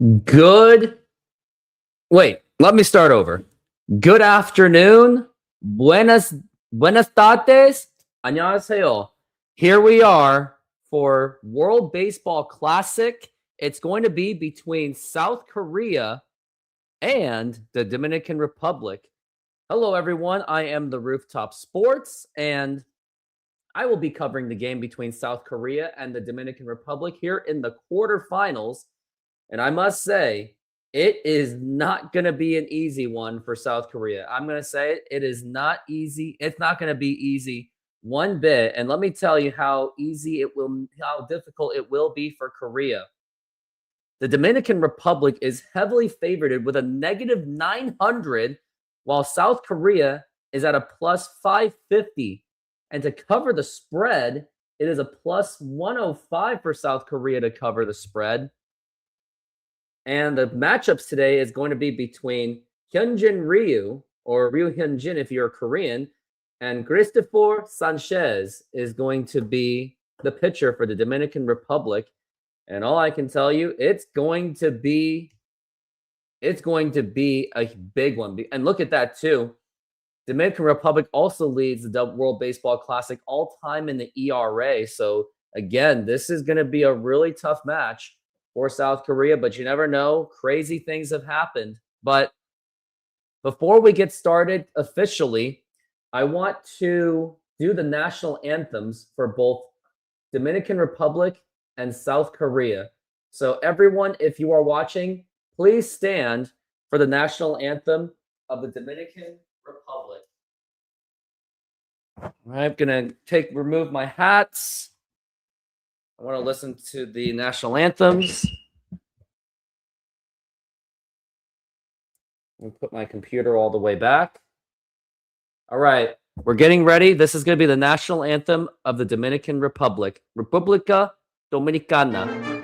Good. Wait, let me start over. Good afternoon. Buenas tardes. 안녕하세요. Here we are for World Baseball Classic. It's going to be between South Korea and the Dominican Republic. Hello, everyone. I am the RoofTopSports, and I will be covering the game between South Korea and the Dominican Republic here in the quarterfinals. And I must say, it is not going to be an easy one for South Korea. I'm going to say it. It is not easy. It's not going to be easy one bit. And let me tell you how difficult it will be for Korea. The Dominican Republic is heavily favored with a negative 900, while South Korea is at a plus 550. And to cover the spread, it is a plus 105 for South Korea to cover the spread. And the matchups today is going to be between Hyunjin Ryu, or Ryu Hyunjin if you're Korean, and Christopher Sanchez is going to be the pitcher for the Dominican Republic. And all I can tell you, it's going to be a big one. And look at that too. Dominican Republic also leads the World Baseball Classic all time in the ERA. So again, this is going to be a really tough match for South Korea, but you never know. Crazy things have happened. But before we get started officially, I want to do the national anthems for both Dominican Republic and South Korea. So everyone, if you are watching, please stand for the national anthem of the Dominican Republic. All right, I'm going to remove my hats. I want to listen to the national anthems. I'll put my computer all the way back. All right, we're getting ready. This is going to be the national anthem of the Dominican Republic. República Dominicana.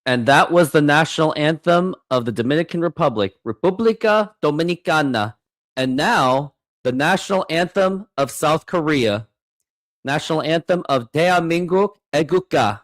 And that was the national anthem of the Dominican Republic, República Dominicana. And now, the national anthem of South Korea, national anthem of 대한민국 애국가.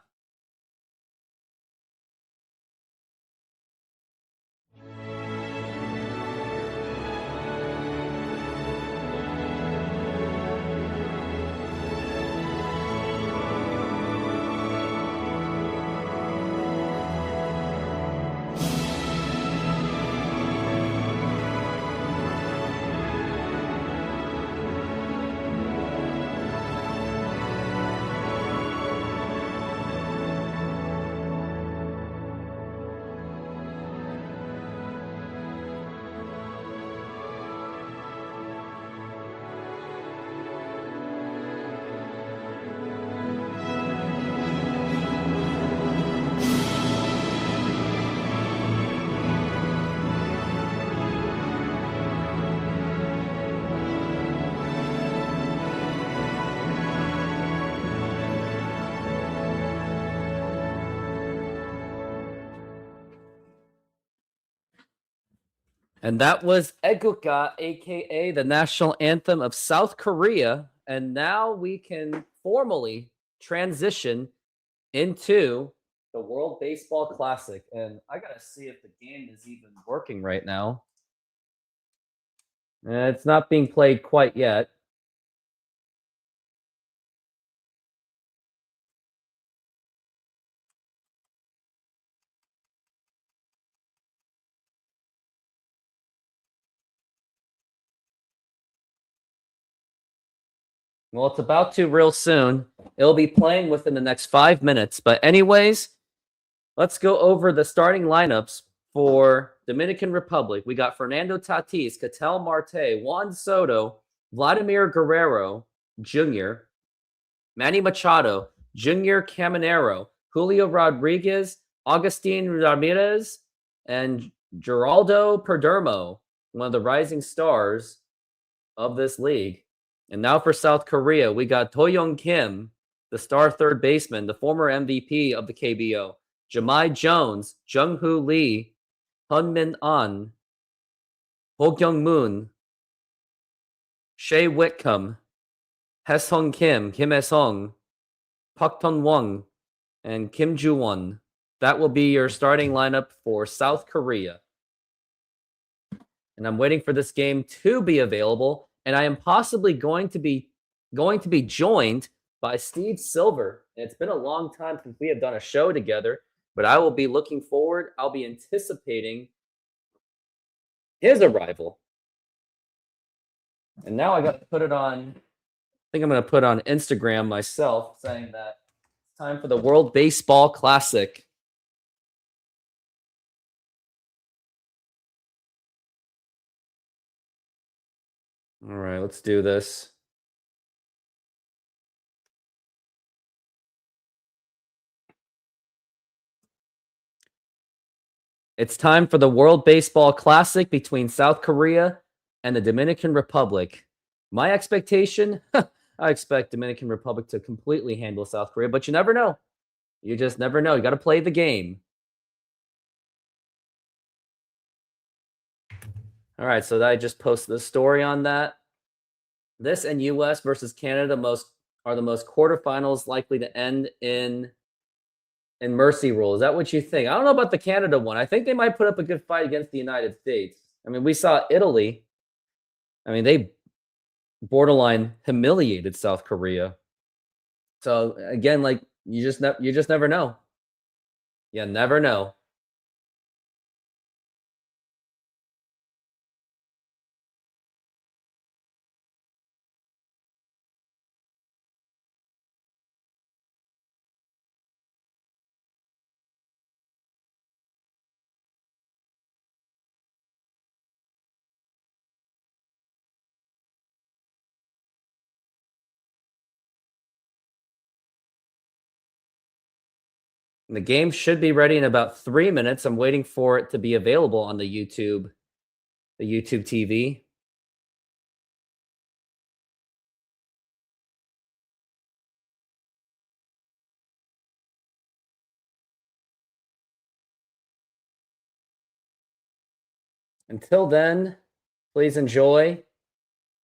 And that was Eguka, aka the national anthem of South Korea. And now we can formally transition into the World Baseball Classic. And I gotta see if the game is even working right now. It's not being played quite yet. Well, it's about to real soon. It'll be playing within the next 5 minutes. But anyways, let's go over the starting lineups for Dominican Republic. We got Fernando Tatis, Ketel Marte, Juan Soto, Vladimir Guerrero Jr., Manny Machado, Junior Caminero, Julio Rodriguez, Agustin Ramirez, and Geraldo Perdomo, one of the rising stars of this league. And now for South Korea, we got Toyoung Kim, the star third baseman, the former MVP of the KBO, Jahmai Jones, Jung-Hoo Lee, Hunmin An, Ho Kyung-moon, Shea Whitcomb, Hesung Kim, Kim Hesung, Pak Ton-won, and Kim Ju-won. That will be your starting lineup for South Korea. And I'm waiting for this game to be available. And I am possibly going to be joined by Steve Silver. And it's been a long time since we have done a show together, but I will be looking forward. I'll be anticipating his arrival. And now I got to put it on. I think I'm going to put on Instagram myself, saying that it's time for the World Baseball Classic. All right, let's do this. It's time for the World Baseball Classic between South Korea and the Dominican Republic. My expectation, I expect Dominican Republic to completely handle South Korea, but you never know. You just never know. You got to play the game. All right, so I just posted a story on that. This and U.S. versus Canada are the most quarterfinals likely to end in mercy rule. Is that what you think? I don't know about the Canada one. I think they might put up a good fight against the United States. I mean, we saw Italy. I mean, they borderline humiliated South Korea. So again, like you just never know. You never know. And the game should be ready in about 3 minutes. I'm waiting for it to be available on the YouTube TV. Until then, please enjoy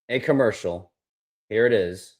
a commercial. Here it is.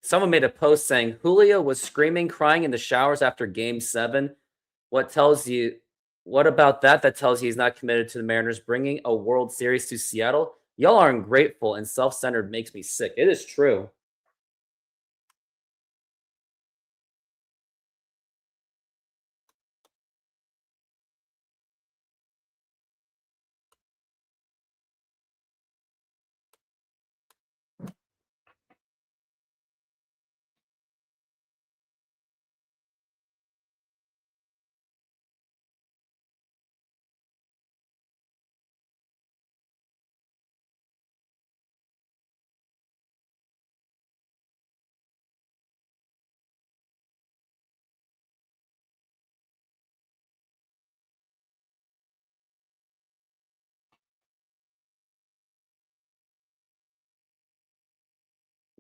Someone made a post saying Julio was screaming, crying in the showers after Game 7. What about that? That tells you he's not committed to the Mariners bringing a World Series to Seattle. Y'all are ungrateful and self-centered. Makes me sick. It is true.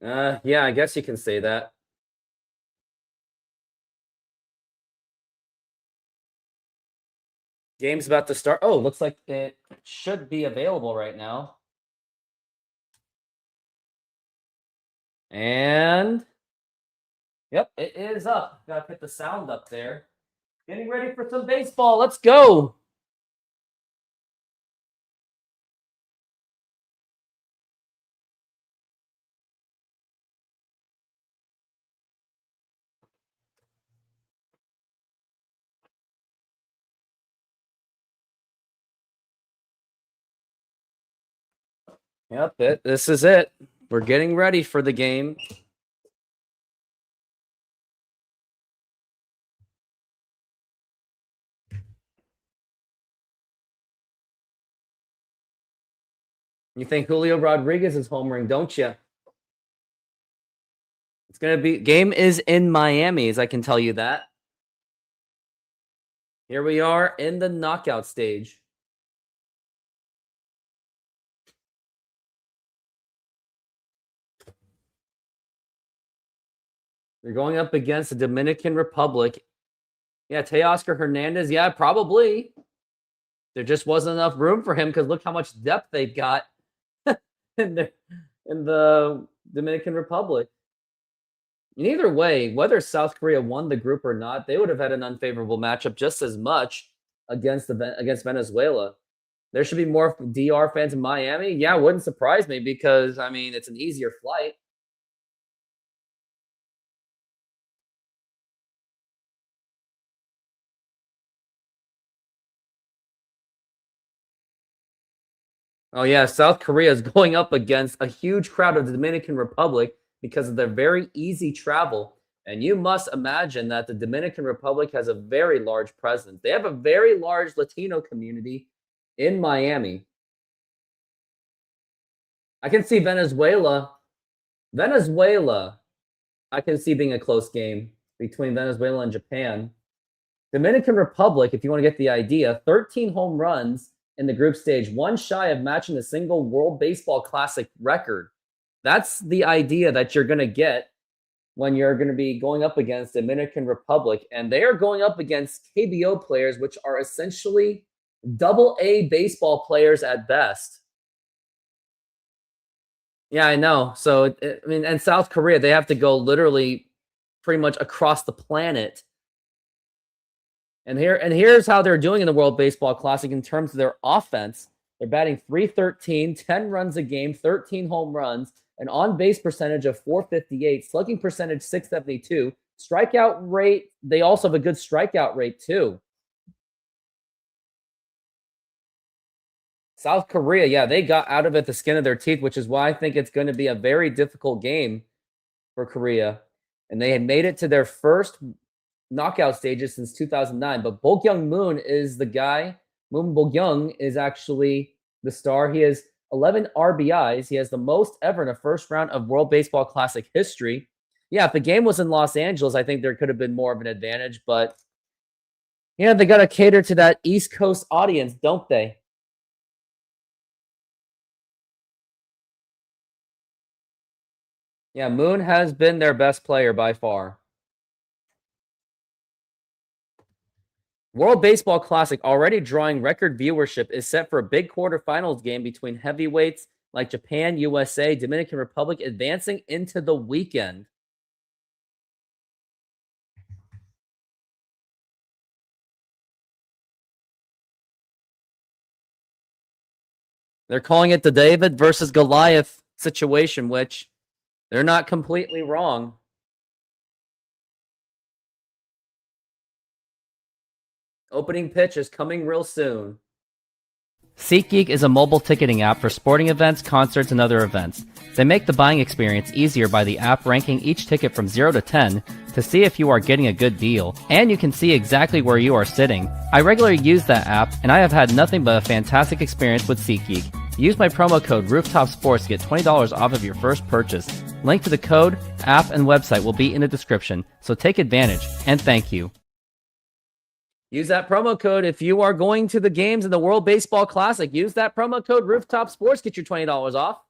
Yeah, I guess you can say that. Game's about to start. Oh, looks like it should be available right now. And yep, it is up. Gotta put the sound up there. Getting ready for some baseball. Let's go. Yep, this is it. We're getting ready for the game. You think Julio Rodriguez is homering, don't you? It's going to be game is in Miami, as I can tell you that. Here we are in the knockout stage. You're going up against the Dominican Republic. Yeah, Teoscar Hernandez. Yeah, probably. There just wasn't enough room for him because look how much depth they've got in the Dominican Republic. And either way, whether South Korea won the group or not, they would have had an unfavorable matchup just as much against Venezuela. There should be more DR fans in Miami. Yeah, it wouldn't surprise me because, I mean, it's an easier flight. Oh, yeah, South Korea is going up against a huge crowd of the Dominican Republic because of their very easy travel. And you must imagine that the Dominican Republic has a very large presence. They have a very large Latino community in Miami. I can see Venezuela, I can see being a close game between Venezuela and Japan. Dominican Republic, if you want to get the idea, 13 home runs in the group stage, one shy of matching the single World Baseball Classic record. That's the idea that you're going to get when you're going to be going up against Dominican Republic. And they are going up against KBO players, which are essentially AA baseball players at best. Yeah, I know. So, I mean, and South Korea, they have to go literally pretty much across the planet. And here's how they're doing in the World Baseball Classic in terms of their offense. They're batting .313, 10 runs a game, 13 home runs, an on-base percentage of .458, slugging percentage .672, strikeout rate. They also have a good strikeout rate too. South Korea, yeah, they got out of it the skin of their teeth, which is why I think it's going to be a very difficult game for Korea. And they had made it to their first knockout stages since 2009. But Bokyung Moon is the guy. Moon Bokyung is actually the star. He has 11 RBIs. He has the most ever in a first round of World Baseball Classic history. Yeah, if the game was in Los Angeles, I think there could have been more of an advantage. But, yeah, they got to cater to that East Coast audience, don't they? Yeah, Moon has been their best player by far. World Baseball Classic already drawing record viewership is set for a big quarterfinals game between heavyweights like Japan, USA, Dominican Republic advancing into the weekend. They're calling it the David versus Goliath situation, which they're not completely wrong. Opening pitch is coming real soon. SeatGeek is a mobile ticketing app for sporting events, concerts, and other events. They make the buying experience easier by the app ranking each ticket from 0 to 10 to see if you are getting a good deal, and you can see exactly where you are sitting. I regularly use that app, and I have had nothing but a fantastic experience with SeatGeek. Use my promo code RoofTopSports to get $20 off of your first purchase. Link to the code, app, and website will be in the description, so take advantage, and thank you. Use that promo code if you are going to the games in the World Baseball Classic. Use that promo code RoofTopSports, get your $20 off.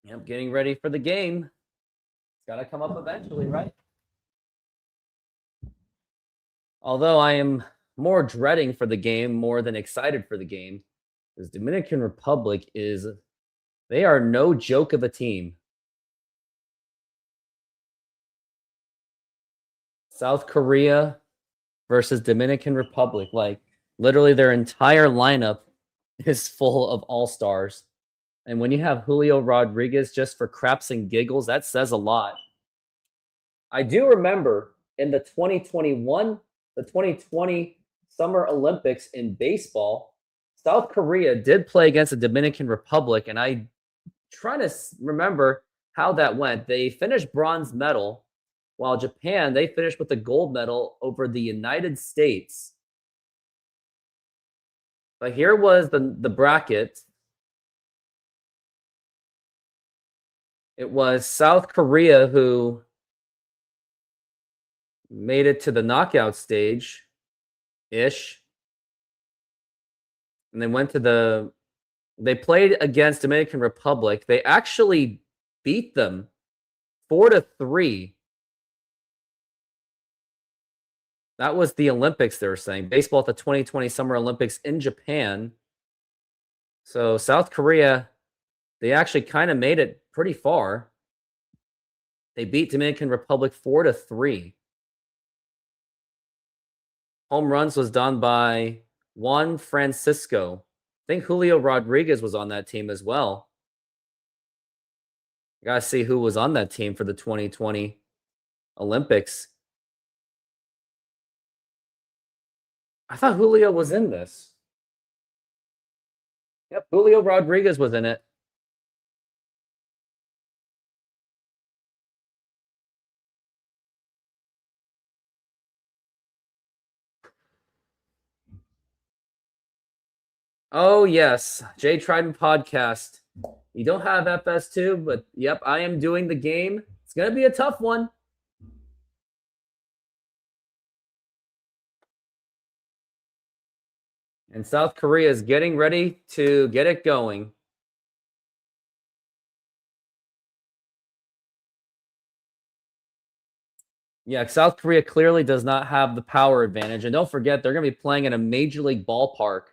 Yep, getting ready for the game. It's got to come up eventually, right? Although I am more dreading for the game more than excited for the game, because Dominican Republic is, they are no joke of a team. South Korea versus Dominican Republic. Like, literally their entire lineup is full of all-stars. And when you have Julio Rodriguez just for craps and giggles, that says a lot. I do remember in the 2020 Summer Olympics in baseball, South Korea did play against the Dominican Republic, and I try to remember how that went. They finished bronze medal, while Japan, they finished with the gold medal over the United States. But here was the bracket. It was South Korea who made it to the knockout stage ish. And they went to they played against Dominican Republic. They actually beat them 4-3. That was the Olympics, they were saying. Baseball at the 2020 Summer Olympics in Japan. So South Korea, they actually kind of made it pretty far. They beat Dominican Republic 4-3. Home runs was done by Juan Francisco. I think Julio Rodriguez was on that team as well. I gotta see who was on that team for the 2020 Olympics. I thought Julio was in this. Yep, Julio Rodriguez was in it. Oh, yes. Jay Trident Podcast. You don't have FS2, but yep, I am doing the game. It's going to be a tough one. And South Korea is getting ready to get it going. Yeah, South Korea clearly does not have the power advantage. And don't forget, they're going to be playing in a major league ballpark.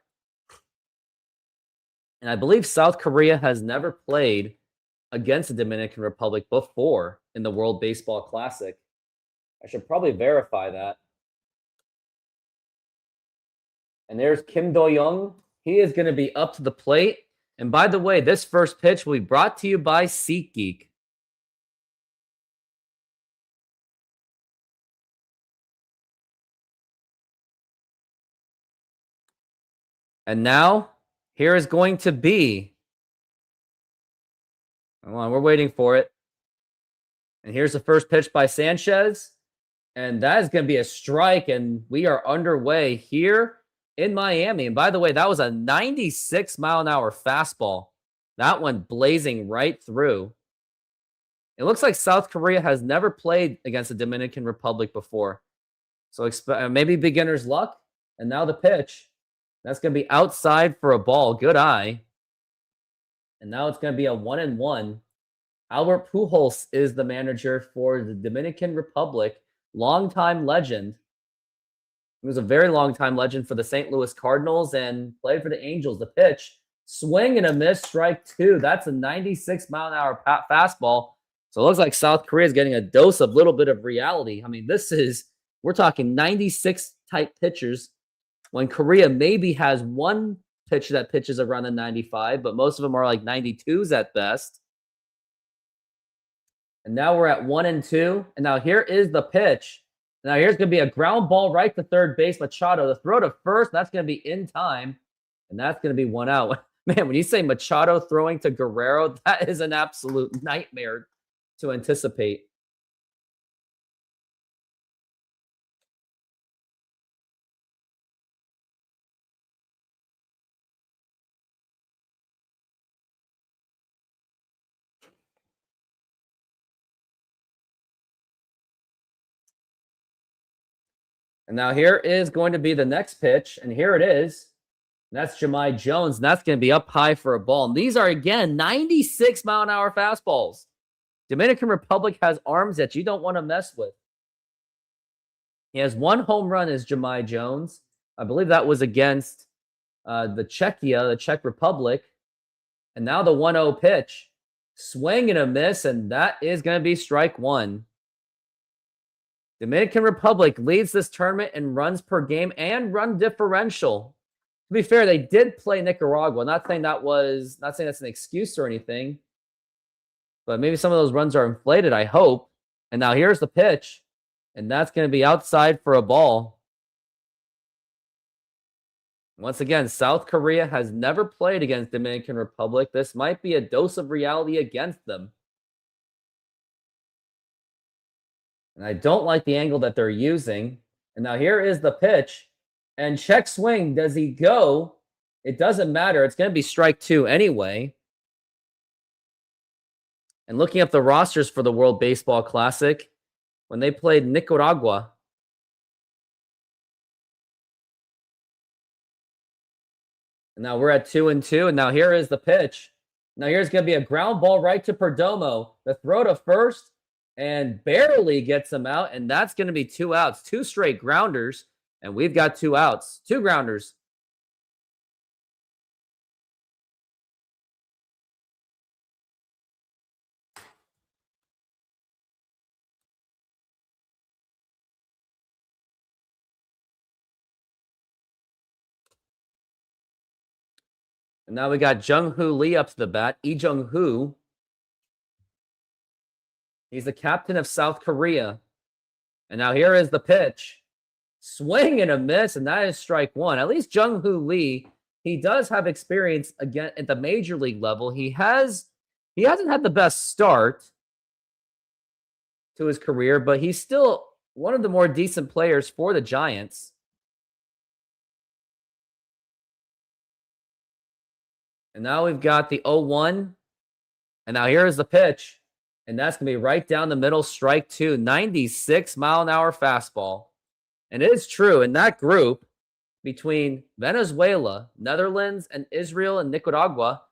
And I believe South Korea has never played against the Dominican Republic before in the World Baseball Classic. I should probably verify that. And there's Kim Do-young. He is going to be up to the plate. And by the way, this first pitch will be brought to you by SeatGeek. And now, here is going to be... Hold on, we're waiting for it. And here's the first pitch by Sanchez. And that is going to be a strike. And we are underway here in Miami. And by the way, that was a 96-mile-an-hour fastball. That went blazing right through. It looks like South Korea has never played against the Dominican Republic before. So maybe beginner's luck. And now the pitch. That's going to be outside for a ball. Good eye. And now it's going to be a 1-1. Albert Pujols is the manager for the Dominican Republic. Longtime legend. He was a very long-time legend for the St. Louis Cardinals and played for the Angels. The pitch, swing and a miss, strike two. That's a 96-mile-an-hour fastball. So it looks like South Korea is getting a dose of little bit of reality. I mean, we're talking 96 type pitchers when Korea maybe has one pitch that pitches around the 95, but most of them are like 92s at best. And now we're at 1-2. And now here is the pitch. Now here's going to be a ground ball right to third base. Machado, the throw to first. That's going to be in time. And that's going to be one out. Man, when you say Machado throwing to Guerrero, that is an absolute nightmare to anticipate. And now here is going to be the next pitch. And here it is. That's Jahmai Jones, and that's going to be up high for a ball. And these are, again, 96-mile-an-hour fastballs. Dominican Republic has arms that you don't want to mess with. He has one home run as Jahmai Jones. I believe that was against the Czech Republic. And now the 1-0 pitch. Swing and a miss, and that is going to be strike one. Dominican Republic leads this tournament in runs per game and run differential. To be fair, they did play Nicaragua. Not saying that's an excuse or anything, but maybe some of those runs are inflated, I hope. And now here's the pitch, and that's going to be outside for a ball. Once again, South Korea has never played against Dominican Republic. This might be a dose of reality against them. And I don't like the angle that they're using. And now here is the pitch. And check swing. Does he go? It doesn't matter. It's going to be strike two anyway. And looking up the rosters for the World Baseball Classic, when they played Nicaragua, and now we're at 2-2. And now here is the pitch. Now here's going to be a ground ball right to Perdomo. The throw to first and barely gets him out. And that's going to be 2 outs. 2 straight grounders. And we've got 2 outs. 2 grounders. And now we got Jung-Hoo Lee up to the bat. Lee Jung-Hoo. He's the captain of South Korea. And now here is the pitch. Swing and a miss, and that is strike one. At least Jung-Hoo Lee, he does have experience again at the major league level. He hasn't had the best start to his career, but he's still one of the more decent players for the Giants. And now we've got the 0-1. And now here is the pitch. And that's going to be right down the middle, strike two. 96-mile-an-hour fastball. And it is true, in that group between Venezuela, Netherlands, and Israel and Nicaragua,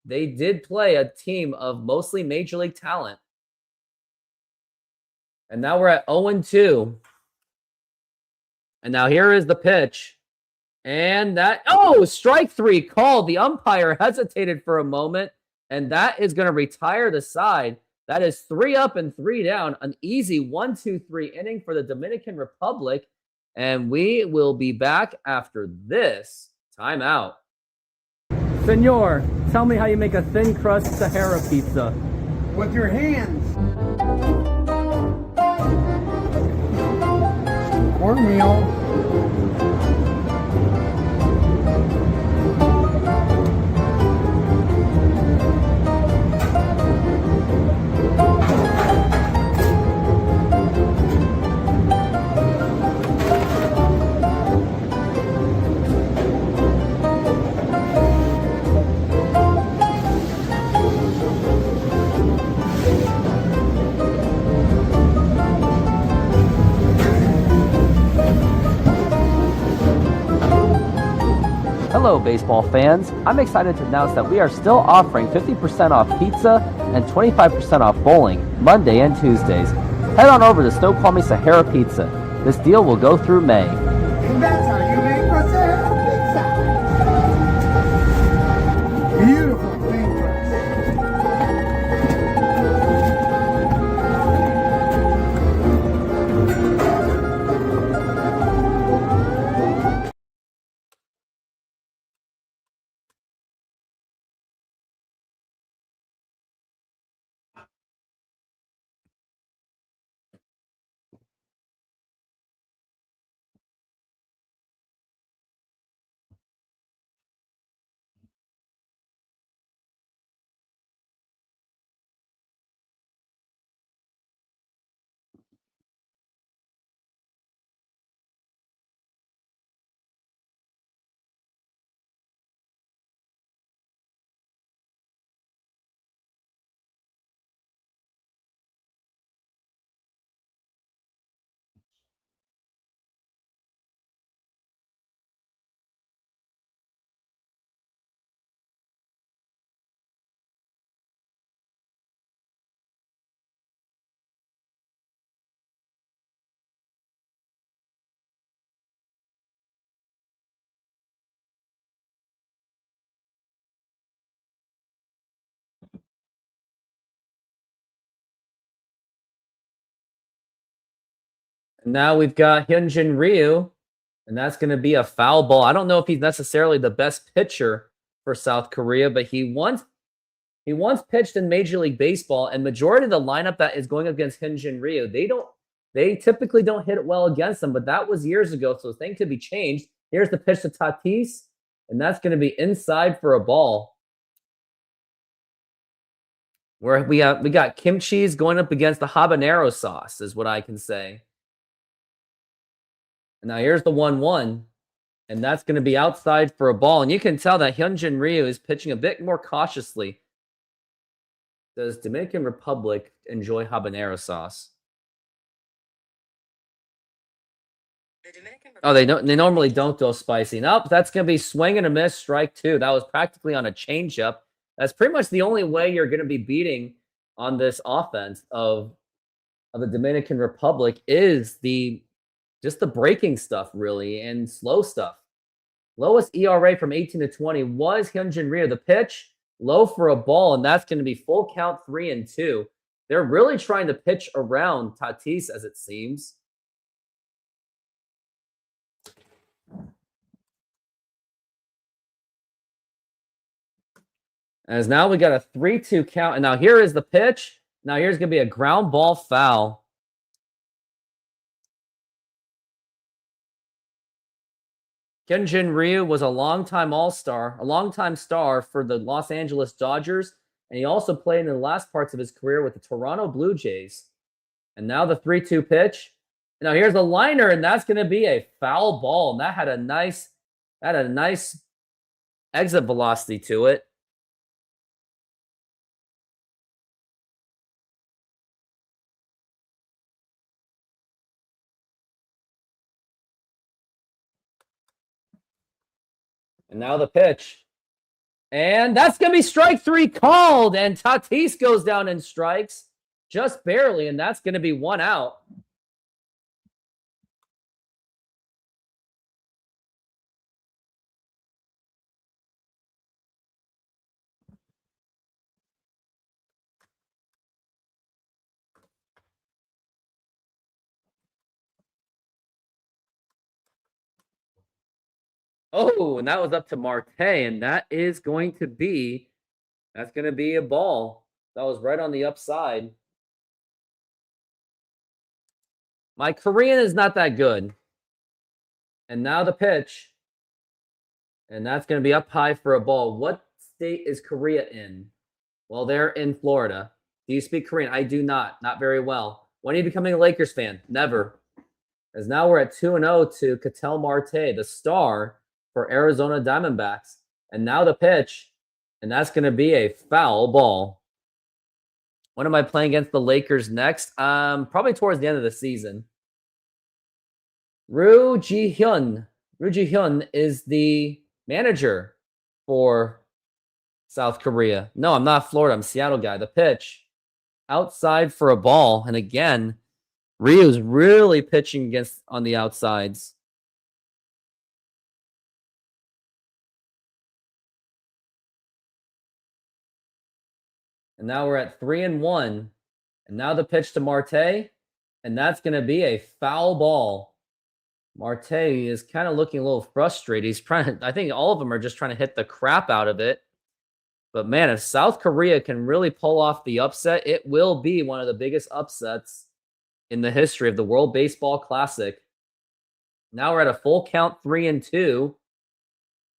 they did play a team of mostly major league talent. And now we're at 0-2. And now here is the pitch. And that, strike three called. The umpire hesitated for a moment, and that is going to retire the side. That is 3 up and 3 down. An easy 1-2-3 inning for the Dominican Republic. And we will be back after this timeout. Senor, tell me how you make a thin crust Sahara pizza. With your hands. Cornmeal. Hello, baseball fans. I'm excited to announce that we are still offering 50% off pizza and 25% off bowling Monday and Tuesdays. Head on over to Snow Call Me Sahara Pizza. This deal will go through May. And that's how you make a Sahara pizza. Beautiful thing. And now we've got Hyunjin Ryu, and that's going to be a foul ball. I don't know if he's necessarily the best pitcher for South Korea, but he once pitched in Major League Baseball, and majority of the lineup that is going against Hyunjin Ryu, they typically don't hit it well against them, but that was years ago, so things could be changed. Here's the pitch to Tatis, and that's going to be inside for a ball. Where we got kimchi's going up against the habanero sauce, is what I can say. And now here's the 1-1, and that's going to be outside for a ball. And you can tell that Hyunjin Ryu is pitching a bit more cautiously. Does Dominican Republic enjoy habanero sauce? Oh, they normally don't go spicy. Nope, that's going to be swing and a miss, strike two. That was practically on a changeup. That's pretty much the only way you're going to be beating on this offense of the Dominican Republic is just the breaking stuff, really, and slow stuff. Lowest ERA from 18 to 20 was Hyunjin Ryu. The pitch, low for a ball, and that's going to be full count 3-2. They're really trying to pitch around Tatis, as it seems. As now we got a 3-2 count. And now here is the pitch. Now here's going to be a ground ball foul. Hyunjin Ryu was a longtime All-Star, a longtime star for the Los Angeles Dodgers. And he also played in the last parts of his career with the Toronto Blue Jays. And now the 3-2 pitch. And now here's the liner, and that's going to be a foul ball. And that had a nice exit velocity to it. And now the pitch. And that's going to be strike three called. And Tatis goes down and strikes just barely. And that's going to be 1 out. Oh, and that was up to Marte, and that's going to be a ball. That was right on the upside. My Korean is not that good. And now the pitch. And that's going to be up high for a ball. What state is Korea in? Well, they're in Florida. Do you speak Korean? I do not. Not very well. When are you becoming a Lakers fan? Never. As now we're at 2-0 to Ketel Marte, the star for Arizona Diamondbacks. And now the pitch, and that's going to be a foul ball. When am I playing against the Lakers next? Probably towards the end of the season. Roo Ji-hyun. Roo Ji-hyun is the manager for South Korea. No, I'm not Florida. I'm Seattle guy. The pitch, outside for a ball. And again, Ryu's really pitching on the outsides. And now we're at 3-1. And now the pitch to Marte. And that's going to be a foul ball. Marte is kind of looking a little frustrated. He's trying to, I think all of them are just trying to hit the crap out of it. But man, if South Korea can really pull off the upset, it will be one of the biggest upsets in the history of the World Baseball Classic. Now we're at a full count 3-2.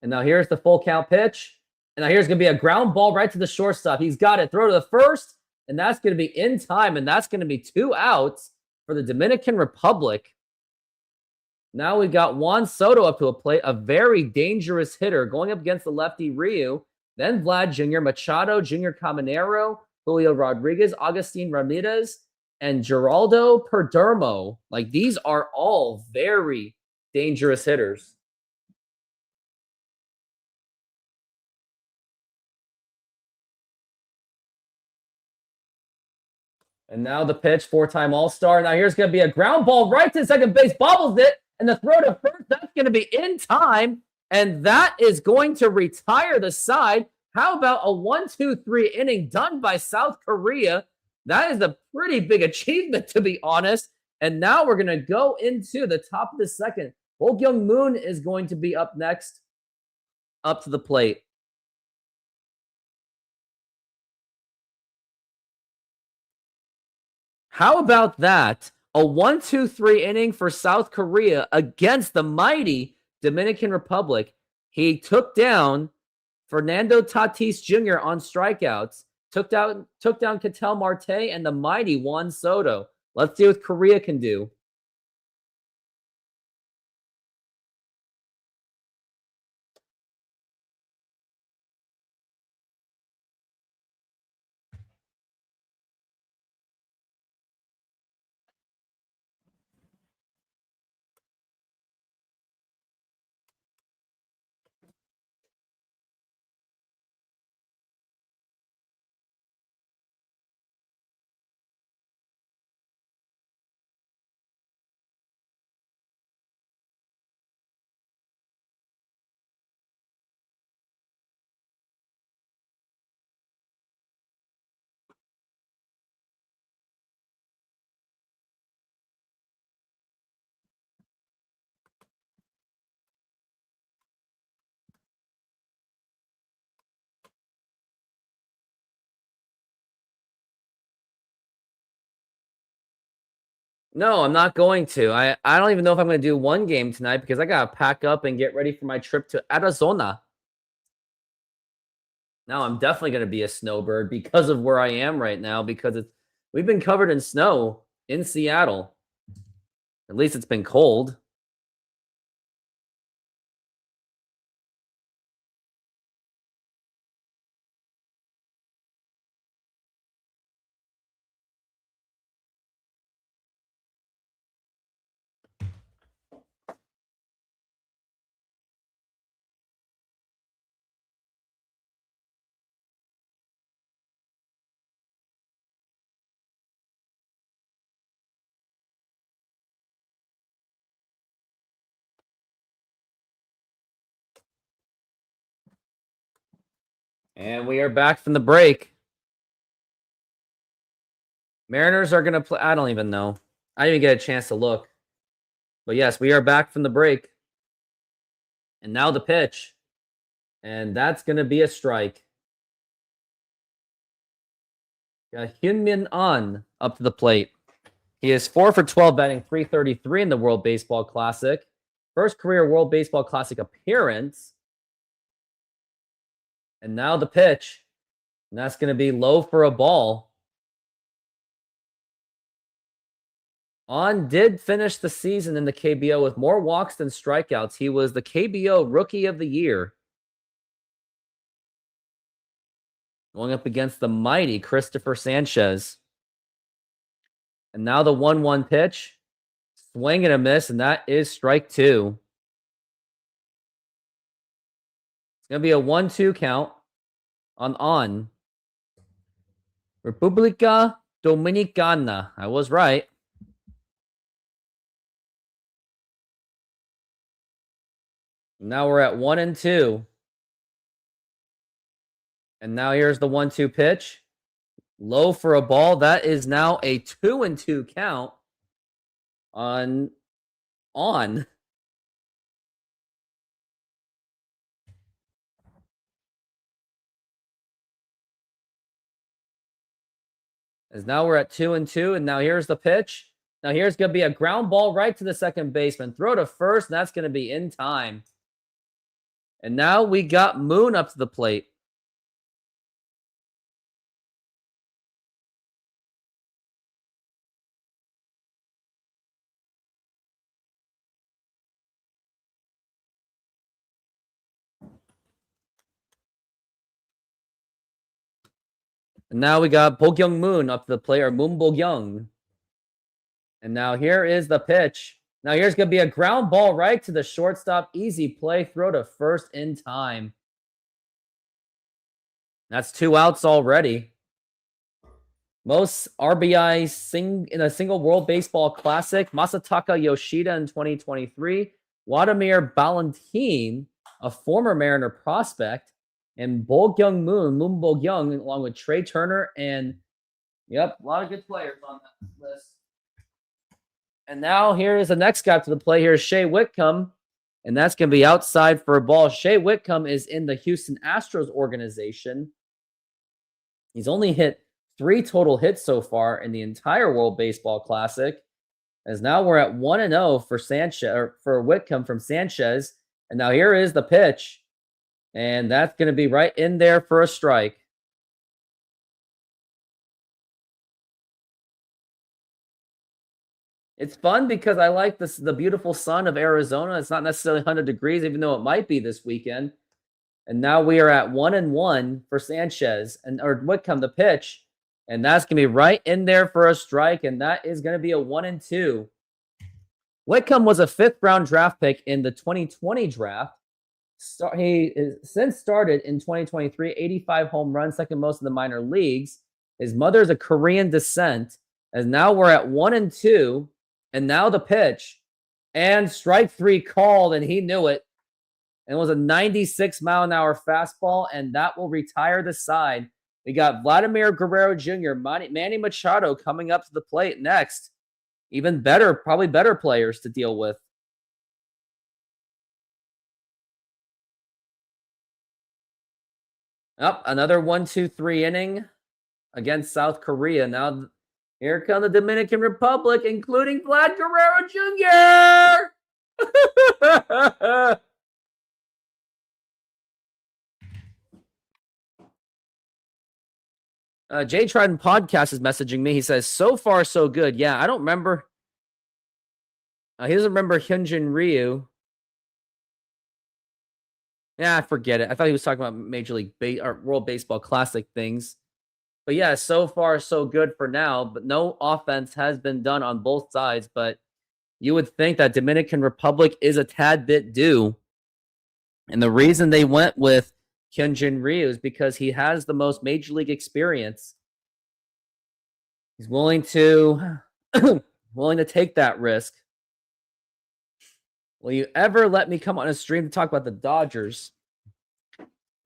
And now here's the full count pitch. And now here's going to be a ground ball right to the shortstop. He's got it. Throw to the first. And that's going to be in time. And that's going to be 2 outs for the Dominican Republic. Now we've got Juan Soto up to a plate. A very dangerous hitter going up against the lefty Ryu. Then Vlad Jr., Machado, Junior Caminero, Julio Rodriguez, Agustin Ramirez, and Geraldo Perdomo. Like, these are all very dangerous hitters. And now the pitch, 4-time All-Star. Now here's going to be a ground ball right to second base, bobbles it, and the throw to first, that's going to be in time, and that is going to retire the side. How about a 1-2-3 inning done by South Korea? That is a pretty big achievement, to be honest. And now we're going to go into the top of the second. Bokyung Moon is going to be up next, up to the plate. How about that? A 1-2-3 inning for South Korea against the mighty Dominican Republic. He took down Fernando Tatis Jr. on strikeouts, took down Ketel Marte and the mighty Juan Soto. Let's see what Korea can do. No, I'm not going to. I don't even know if I'm going to do one game tonight because I got to pack up and get ready for my trip to Arizona. Now, I'm definitely going to be a snowbird because of where I am right now, because we've been covered in snow in Seattle. At least it's been cold. And we are back from the break. Mariners are going to play. I don't even know. I didn't even get a chance to look. But yes, we are back from the break. And now the pitch. And that's going to be a strike. Got Hyunmin An up to the plate. He is 4 for 12, batting .333 in the World Baseball Classic. First career World Baseball Classic appearance. And now the pitch. And that's going to be low for a ball. An did finish the season in the KBO with more walks than strikeouts. He was the KBO Rookie of the Year. Going up against the mighty Christopher Sanchez. And now the 1-1 pitch. Swing and a miss, and that is strike two. It's going to be a 1-2 count on An. República Dominicana. I was right. Now we're at 1-2. And now here's the 1-2 pitch. Low for a ball. That is now a 2-2 count on An. As now we're at 2-2, and now here's the pitch. Now here's going to be a ground ball right to the second baseman. Throw to first, and that's going to be in time. And now we got Moon up to the plate. And now we got Bokyung Moon up to the plate, or Moon Bokyung. And now here is the pitch. Now here's going to be a ground ball right to the shortstop. Easy play. Throw to first in time. That's 2 outs already. Most RBI in a single World Baseball Classic. Masataka Yoshida in 2023. Wladimir Ballantyne, a former Mariner prospect. And Bokyung Moon Bokyung, along with Trey Turner. And, yep, a lot of good players on that list. And now here is the next guy to the play. Here is Shea Whitcomb. And that's going to be outside for a ball. Shea Whitcomb is in the Houston Astros organization. He's only hit 3 total hits so far in the entire World Baseball Classic. As now we're at 1-0 for Sanchez, or for Whitcomb from Sanchez. And now here is the pitch. And that's going to be right in there for a strike. It's fun because I like this, the beautiful sun of Arizona. It's not necessarily 100 degrees, even though it might be this weekend. And now we are at 1-1 for Sanchez or Whitcomb, the pitch. And that's going to be right in there for a strike. And that is going to be a 1-2. Whitcomb was a 5th round draft pick in the 2020 draft. He is since started in 2023, 85 home runs, second most in the minor leagues. His mother is of Korean descent. As now we're at 1-2. And now the pitch. And strike 3 called, and he knew it. And it was a 96-mile-an-hour fastball, and that will retire the side. We got Vladimir Guerrero Jr., Manny Machado coming up to the plate next. Even better, probably better players to deal with. Up, another 1-2-3 inning against South Korea. Now, here come the Dominican Republic, including Vlad Guerrero Jr. Jay Trident Podcast is messaging me. He says, so far, so good. Yeah, I don't remember. He doesn't remember Hyunjin Ryu. Yeah, forget it. I thought he was talking about Major League or World Baseball Classic things. But yeah, so far, so good for now. But no offense has been done on both sides. But you would think that Dominican Republic is a tad bit due. And the reason they went with Hyunjin Ryu is because he has the most Major League experience. He's willing to take that risk. Will you ever let me come on a stream to talk about the Dodgers?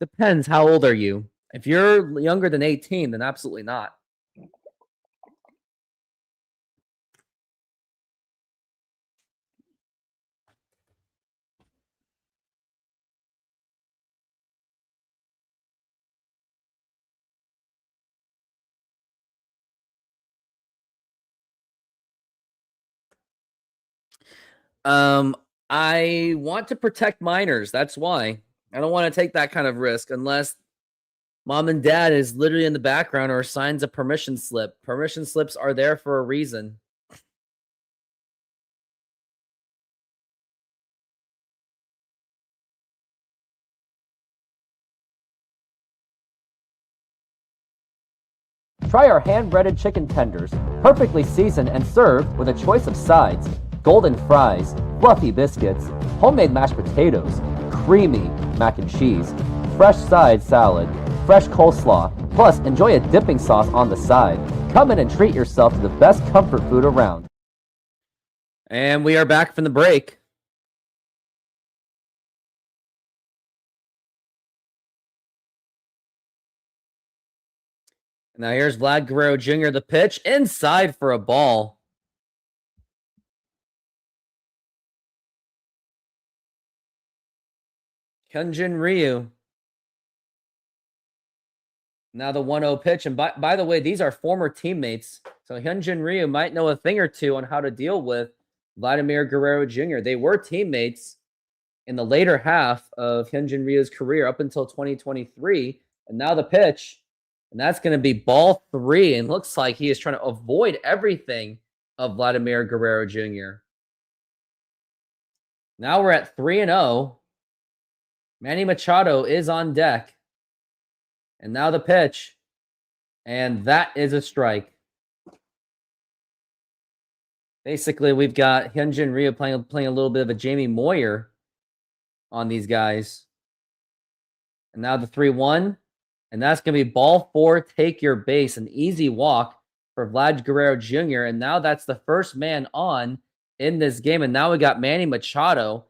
Depends. How old are you? If you're younger than 18, then absolutely not. I want to protect minors. That's why. I don't want to take that kind of risk unless mom and dad is literally in the background or signs a permission slip. Permission slips are there for a reason. Try our hand-breaded chicken tenders, perfectly seasoned and served with a choice of sides, golden fries, fluffy biscuits, homemade mashed potatoes, creamy mac and cheese, fresh side salad, fresh coleslaw, plus enjoy a dipping sauce on the side. Come in and treat yourself to the best comfort food around. And we are back from the break. Now here's Vlad Guerrero Jr., the pitch, inside for a ball. Hyunjin Ryu. Now the 1-0 pitch. And by the way, these are former teammates. So Hyunjin Ryu might know a thing or two on how to deal with Vladimir Guerrero Jr. They were teammates in the later half of Hyunjin Ryu's career up until 2023. And now the pitch. And that's going to be ball 3. And looks like he is trying to avoid everything of Vladimir Guerrero Jr. Now we're at 3-0. Manny Machado is on deck. And now the pitch. And that is a strike. Basically, we've got Hyunjin Ryu playing a little bit of a Jamie Moyer on these guys. And now the 3-1. And that's going to be ball 4, take your base. An easy walk for Vlad Guerrero Jr. And now that's the first man on in this game. And now we got Manny Machado,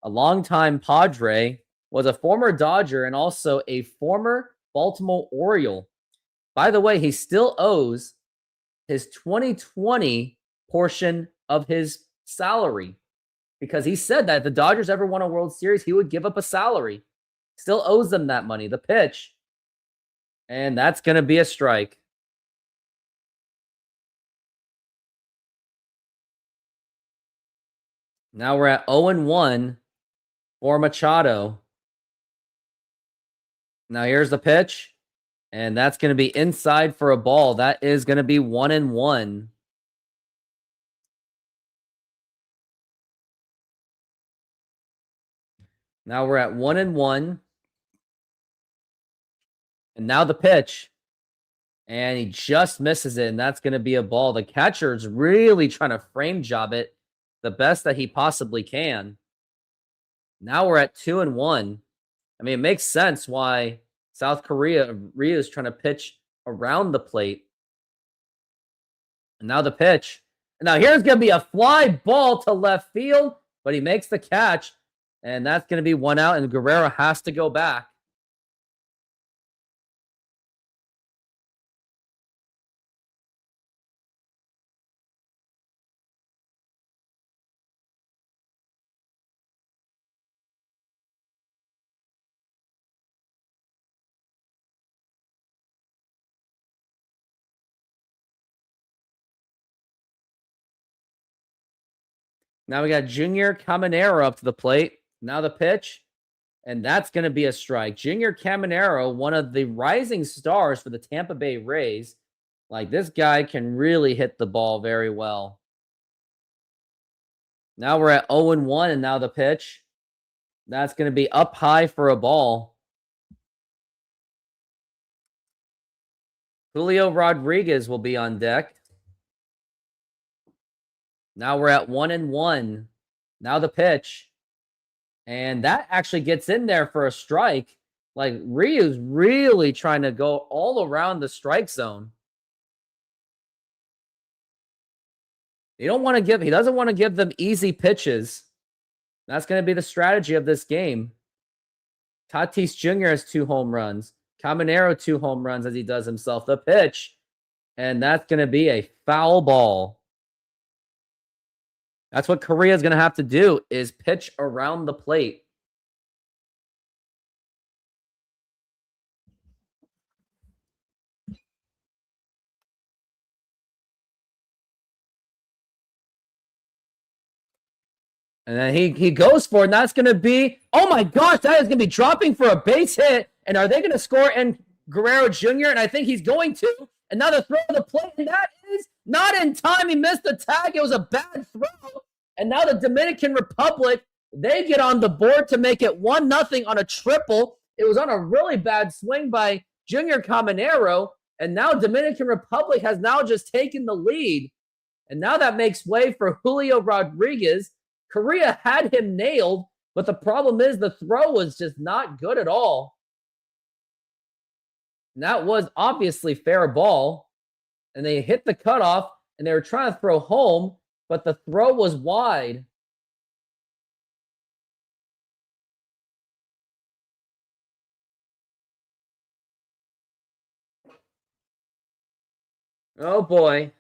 a longtime Padre, was a former Dodger and also a former Baltimore Oriole. By the way, he still owes his 2020 portion of his salary because he said that if the Dodgers ever won a World Series, he would give up a salary. Still owes them that money. The pitch. And that's going to be a strike. Now we're at 0-1 for Machado. Now here's the pitch. And that's going to be inside for a ball. That is going to be 1-1. Now we're at 1-1. And now the pitch. And he just misses it. And that's going to be a ball. The catcher's really trying to frame job it the best that he possibly can. Now we're at 2-1. I mean, it makes sense why South Korea is trying to pitch around the plate. And now the pitch. And now here's going to be a fly ball to left field, but he makes the catch. And that's going to be 1 out, and Guerrero has to go back. Now we got Junior Caminero up to the plate. Now the pitch. And that's going to be a strike. Junior Caminero, one of the rising stars for the Tampa Bay Rays. Like, this guy can really hit the ball very well. Now we're at 0-1, and now the pitch. That's going to be up high for a ball. Julio Rodriguez will be on deck. Now we're at 1-1. Now the pitch. And that actually gets in there for a strike. Like, Ryu's really trying to go all around the strike zone. He doesn't want to give them easy pitches. That's going to be the strategy of this game. Tatis Jr. has 2 home runs. Caminero 2 home runs as he does himself. The pitch. And that's going to be a foul ball. That's what Korea is going to have to do, is pitch around the plate. And then he goes for it, and that's going to be, oh my gosh, that is going to be dropping for a base hit. And are they going to score in Guerrero Jr.? And I think he's going to. And now the throw to the plate, and that is not in time. He missed the tag. It was a bad throw. And now the Dominican Republic, they get on the board to make it 1-0 on a triple. It was on a really bad swing by Junior Caminero. And now Dominican Republic has now just taken the lead. And now that makes way for Julio Rodriguez. Korea had him nailed, but the problem is the throw was just not good at all. And that was obviously fair ball. And they hit the cutoff, and they were trying to throw home, but the throw was wide. Oh boy.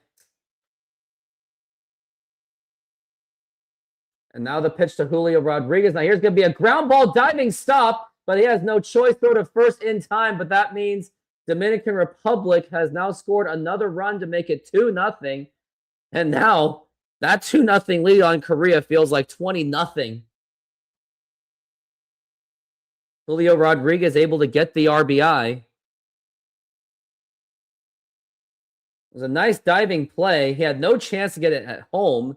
And now the pitch to Julio Rodriguez. Now here's going to be a ground ball diving stop, but he has no choice. Throw to first in time, but that means Dominican Republic has now scored another run to make it 2-0. And now that 2-0 lead on Korea feels like 20-0. Julio Rodriguez able to get the RBI. It was a nice diving play. He had no chance to get it at home.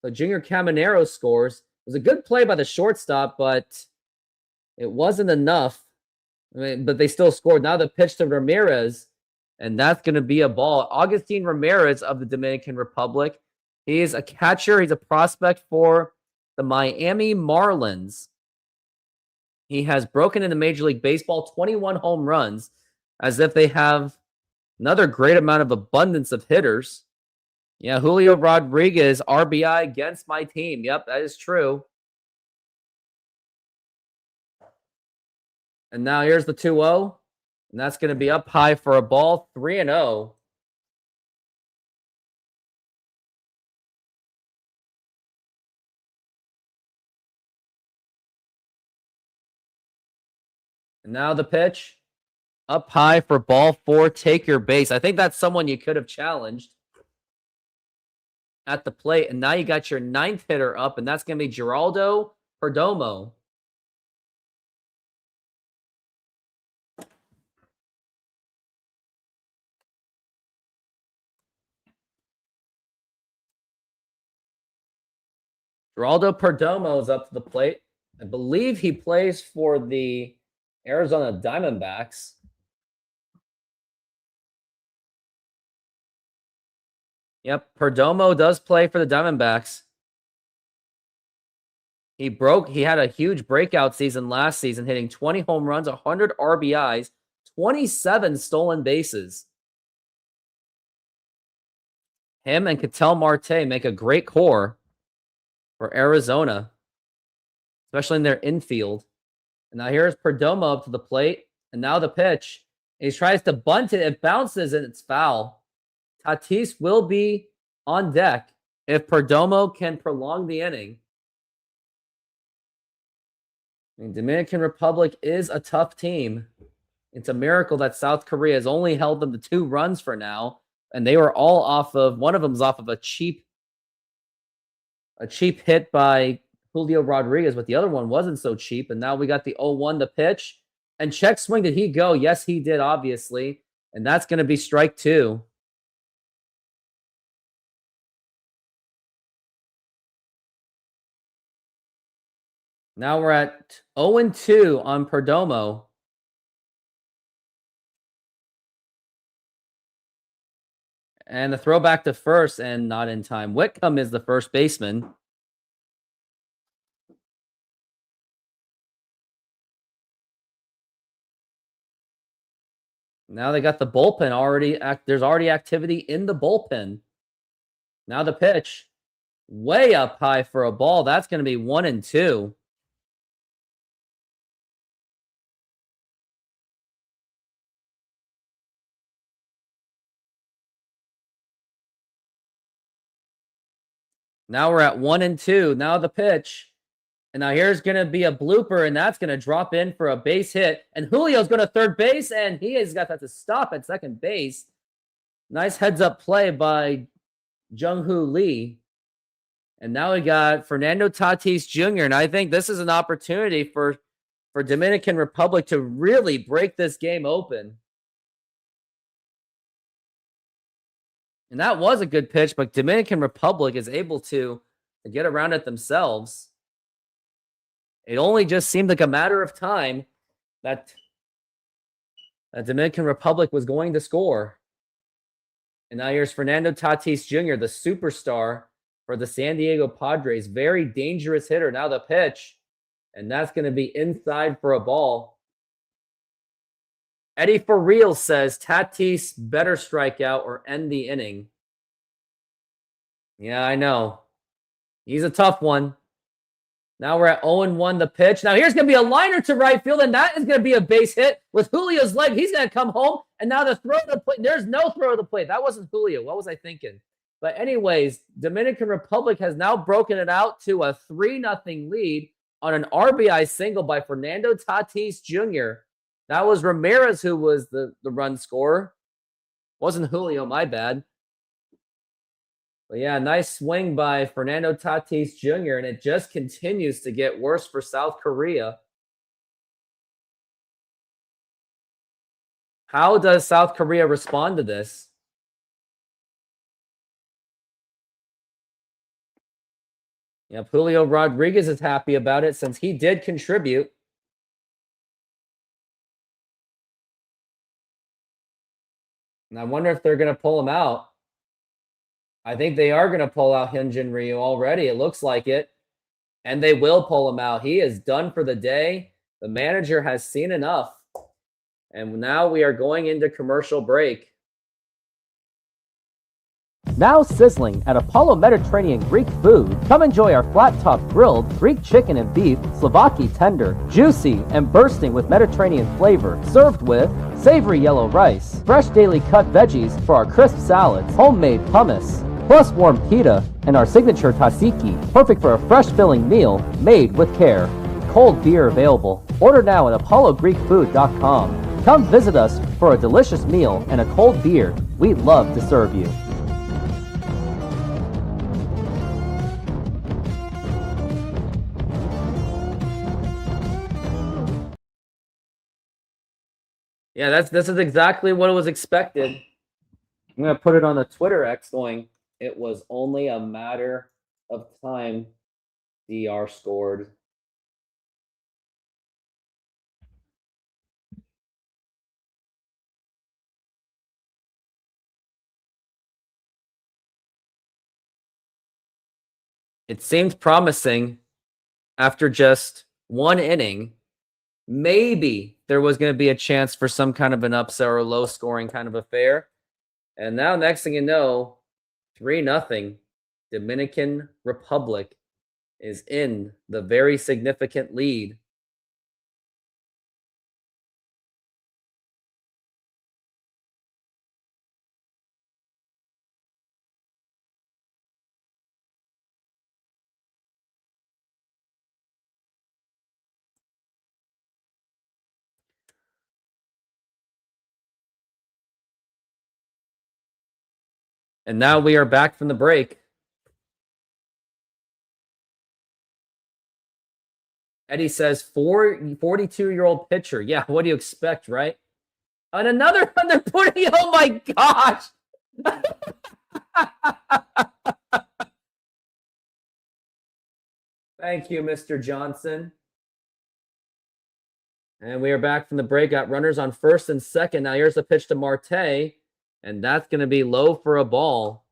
So Junior Caminero scores. It was a good play by the shortstop, but it wasn't enough. I mean, but they still scored. Now the pitch to Ramirez, and that's going to be a ball. Agustin Ramirez of the Dominican Republic. He is a catcher. He's a prospect for the Miami Marlins. He has broken into Major League Baseball 21 home runs, as if they have another great amount of abundance of hitters. Yeah, Julio Rodriguez, RBI against my team. Yep, that is true. And now here's the 2-0. And that's going to be up high for a ball, 3-0. And now the pitch. Up high for ball 4. Take your base. I think that's someone you could have challenged at the plate. And now you got your 9th hitter up, and that's going to be Geraldo Perdomo. Geraldo Perdomo is up to the plate. I believe he plays for the Arizona Diamondbacks. Yep, Perdomo does play for the Diamondbacks. He had a huge breakout season last season, hitting 20 home runs, 100 RBIs, 27 stolen bases. Him and Ketel Marte make a great core for Arizona, especially in their infield. And now here's Perdomo up to the plate. And now the pitch. He tries to bunt it. It bounces and it's foul. Tatis will be on deck if Perdomo can prolong the inning. I mean, Dominican Republic is a tough team. It's a miracle that South Korea has only held them to 2 runs for now. And they were all off of, one of them's off of a cheap hit by Julio Rodriguez, but the other one wasn't so cheap. And now we got the 0-1, the pitch. And check swing, did he go? Yes, he did, obviously. And that's going to be strike 2. Now we're at 0-2 on Perdomo. And the throw back to first and not in time. Whitcomb is the first baseman. Now they got the bullpen already. There's already activity in the bullpen. Now the pitch. Way up high for a ball. That's going to be 1-2. Now we're at 1-2. Now the pitch. And now here's going to be a blooper, and that's going to drop in for a base hit. And Julio's going to third base, and he has got that to stop at second base. Nice heads-up play by Jung-Hoo Lee. And now we got Fernando Tatis Jr., and I think this is an opportunity for Dominican Republic to really break this game open. And that was a good pitch, but Dominican Republic is able to get around it themselves. It only just seemed like a matter of time that Dominican Republic was going to score. And now here's Fernando Tatis Jr., the superstar for the San Diego Padres. Very dangerous hitter. Now the pitch. And that's going to be inside for a ball. Eddie For Real says Tatis better strike out or end the inning. Yeah, I know. He's a tough one. Now we're at 0-1, the pitch. Now here's going to be a liner to right field, and that is going to be a base hit with Julio's leg. He's going to come home, and now the throw to the plate. There's no throw to the plate. That wasn't Julio. What was I thinking? But anyways, Dominican Republic has now broken it out to a 3-0 lead on an RBI single by Fernando Tatis Jr. That was Ramirez who was the run scorer. Wasn't Julio, my bad. But yeah, nice swing by Fernando Tatis Jr., and it just continues to get worse for South Korea. How does South Korea respond to this? Yep, Julio Rodriguez is happy about it since he did contribute. And I wonder if they're going to pull him out. I think they are going to pull out Hyunjin Ryu already. It looks like it. And they will pull him out. He is done for the day. The manager has seen enough. And now we are going into commercial break. Now sizzling at Apollo Mediterranean Greek Food. Come enjoy our flat-top grilled Greek chicken and beef, Slovaki tender, juicy and bursting with Mediterranean flavor, served with savory yellow rice, fresh daily cut veggies for our crisp salads, homemade hummus, plus warm pita, and our signature tzatziki, perfect for a fresh filling meal made with care. Cold beer available. Order now at apollogreekfood.com. Come visit us for a delicious meal and a cold beer. We'd love to serve you. Yeah, this is exactly what was expected. I'm gonna put it on the Twitter X going, it was only a matter of time DR scored. It seemed promising after just one inning. Maybe there was going to be a chance for some kind of an upset or a low scoring kind of affair. And now, next thing you know, 3-0, Dominican Republic is in the very significant lead. And now we are back from the break. Eddie says 42-year-old pitcher. Yeah, what do you expect, right? And another one they're putting. Oh my gosh. Thank you, Mr. Johnson. And we are back from the break. Got runners on first and second. Now here's the pitch to Marte. And that's going to be low for a ball.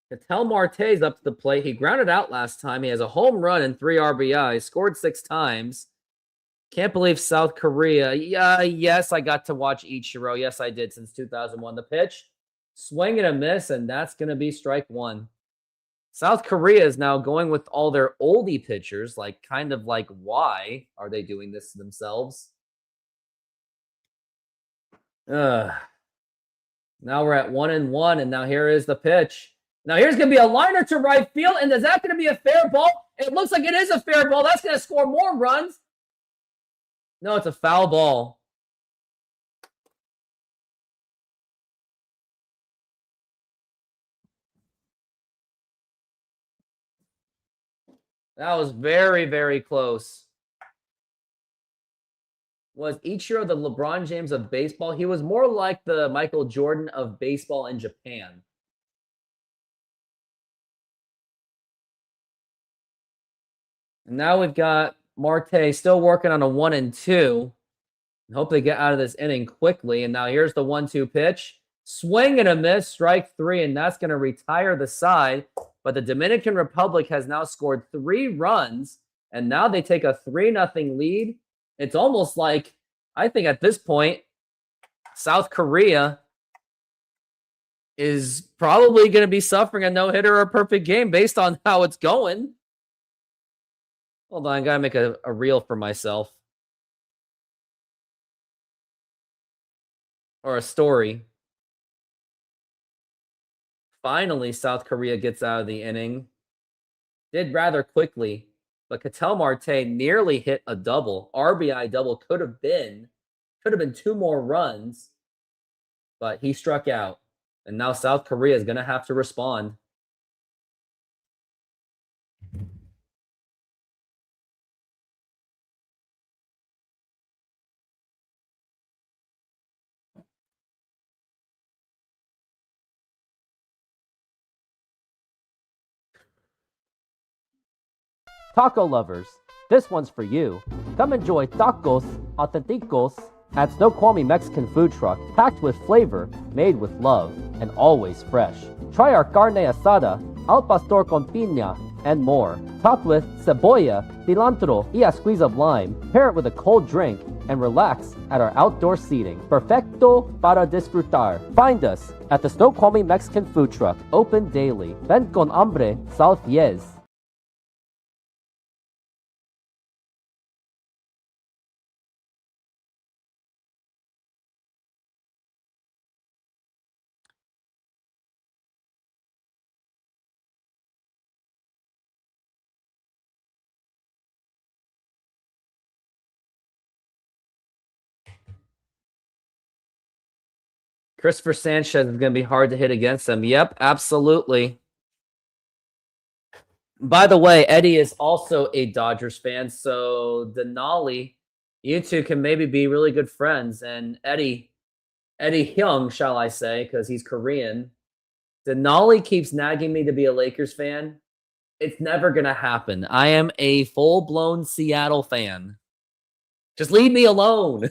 Ketel Marte's up to the plate. He grounded out last time. He has a home run and 3 RBIs. Scored 6 times. Can't believe South Korea. Yeah, yes, I got to watch Ichiro. Yes, I did since 2001. The pitch, swing and a miss, and that's going to be strike one. South Korea is now going with all their oldie pitchers. Like, kind of like, why are they doing this to themselves? Now we're at 1-1, and now here is the pitch. Now here's going to be a liner to right field, and is that going to be a fair ball? It looks like it is a fair ball. That's going to score more runs. No, it's a foul ball. That was very, very close. Was Ichiro the LeBron James of baseball? He was more like the Michael Jordan of baseball in Japan. And now we've got Marte still working on a 1-2. Hope they get out of this inning quickly. And now here's the 1-2 pitch. Swing and a miss, strike 3, and that's going to retire the side. But the Dominican Republic has now scored 3 runs, and now they take a 3-0 lead. It's almost like, I think at this point, South Korea is probably going to be suffering a no-hitter or a perfect game based on how it's going. Hold on, I got to make a reel for myself. Or a story. Finally, South Korea gets out of the inning. Did rather quickly, but Ketel Marte nearly hit a double. RBI double could have been 2 more runs, but he struck out. And now South Korea is going to have to respond. Taco lovers, this one's for you. Come enjoy tacos auténticos at Snoqualmie Mexican food truck, packed with flavor, made with love, and always fresh. Try our carne asada, al pastor con piña, and more. Topped with cebolla, cilantro, y a squeeze of lime. Pair it with a cold drink and relax at our outdoor seating. Perfecto para disfrutar. Find us at the Snoqualmie Mexican food truck, open daily. Ven con hambre, sal 10. Christopher Sanchez is going to be hard to hit against him. Yep, absolutely. By the way, Eddie is also a Dodgers fan, so Denali, you two can maybe be really good friends. And Eddie Hyung, shall I say, because he's Korean. Denali keeps nagging me to be a Lakers fan. It's never going to happen. I am a full-blown Seattle fan. Just leave me alone.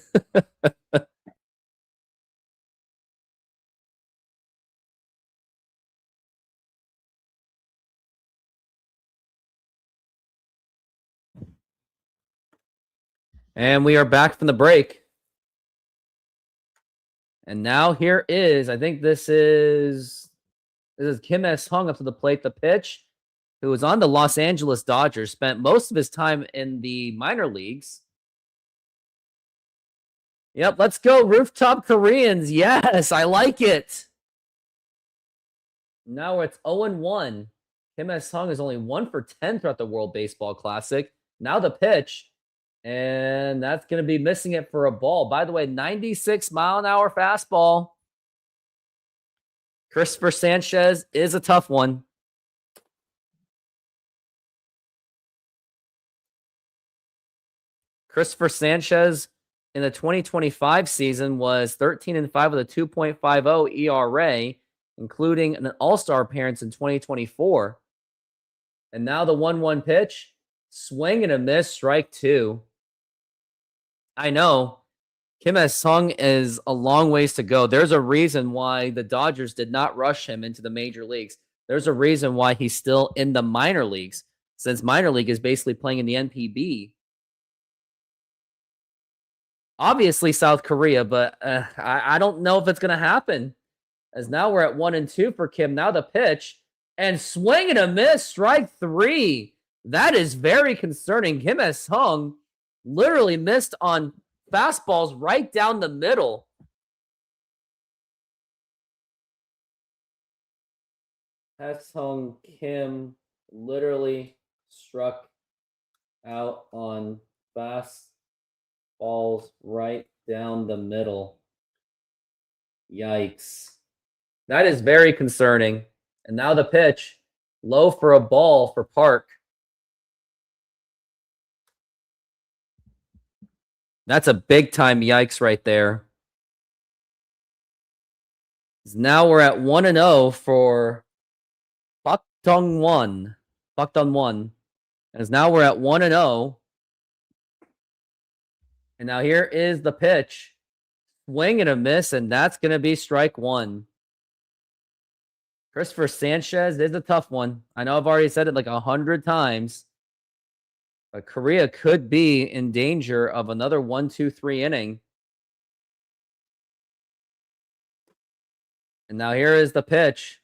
And we are back from the break. And now here is, I think this is Kim S-Hung up to the plate, the pitch, who was on the Los Angeles Dodgers, spent most of his time in the minor leagues. Yep, let's go, Rooftop Koreans. Yes, I like it. Now it's 0-1. Kim S-Hung is only 1 for 10 throughout the World Baseball Classic. Now the pitch. And that's going to be missing it for a ball. By the way, 96-mile-an-hour fastball. Christopher Sanchez is a tough one. Christopher Sanchez in the 2025 season was 13-5 with a 2.50 ERA, including an All-Star appearance in 2024. And now the 1-1 pitch. Swing and a miss, strike 2. I know. Kim S-Hung is a long ways to go. There's a reason why the Dodgers did not rush him into the major leagues. There's a reason why he's still in the minor leagues, since minor league is basically playing in the NPB. Obviously South Korea, but I don't know if it's going to happen. As now we're at 1-2 for Kim. Now the pitch. And swing and a miss, strike 3. That is very concerning. Kim S-Hung literally missed on fastballs right down the middle. S-Hung Kim literally struck out on fastballs right down the middle. Yikes. That is very concerning. And now the pitch. Low for a ball for Park. That's a big-time yikes right there. Now we're at 1-0 for Pak Dong-won. Pak Dong-won. As now we're at 1-0. And now here is the pitch. Swing and a miss, and that's going to be strike 1. Christopher Sanchez is a tough one. I know I've already said it like 100 times. But Korea could be in danger of another 1-2-3 inning. And now here is the pitch.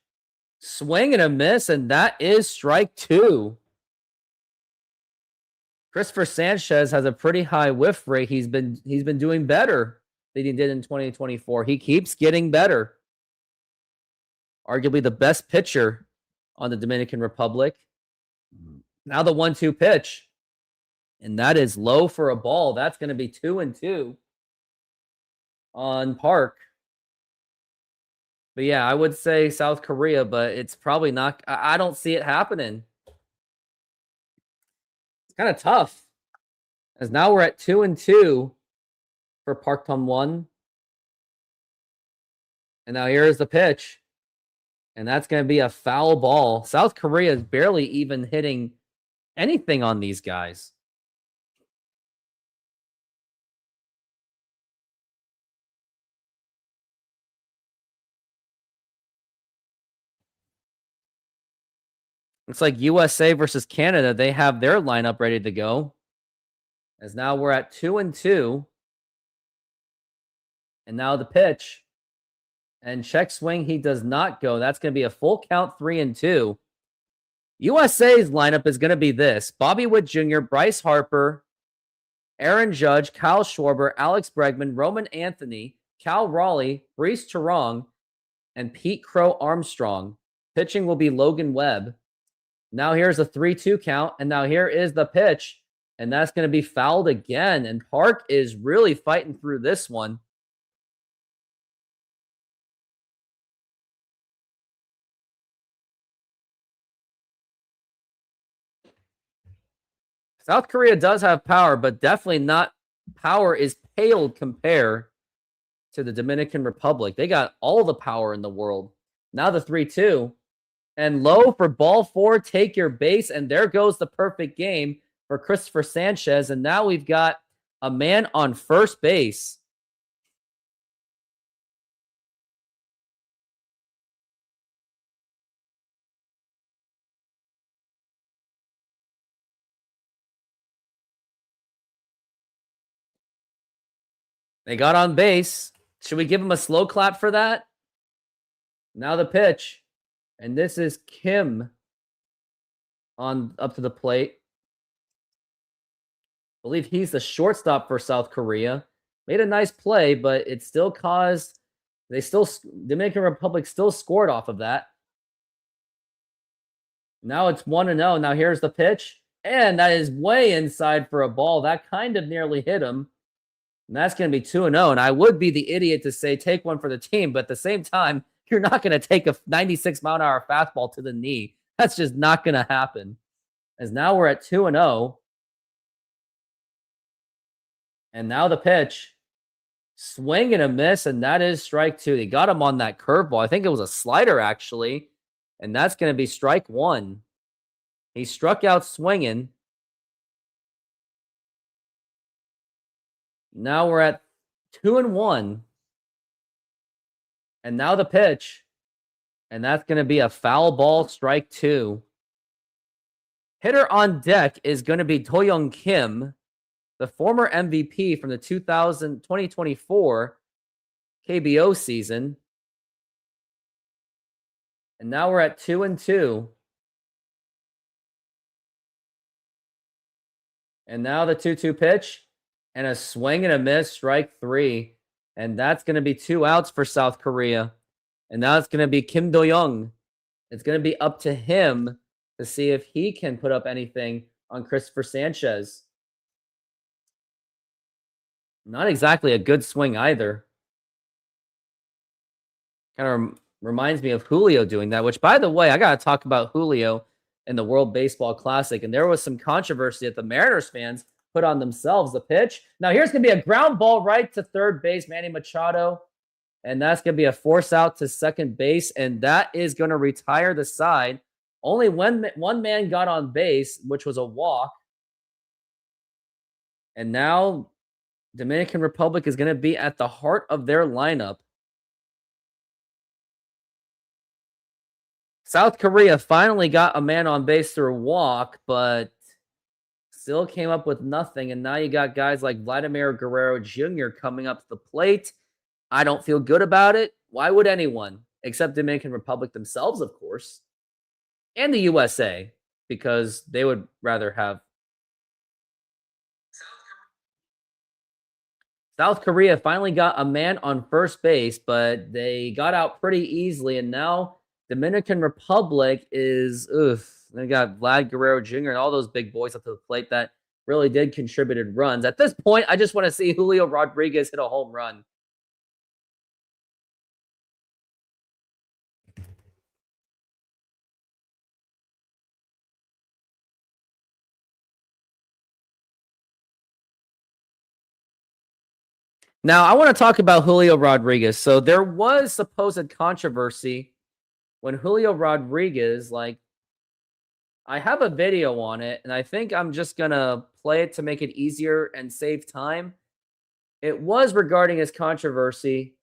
Swing and a miss, and that is strike 2. Christopher Sanchez has a pretty high whiff rate. He's been doing better than he did in 2024. He keeps getting better. Arguably the best pitcher on the Dominican Republic. Now the 1-2 pitch. And that is low for a ball. That's going to be 2-2 on Park. But yeah, I would say South Korea, but it's probably not. I don't see it happening. It's kind of tough. As now we're at 2-2 for Park Dong-won. And now here's the pitch. And that's going to be a foul ball. South Korea is barely even hitting anything on these guys. Looks like USA versus Canada. They have their lineup ready to go. As now we're at 2-2. And now the pitch. And check swing, he does not go. That's going to be a full count, 3-2. USA's lineup is going to be this. Bobby Witt Jr., Bryce Harper, Aaron Judge, Kyle Schwarber, Alex Bregman, Roman Anthony, Cal Raleigh, Brees Terong, and Pete Crow Armstrong. Pitching will be Logan Webb. Now here's a 3-2 count, and now here is the pitch, and that's going to be fouled again, and Park is really fighting through this one. South Korea does have power, but definitely not power is pale compared to the Dominican Republic. They got all the power in the world. Now the 3-2. And low for ball 4, take your base. And there goes the perfect game for Christopher Sanchez. And now we've got a man on first base. They got on base. Should we give him a slow clap for that? Now the pitch. And this is Kim on up to the plate. I believe he's the shortstop for South Korea. Made a nice play, but it still caused Dominican Republic still scored off of that. Now it's 1-0. Now here's the pitch. And that is way inside for a ball. That kind of nearly hit him. And that's going to be 2-0. And I would be the idiot to say take one for the team, but at the same time, you're not going to take a 96-mile-an-hour fastball to the knee. That's just not going to happen. As now we're at 2-0. And now the pitch. Swing and a miss, and that is strike 2. They got him on that curveball. I think it was a slider, actually. And that's going to be strike 1. He struck out swinging. Now we're at 2-1. And now the pitch. And that's going to be a foul ball, strike 2. Hitter on deck is going to be Toyoung Kim, the former MVP from the 2024 KBO season. And now we're at 2-2. And now the 2-2 pitch. And a swing and a miss, strike 3. And that's going to be 2 outs for South Korea. And now it's going to be Kim Do-young. It's going to be up to him to see if he can put up anything on Christopher Sanchez. Not exactly a good swing either. Kind of reminds me of Julio doing that, which, by the way, I got to talk about Julio in the World Baseball Classic. And there was some controversy that the Mariners fans put on themselves. The pitch. Now here's going to be a ground ball right to third base, Manny Machado. And that's going to be a force out to second base. And that is going to retire the side. Only one man got on base, which was a walk. And now Dominican Republic is going to be at the heart of their lineup. South Korea finally got a man on base through a walk, but still came up with nothing. And now you got guys like Vladimir Guerrero Jr. coming up to the plate. I don't feel good about it. Why would anyone? Except Dominican Republic themselves, of course. And the USA, because they would rather have. South Korea finally got a man on first base, but they got out pretty easily. And now Dominican Republic is, they got Vlad Guerrero Jr. and all those big boys up to the plate that really did contributed runs. At this point, I just want to see Julio Rodriguez hit a home run. Now, I want to talk about Julio Rodriguez. So there was supposed controversy when Julio Rodriguez, I have a video on it, and I think I'm just going to play it to make it easier and save time. It was regarding his controversy,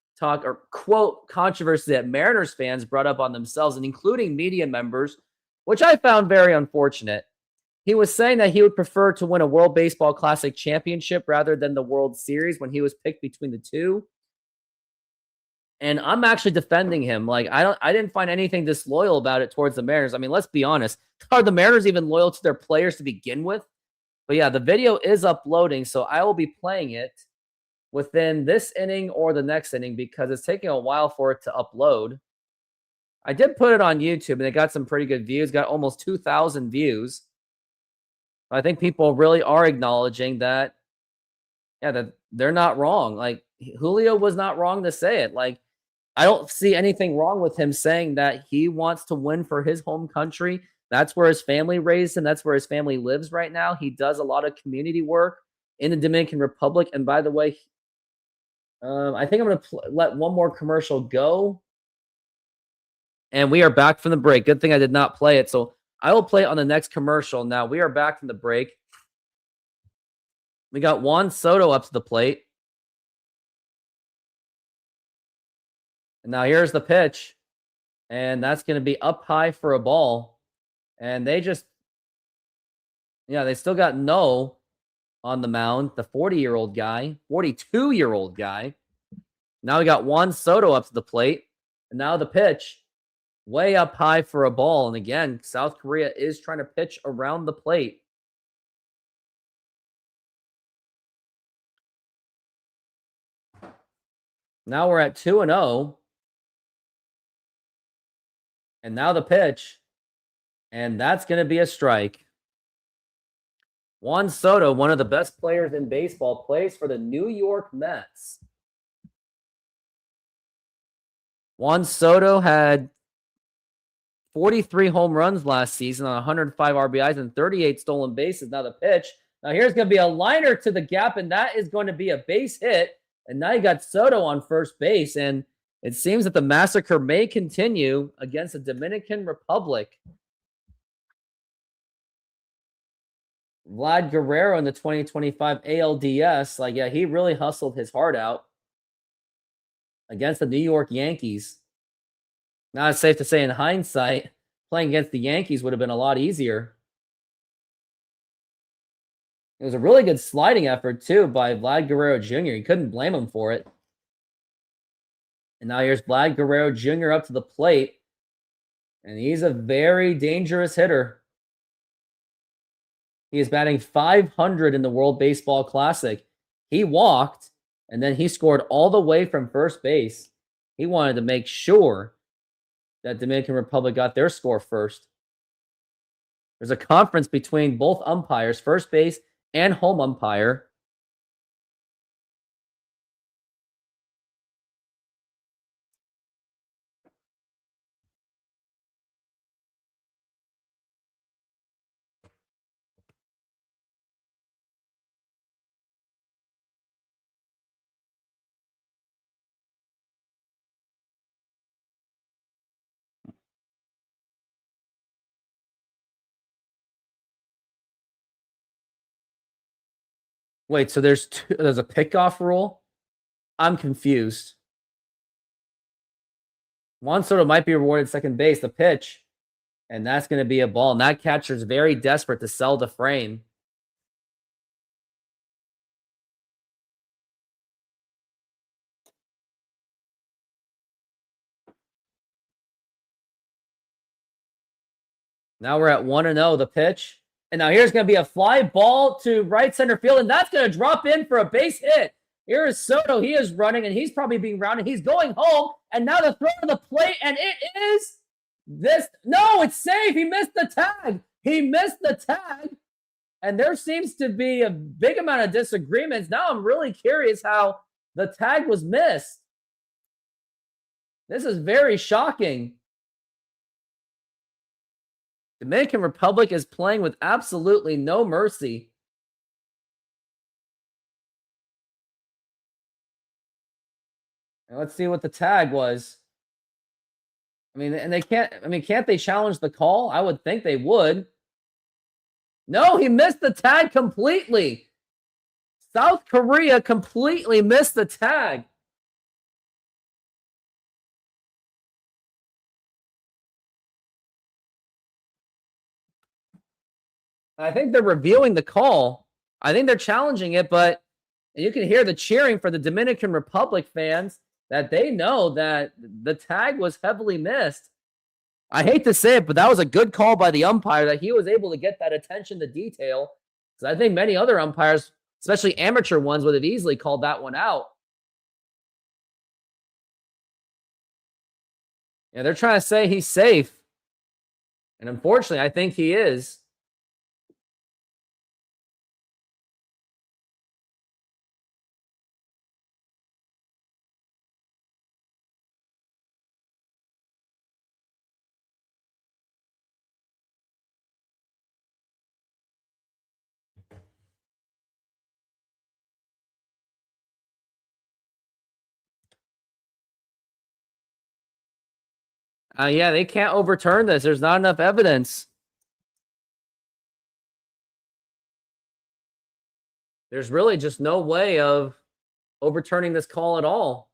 quote, controversy that Mariners fans brought up on themselves, and including media members, which I found very unfortunate. He was saying that he would prefer to win a World Baseball Classic championship rather than the World Series when he was picked between the two. And I'm actually defending him. I didn't find anything disloyal about it towards the Mariners. I mean, let's be honest. Are the Mariners even loyal to their players to begin with? But yeah, the video is uploading, so I will be playing it within this inning or the next inning because it's taking a while for it to upload. I did put it on YouTube, and it got some pretty good views. Got almost 2,000 views. I think people really are acknowledging that, that they're not wrong. Julio was not wrong to say it. I don't see anything wrong with him saying that he wants to win for his home country, That's where his family raised him. That's where his family lives right now. He does a lot of community work in the Dominican Republic. And by the way, I think I'm going to let one more commercial go. And we are back from the break. Good thing I did not play it. So I will play it on the next commercial. Now we are back from the break. We got Juan Soto up to the plate. And now here's the pitch. And that's going to be up high for a ball. And they just, they still got no on the mound. The 40-year-old guy, 42-year-old guy. Now we got Juan Soto up to the plate. And now the pitch. Way up high for a ball. And again, South Korea is trying to pitch around the plate. Now we're at 2-0. And now the pitch. And that's going to be a strike. Juan Soto, one of the best players in baseball, plays for the New York Mets. Juan Soto had 43 home runs last season on 105 RBIs and 38 stolen bases. Now the pitch. Now here's going to be a liner to the gap, and that is going to be a base hit. And now you got Soto on first base, and it seems that the massacre may continue against the Dominican Republic. Vlad Guerrero in the 2025 ALDS, he really hustled his heart out against the New York Yankees. Now it's safe to say in hindsight, playing against the Yankees would have been a lot easier. It was a really good sliding effort, too, by Vlad Guerrero Jr. You couldn't blame him for it. And now here's Vlad Guerrero Jr. up to the plate. And he's a very dangerous hitter. He is batting .500 in the World Baseball Classic. He walked, and then he scored all the way from first base. He wanted to make sure that Dominican Republic got their score first. There's a conference between both umpires, first base and home umpire. Wait, so there's a pickoff rule? I'm confused. Juan Soto might be rewarded second base, the pitch. And that's going to be a ball. And that catcher's very desperate to sell the frame. Now we're at 1-0, the pitch. And now here's going to be a fly ball to right center field, and that's going to drop in for a base hit. Here is Soto. He is running, and he's probably being rounded. He's going home, and now the throw to the plate, and it is this. No, it's safe. He missed the tag. He missed the tag, and there seems to be a big amount of disagreements. Now I'm really curious how the tag was missed. This is very shocking. Dominican Republic is playing with absolutely no mercy. And let's see what the tag was. Can't they challenge the call? I would think they would. No, he missed the tag completely. South Korea completely missed the tag. I think they're reviewing the call. I think they're challenging it, but you can hear the cheering for the Dominican Republic fans that they know that the tag was heavily missed. I hate to say it, but that was a good call by the umpire that he was able to get that attention to detail. Because I think many other umpires, especially amateur ones, would have easily called that one out. Yeah, they're trying to say he's safe. And unfortunately, I think he is. Yeah, they can't overturn this. There's not enough evidence. There's really just no way of overturning this call at all.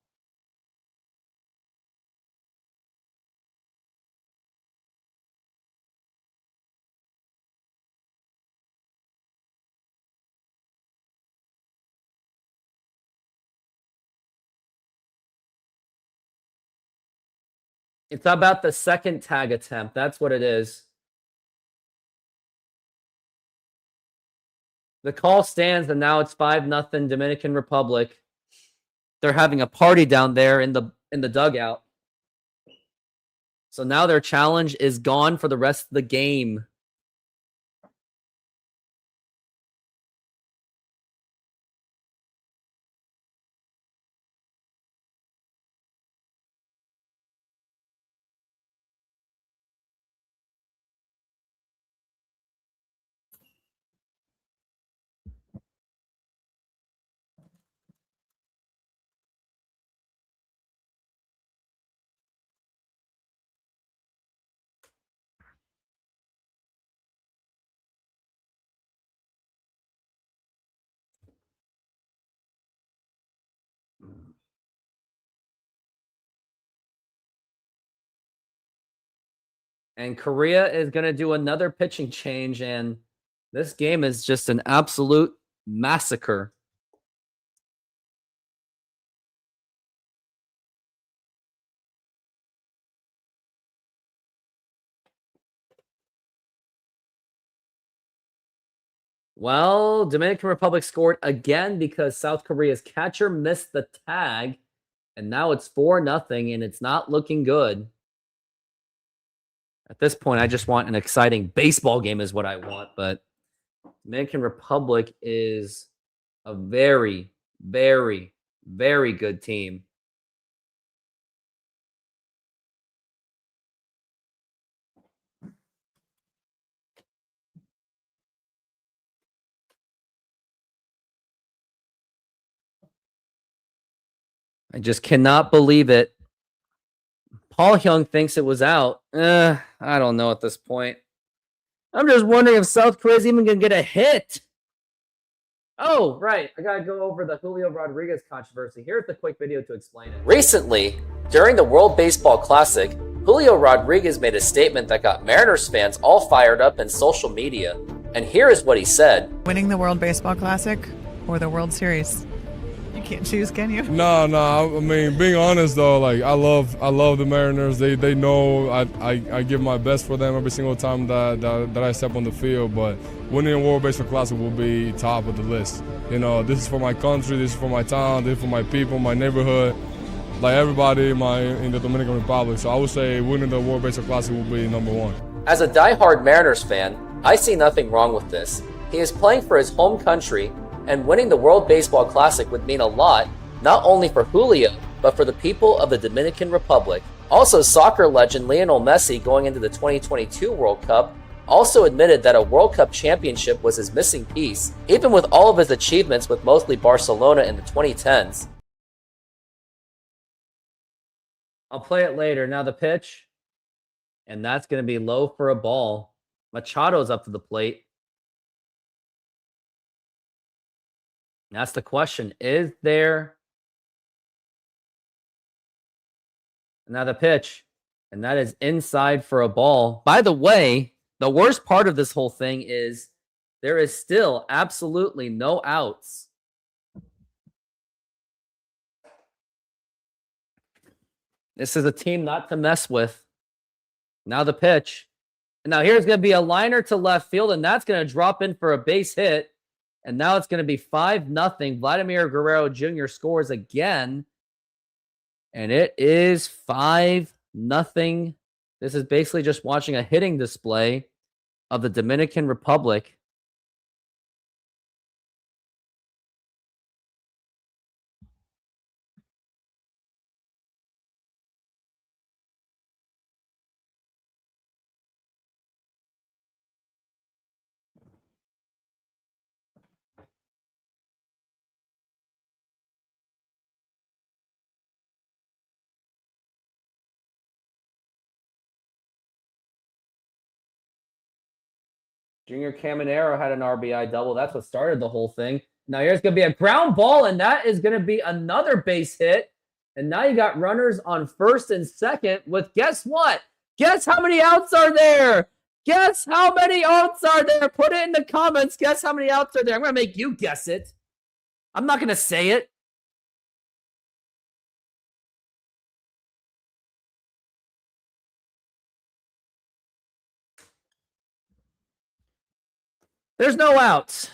It's about the second tag attempt. That's what it is. The call stands, and now it's 5-0 Dominican Republic. They're having a party down there in the dugout. So now their challenge is gone for the rest of the game. And Korea is going to do another pitching change, and this game is just an absolute massacre. Well, Dominican Republic scored again because South Korea's catcher missed the tag, and now it's 4-0, and it's not looking good. At this point, I just want an exciting baseball game is what I want, but Dominican Republic is a very, very, very good team. I just cannot believe it. Paul Hyung thinks it was out. I don't know at this point. I'm just wondering if South Korea's even going to get a hit. Oh, right. I got to go over the Julio Rodriguez controversy. Here's the quick video to explain it. Recently, during the World Baseball Classic, Julio Rodriguez made a statement that got Mariners fans all fired up in social media. And here is what he said. Winning the World Baseball Classic or the World Series? You can't choose, can you? No. I mean, being honest though, like I love the Mariners. They know I give my best for them every single time that I step on the field. But winning a World Baseball Classic will be top of the list. You know, this is for my country, this is for my town, this is for my people, my neighborhood, like everybody in the Dominican Republic. So I would say winning the World Baseball Classic will be number one. As a diehard Mariners fan, I see nothing wrong with this. He is playing for his home country, and winning the World Baseball Classic would mean a lot, not only for Julio, but for the people of the Dominican Republic. Also, soccer legend Lionel Messi, going into the 2022 World Cup, also admitted that a World Cup championship was his missing piece, even with all of his achievements with mostly Barcelona in the 2010s. I'll play it later. Now the pitch, and that's going to be low for a ball. Machado's up to the plate. That's the question. Is there... Now the pitch, and that is inside for a ball. By the way, the worst part of this whole thing is there is still absolutely no outs. This is a team not to mess with. Now the pitch. And now here's going to be a liner to left field, and that's going to drop in for a base hit. And now it's going to be 5-0. Vladimir Guerrero Jr. scores again. And it is 5-0. This is basically just watching a hitting display of the Dominican Republic. Junior Caminero had an RBI double. That's what started the whole thing. Now here's going to be a ground ball, and that is going to be another base hit. And now you got runners on first and second with, guess what? Guess how many outs are there? Guess how many outs are there? Put it in the comments. Guess how many outs are there? I'm going to make you guess it. I'm not going to say it. There's no outs.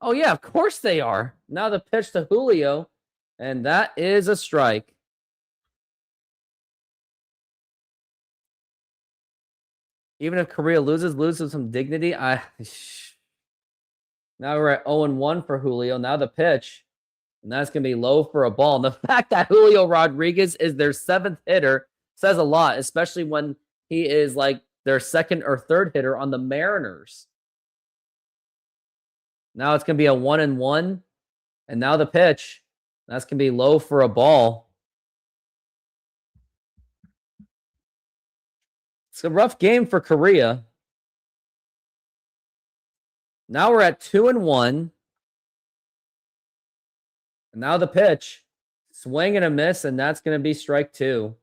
Oh, yeah, of course they are. Now the pitch to Julio, and that is a strike. Even if Korea loses some dignity. Now we're at 0-1 for Julio. Now the pitch, and that's going to be low for a ball. And the fact that Julio Rodriguez is their 7th hitter says a lot, especially when he is like their 2nd or 3rd hitter on the Mariners. Now it's going to be a 1-1. And now the pitch. That's going to be low for a ball. It's a rough game for Korea. Now we're at 2-1. And now the pitch. Swing and a miss, and that's going to be strike 2.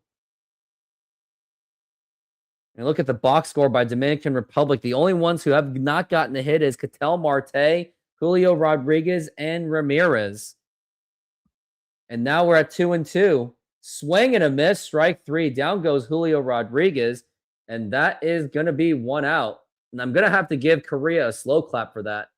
And look at the box score by Dominican Republic. The only ones who have not gotten a hit is Ketel Marte, Julio Rodriguez, and Ramirez. And now we're at 2-2. Swing and a miss, strike 3. Down goes Julio Rodriguez. And that is going to be 1 out. And I'm going to have to give Korea a slow clap for that.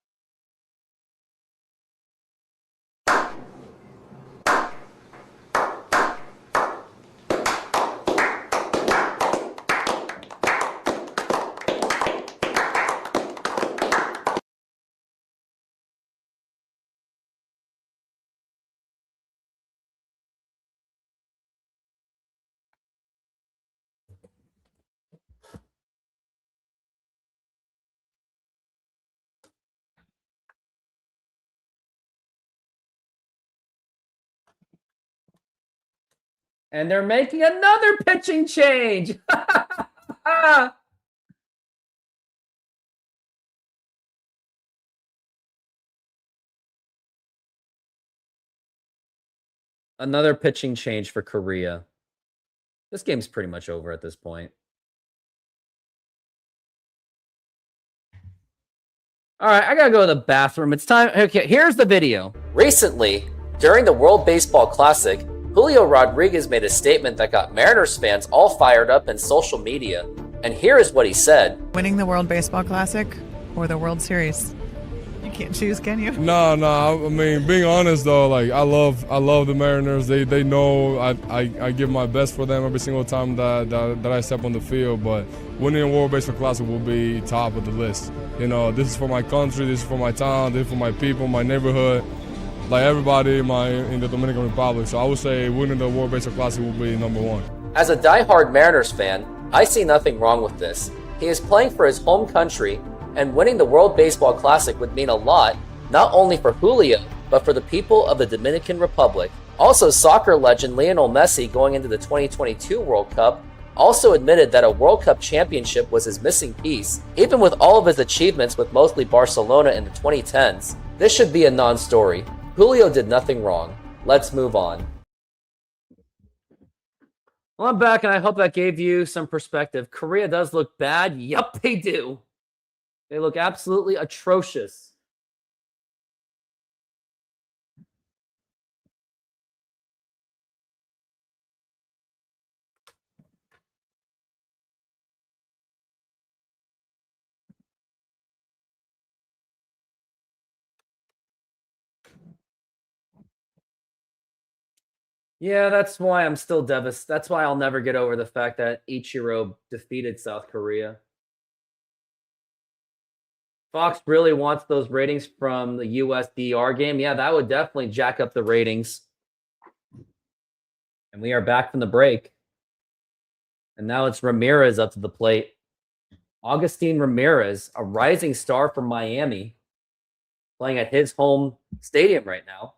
And they're making another pitching change. Another pitching change for Korea. This game's pretty much over at this point. All right, I gotta go to the bathroom. It's time. Okay, here's the video. Recently, during the World Baseball Classic, Julio Rodriguez made a statement that got Mariners fans all fired up in social media. And here is what he said. Winning the World Baseball Classic or the World Series? You can't choose, can you? No. I mean, being honest though, like I love the Mariners. They know I give my best for them every single time that I step on the field. But winning a World Baseball Classic will be top of the list. You know, this is for my country, this is for my town, this is for my people, my neighborhood, like everybody in the Dominican Republic. So I would say winning the World Baseball Classic will be number 1. As a diehard Mariners fan, I see nothing wrong with this. He is playing for his home country, and winning the World Baseball Classic would mean a lot, not only for Julio, but for the people of the Dominican Republic. Also, soccer legend Lionel Messi, going into the 2022 World Cup, also admitted that a World Cup championship was his missing piece. Even with all of his achievements with mostly Barcelona in the 2010s, this should be a non-story. Julio did nothing wrong. Let's move on. Well, I'm back, and I hope that gave you some perspective. Korea does look bad. Yup, they do. They look absolutely atrocious. Yeah, that's why I'm still devastated. That's why I'll never get over the fact that Ichiro defeated South Korea. Fox really wants those ratings from the USDR game. Yeah, that would definitely jack up the ratings. And we are back from the break. And now it's Ramirez up to the plate. Augustine Ramirez, a rising star from Miami, playing at his home stadium right now.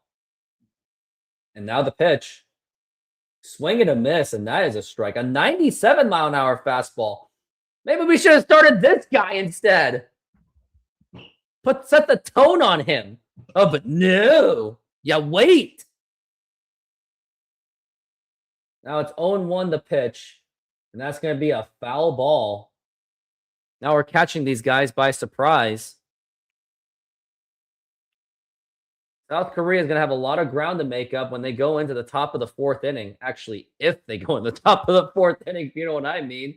And now the pitch. Swing and a miss, and that is a strike. A 97-mile-an-hour fastball. Maybe we should have started this guy instead. Set the tone on him. Oh, but no. Yeah, wait. Now it's 0-1 the pitch. And that's going to be a foul ball. Now we're catching these guys by surprise. South Korea is going to have a lot of ground to make up when they go into the top of the fourth inning. Actually, if they go in the top of the fourth inning, if you know what I mean.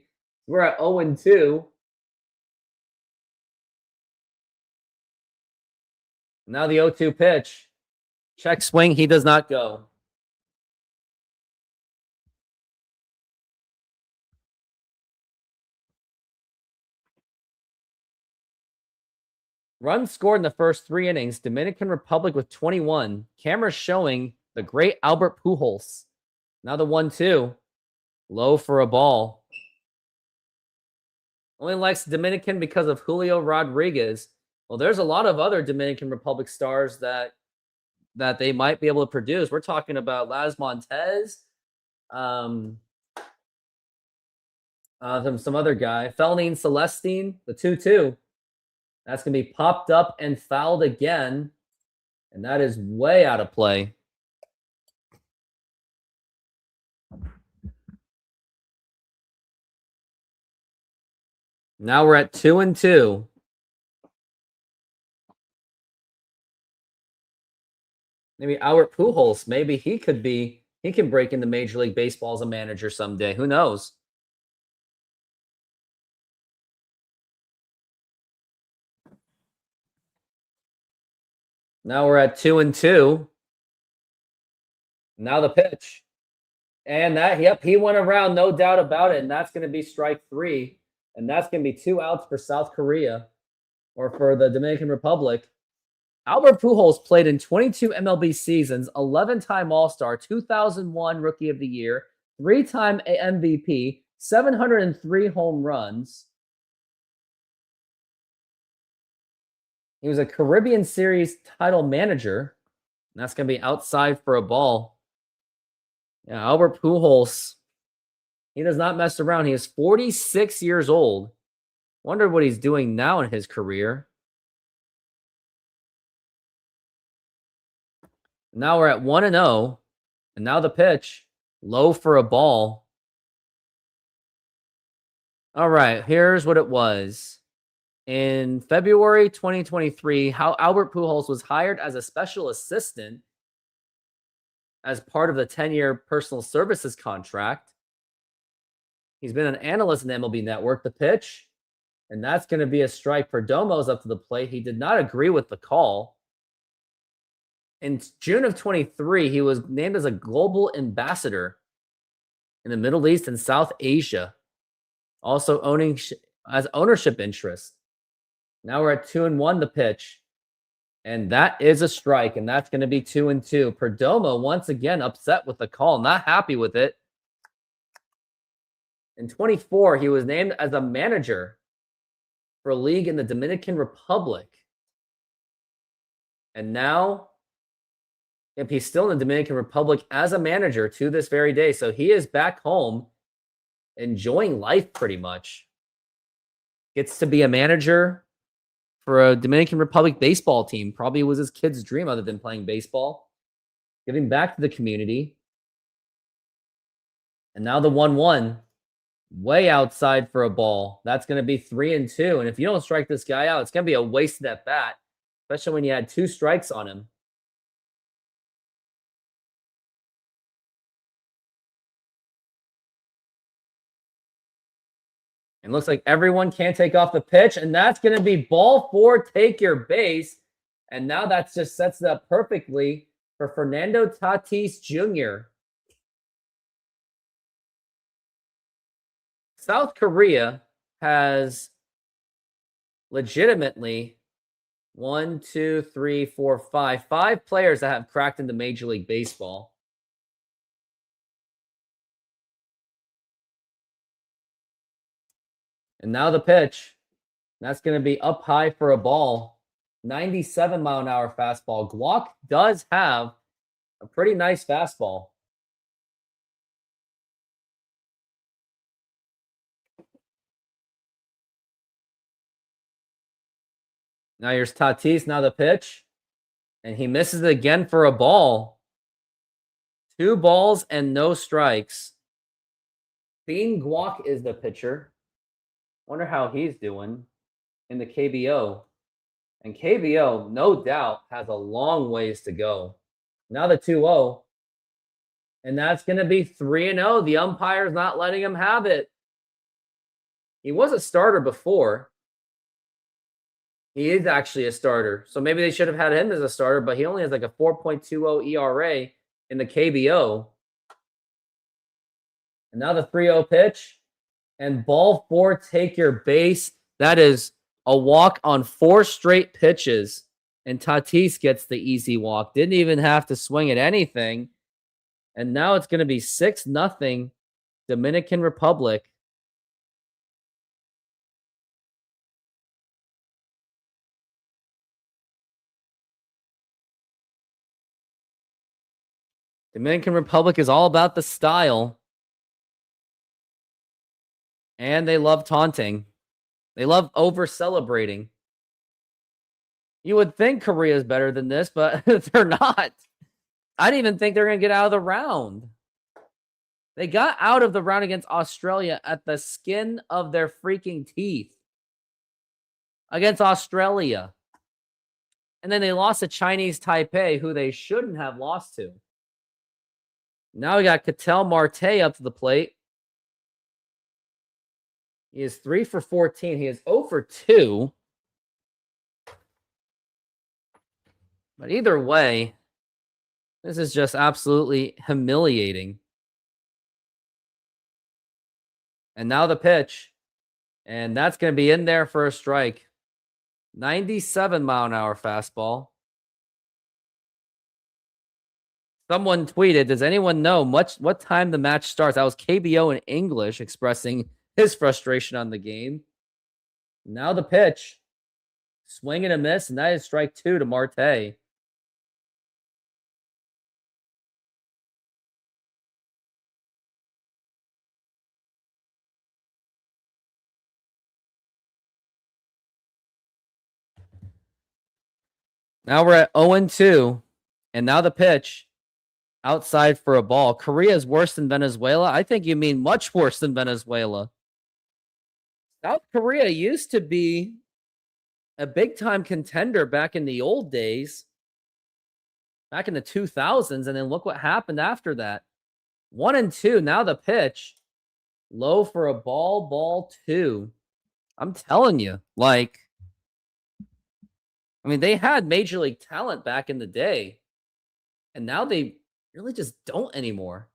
We're at 0-2. Now the 0-2 pitch. Check swing. He does not go. Runs scored in the first 3 innings. Dominican Republic with 21. Camera showing the great Albert Pujols. Now the 1-2. Low for a ball. Only likes Dominican because of Julio Rodriguez. Well, there's a lot of other Dominican Republic stars that they might be able to produce. We're talking about Las Montez, some other guy, Felnine Celestine, the 2-2. That's going to be popped up and fouled again. And that is way out of play. Now we're at 2-2. Maybe Albert Pujols, maybe he can break into Major League Baseball as a manager someday. Who knows? Now we're at 2-2. Now the pitch. And he went around, no doubt about it. And that's going to be strike 3. And that's going to be 2 outs for South Korea or for the Dominican Republic. Albert Pujols played in 22 MLB seasons, 11-time All-Star, 2001 Rookie of the Year, 3-time MVP, 703 home runs. He was a Caribbean Series title manager. And that's going to be outside for a ball. Yeah, Albert Pujols, he does not mess around. He is 46 years old. Wonder what he's doing now in his career. Now we're at 1-0. And now the pitch. Low for a ball. All right, here's what it was. In February 2023, how Albert Pujols was hired as a special assistant as part of the 10-year personal services contract. He's been an analyst in the MLB Network. The pitch, and that's going to be a strike. Perdomo's up to the plate. He did not agree with the call. In June of 23, he was named as a global ambassador in the Middle East and South Asia, also as ownership interest. Now we're at 2-1 the pitch. And that is a strike, and that's going to be 2-2. Perdomo once again upset with the call, not happy with it. In 24, he was named as a manager for a league in the Dominican Republic. And now, if he's still in the Dominican Republic as a manager to this very day. So he is back home enjoying life pretty much. Gets to be a manager for a Dominican Republic baseball team. Probably was his kid's dream other than playing baseball. Giving back to the community. And now the 1-1. Way outside for a ball. That's going to be 3-2. And if you don't strike this guy out, it's going to be a wasted at bat. Especially when you had 2 strikes on him. And looks like everyone can take off the pitch. And that's going to be ball 4, take your base. And now that just sets it up perfectly for Fernando Tatis Jr. South Korea has legitimately 5 players that have cracked into Major League Baseball. And now the pitch. That's going to be up high for a ball. 97-mile-an-hour fastball. Guac does have a pretty nice fastball. Now here's Tatis, now the pitch. And he misses it again for a ball. 2 balls and no strikes. Bean Guac is the pitcher. Wonder how he's doing in the KBO. And KBO, no doubt, has a long ways to go. Now the 2-0. And that's going to be 3-0. The umpire's not letting him have it. He was a starter before. He is actually a starter. So maybe they should have had him as a starter, but he only has like a 4.20 ERA in the KBO. And now the 3-0 pitch. And ball 4, take your base. That is a walk on 4 straight pitches. And Tatis gets the easy walk. Didn't even have to swing at anything. And now it's going to be 6-0 Dominican Republic. Dominican Republic is all about the style. And they love taunting. They love over-celebrating. You would think Korea is better than this, but they're not. I didn't even think they're going to get out of the round. They got out of the round against Australia at the skin of their freaking teeth. Against Australia. And then they lost to Chinese Taipei, who they shouldn't have lost to. Now we got Ketel Marte up to the plate. He is 3 for 14. He is 0 for 2. But either way, this is just absolutely humiliating. And now the pitch. And that's going to be in there for a strike. 97-mile-an-hour fastball. Someone tweeted, does anyone know what time the match starts? That was KBO in English expressing his frustration on the game. Now the pitch. Swing and a miss, and that is strike 2 to Marte. Now we're at 0-2, and now the pitch. Outside for a ball. Korea is worse than Venezuela? I think you mean much worse than Venezuela. South Korea used to be a big-time contender back in the old days. Back in the 2000s, and then look what happened after that. 1-2, now the pitch. Low for a ball, ball 2. I'm telling you, like, I mean, they had major league talent back in the day, and now they really just don't anymore.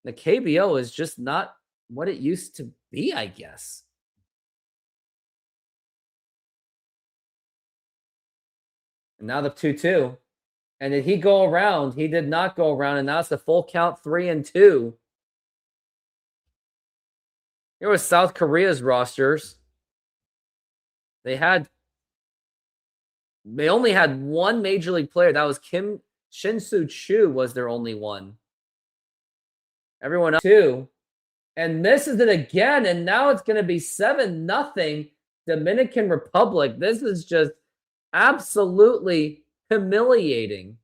The KBO is just not what it used to be, I guess. And now the 2-2. And did he go around? He did not go around, and now it's the full count 3-2. Here was South Korea's rosters. They only had one major league player. That was Shin-Soo Chu was their only one. Everyone else, 2. And misses it again. And now it's going to be 7-0 Dominican Republic. This is just absolutely humiliating.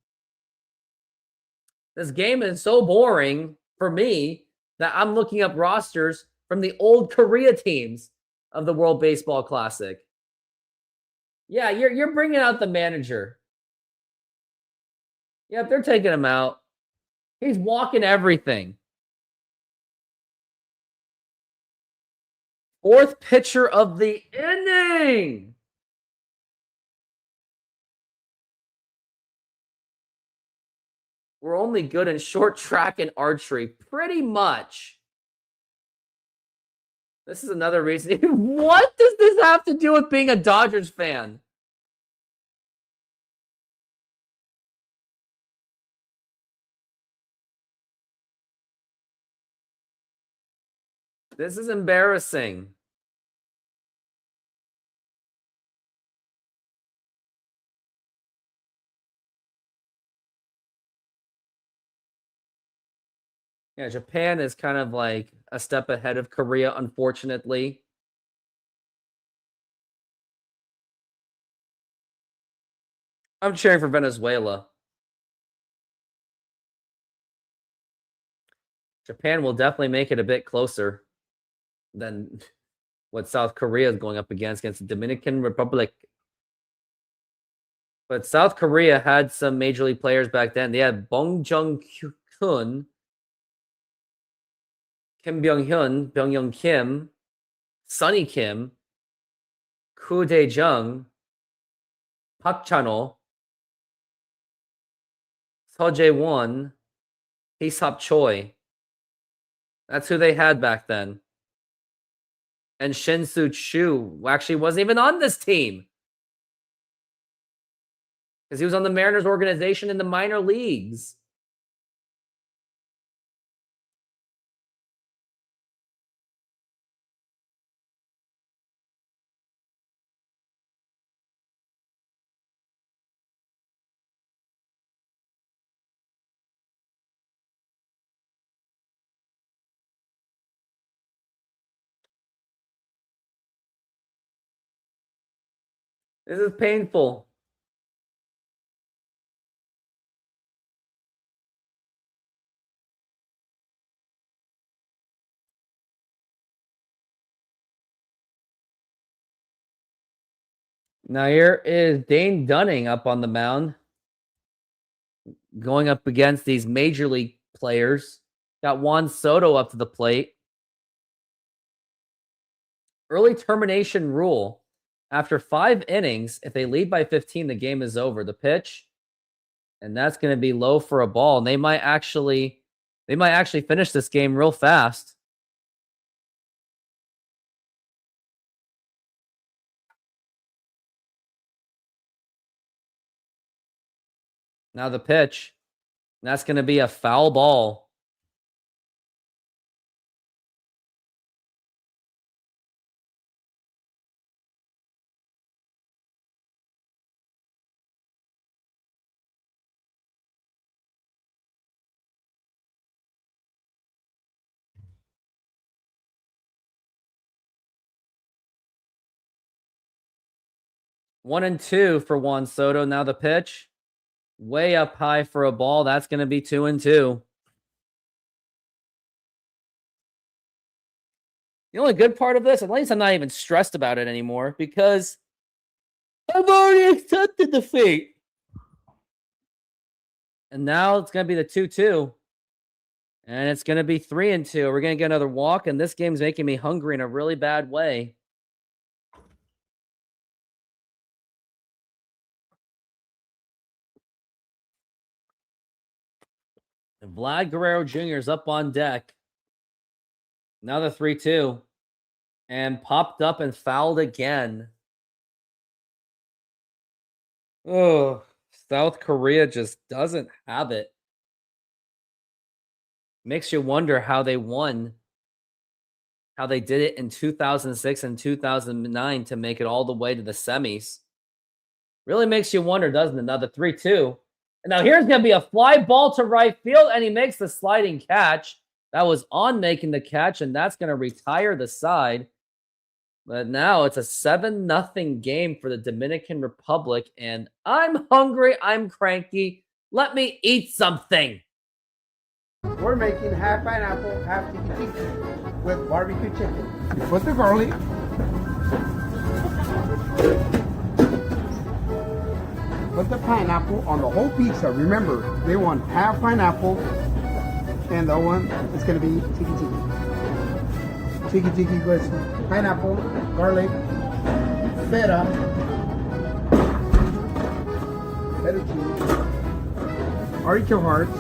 This game is so boring for me that I'm looking up rosters from the old Korea teams of the World Baseball Classic. Yeah, you're bringing out the manager. Yep, they're taking him out. He's walking everything. 4th pitcher of the inning. We're only good in short track and archery, pretty much. This is another reason. What does this have to do with being a Dodgers fan? This is embarrassing. Yeah, Japan is kind of like a step ahead of Korea, unfortunately. I'm cheering for Venezuela. Japan will definitely make it a bit closer than what South Korea is going up against the Dominican Republic. But South Korea had some major league players back then. They had Bong Jung-kun, Kim Byung-hyun, Byung-young Kim, Sonny Kim, Koo Dae-jung, Park Chan-ho, Seo Jae-won, Hee-sop Choi. That's who they had back then. And Shin Soo-chu actually wasn't even on this team, because he was on the Mariners organization in the minor leagues. This is painful. Now here is Dane Dunning up on the mound, going up against these major league players. Got Juan Soto up to the plate. Early termination rule. After 5 innings, if they lead by 15, the game is over. The pitch, and that's going to be low for a ball. And they might actually finish this game real fast. Now the pitch, and that's going to be a foul ball. One and two for Juan Soto. Now the pitch, way up high for a ball. That's going to be 2-2. The only good part of this, at least I'm not even stressed about it anymore, because I've already accepted defeat. And now it's going to be the 2-2. And it's going to be 3-2. We're going to get another walk, and this game's making me hungry in a really bad way. And Vlad Guerrero Jr. is up on deck. Now the 3-2. And popped up and fouled again. Oh, South Korea just doesn't have it. Makes you wonder how they won. How they did it in 2006 and 2009 to make it all the way to the semis. Really makes you wonder, doesn't it? Now the 3-2. And now here's going to be a fly ball to right field, and he makes the sliding catch. That was on making the catch, and that's going to retire the side. But now it's a 7-0 game for the Dominican Republic, and I'm hungry, I'm cranky. Let me eat something. We're making half pineapple, half tiki with barbecue chicken. You put the garlic. Put the pineapple on the whole pizza. Remember, they want half pineapple, and the one is going to be tiki. Tiki tiki with pineapple, garlic, feta cheese, artichoke hearts,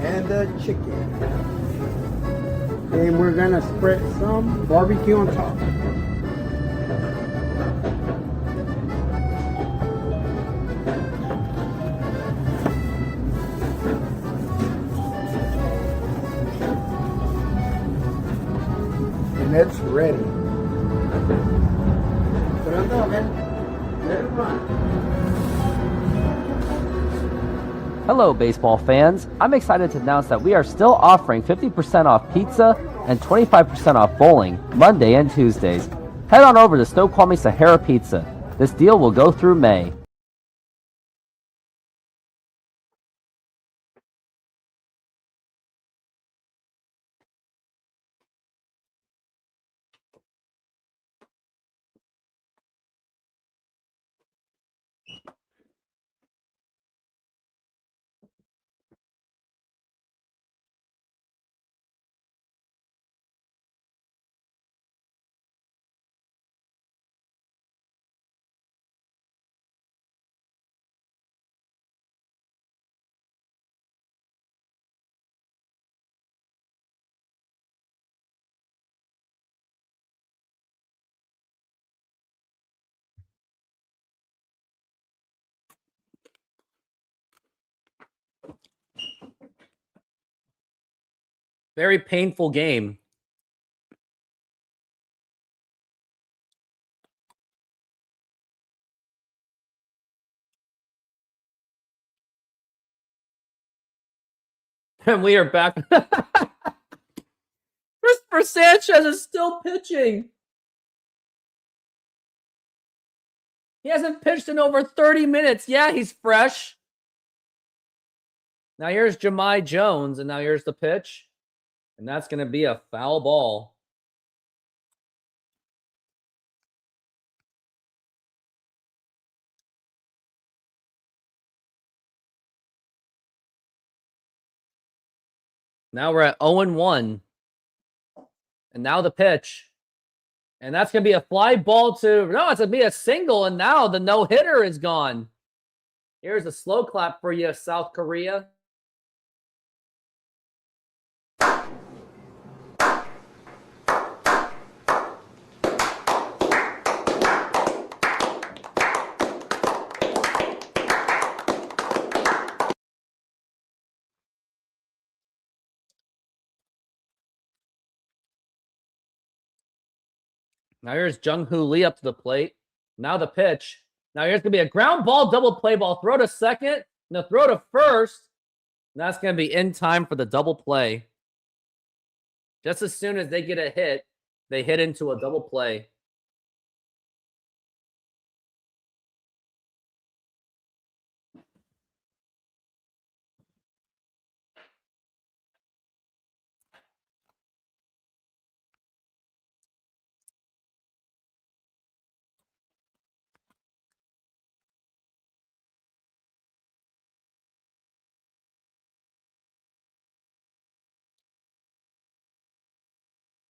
and the chicken. And we're gonna spread some barbecue on top. And it's ready. Put it on the oven. Let it run. Hello, baseball fans. I'm excited to announce that we are still offering 50% off pizza and 25% off bowling Monday and Tuesdays. Head on over to Snoqualmie Sahara Pizza. This deal will go through May. Very painful game. And we are back. Christopher Sanchez is still pitching. He hasn't pitched in over 30 minutes. Yeah, he's fresh. Now here's Jahmai Jones, and now here's the pitch. And that's going to be a foul ball. Now we're at 0-1. And now the pitch. And that's going to be a fly ball to... No, it's going to be a single, and now the no-hitter is gone. Here's a slow clap for you, South Korea. Now here's Jung-Hoo Lee up to the plate. Now the pitch. Now here's going to be a ground ball, double play ball. Throw to second. No, throw to first. And that's going to be in time for the double play. Just as soon as they get a hit, they hit into a double play.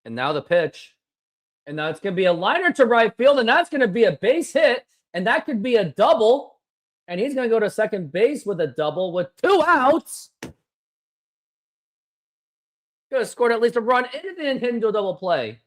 And now the pitch. And now it's going to be a liner to right field, and that's going to be a base hit, and that could be a double. And he's going to go to second base with a double with 2 outs. Could have scored at least a run and hit into a double play.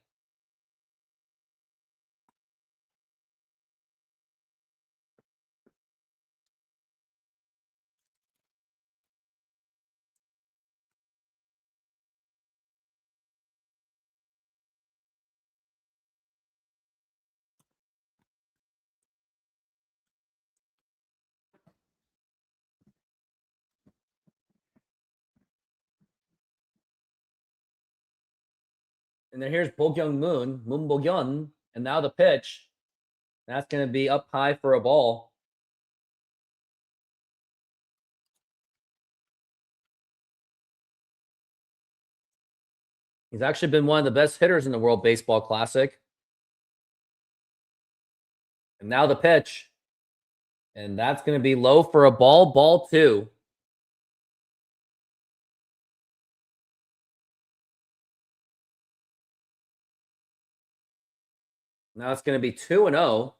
And then here's Bo-kyung Moon Bo-kyung, and now the pitch. That's going to be up high for a ball. He's actually been one of the best hitters in the World Baseball Classic. And now the pitch. And that's going to be low for a ball, ball 2. Now it's going to be 2-0.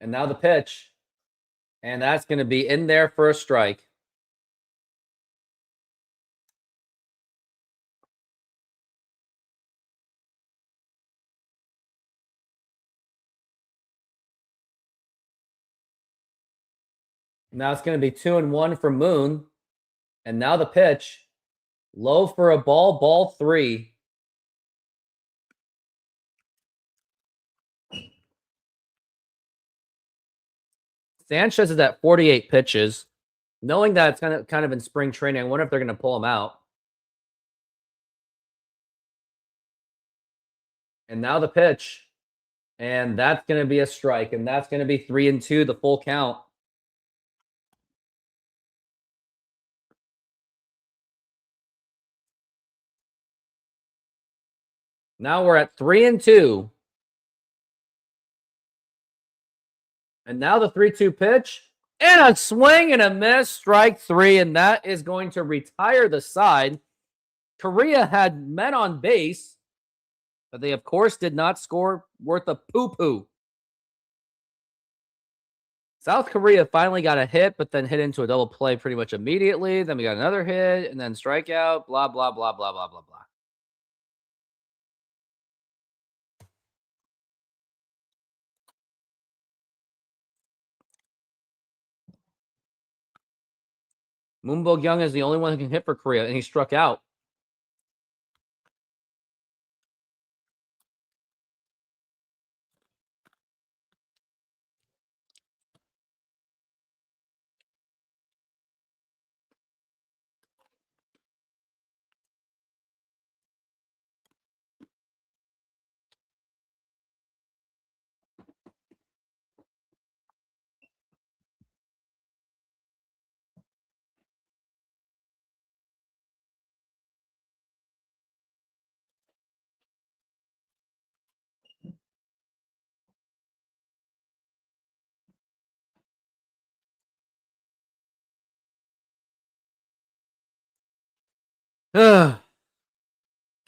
And now the pitch. And that's going to be in there for a strike. Now it's going to be 2-1 for Moon. And now the pitch. Low for a ball, ball 3. Sanchez is at 48 pitches. Knowing that it's kind of in spring training, I wonder if they're going to pull him out. And now the pitch. And that's going to be a strike. And that's going to be 3-2, the full count. Now we're at 3-2. And now the 3-2 pitch. And a swing and a miss, strike 3. And that is going to retire the side. Korea had men on base, but they, of course, did not score worth a poo-poo. South Korea finally got a hit, but then hit into a double play pretty much immediately. Then we got another hit, and then strikeout, blah, blah, blah, blah, blah, blah, blah. Moon Bo-kyung is the only one who can hit for Korea, and he struck out.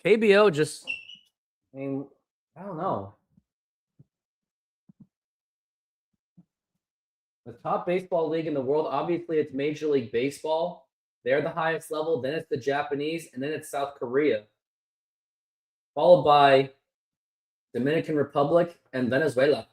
KBO just, I mean, I don't know. The top baseball league in the world, obviously it's Major League Baseball. They're the highest level. Then it's the Japanese, and then it's South Korea. Followed by Dominican Republic and Venezuela.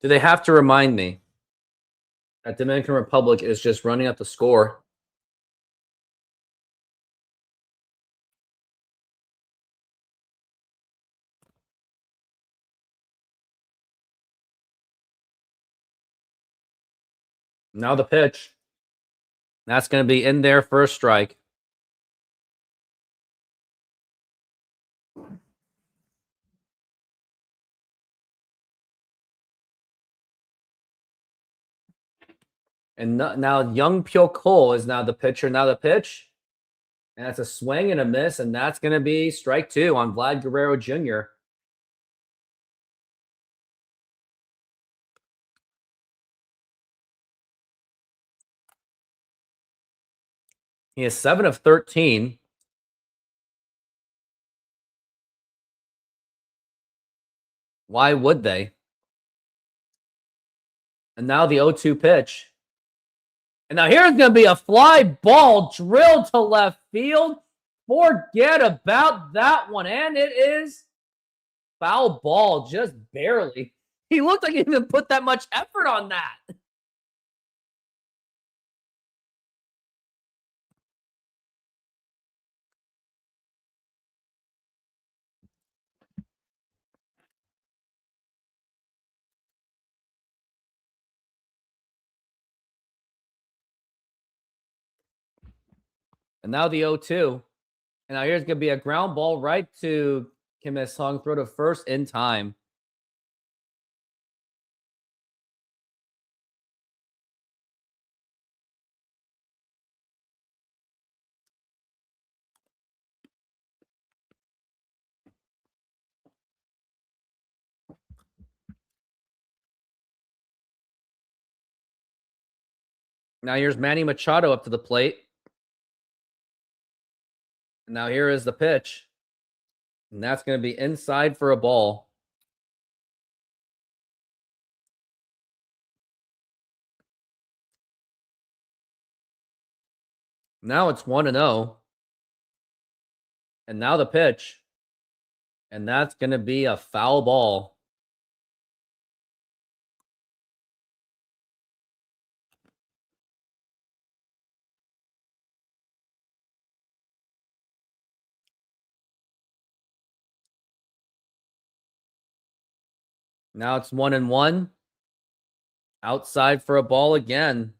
Do they have to remind me that Dominican Republic is just running up the score? Now the pitch. That's going to be in there for a strike. And now Young Pyo Cole is now the pitcher. Now the pitch. And that's a swing and a miss. And that's going to be strike 2 on Vlad Guerrero Jr. He is 7 of 13. Why would they? And now the 0-2 pitch. And now here's going to be a fly ball drilled to left field. Forget about that one. And it is foul ball, just barely. He looked like he didn't even put that much effort on that. And now the 0-2. And now here's going to be a ground ball right to Kim Il-sung. Throw to first in time. Now here's Manny Machado up to the plate. Now here is the pitch. And that's going to be inside for a ball. Now it's 1-0. And now the pitch. And that's going to be a foul ball. Now it's 1-1. Outside for a ball again.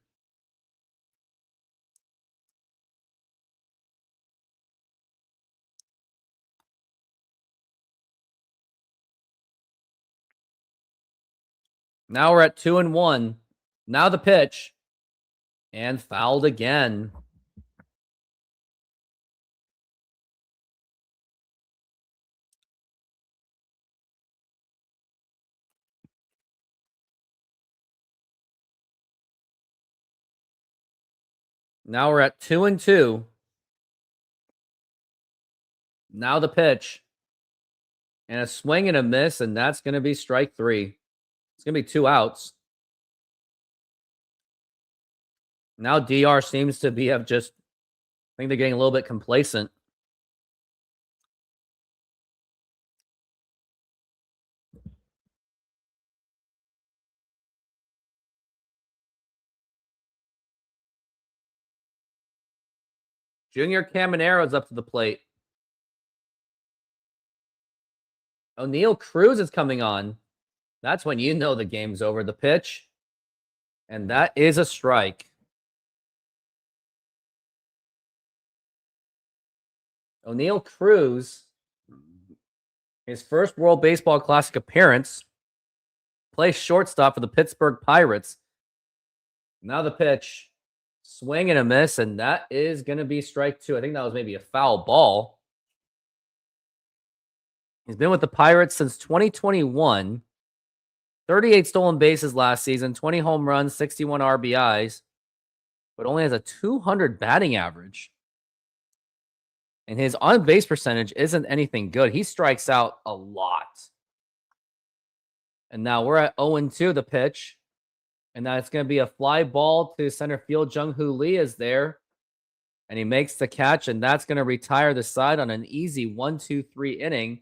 Now we're at 2-1. Now the pitch. And fouled again. Now we're at 2-2. Now the pitch. And a swing and a miss, and that's going to be strike 3. It's going to be 2 outs. Now DR seems to be of just, I think they're getting a little bit complacent. Junior Camanero's up to the plate. O'Neal Cruz is coming on. That's when you know the game's over. The pitch. And that is a strike. O'Neal Cruz, his first World Baseball Classic appearance, plays shortstop for the Pittsburgh Pirates. Now the pitch. Swing and a miss, and that is going to be strike 2. I think that was maybe a foul ball. He's been with the Pirates since 2021. 38 stolen bases last season, 20 home runs, 61 RBIs, but only has a 200 batting average. And his on-base percentage isn't anything good. He strikes out a lot. And now we're at 0-2, the pitch. And now it's going to be a fly ball to center field. Jung-Hoo Lee is there. And he makes the catch, and that's going to retire the side on an easy 1-2-3 inning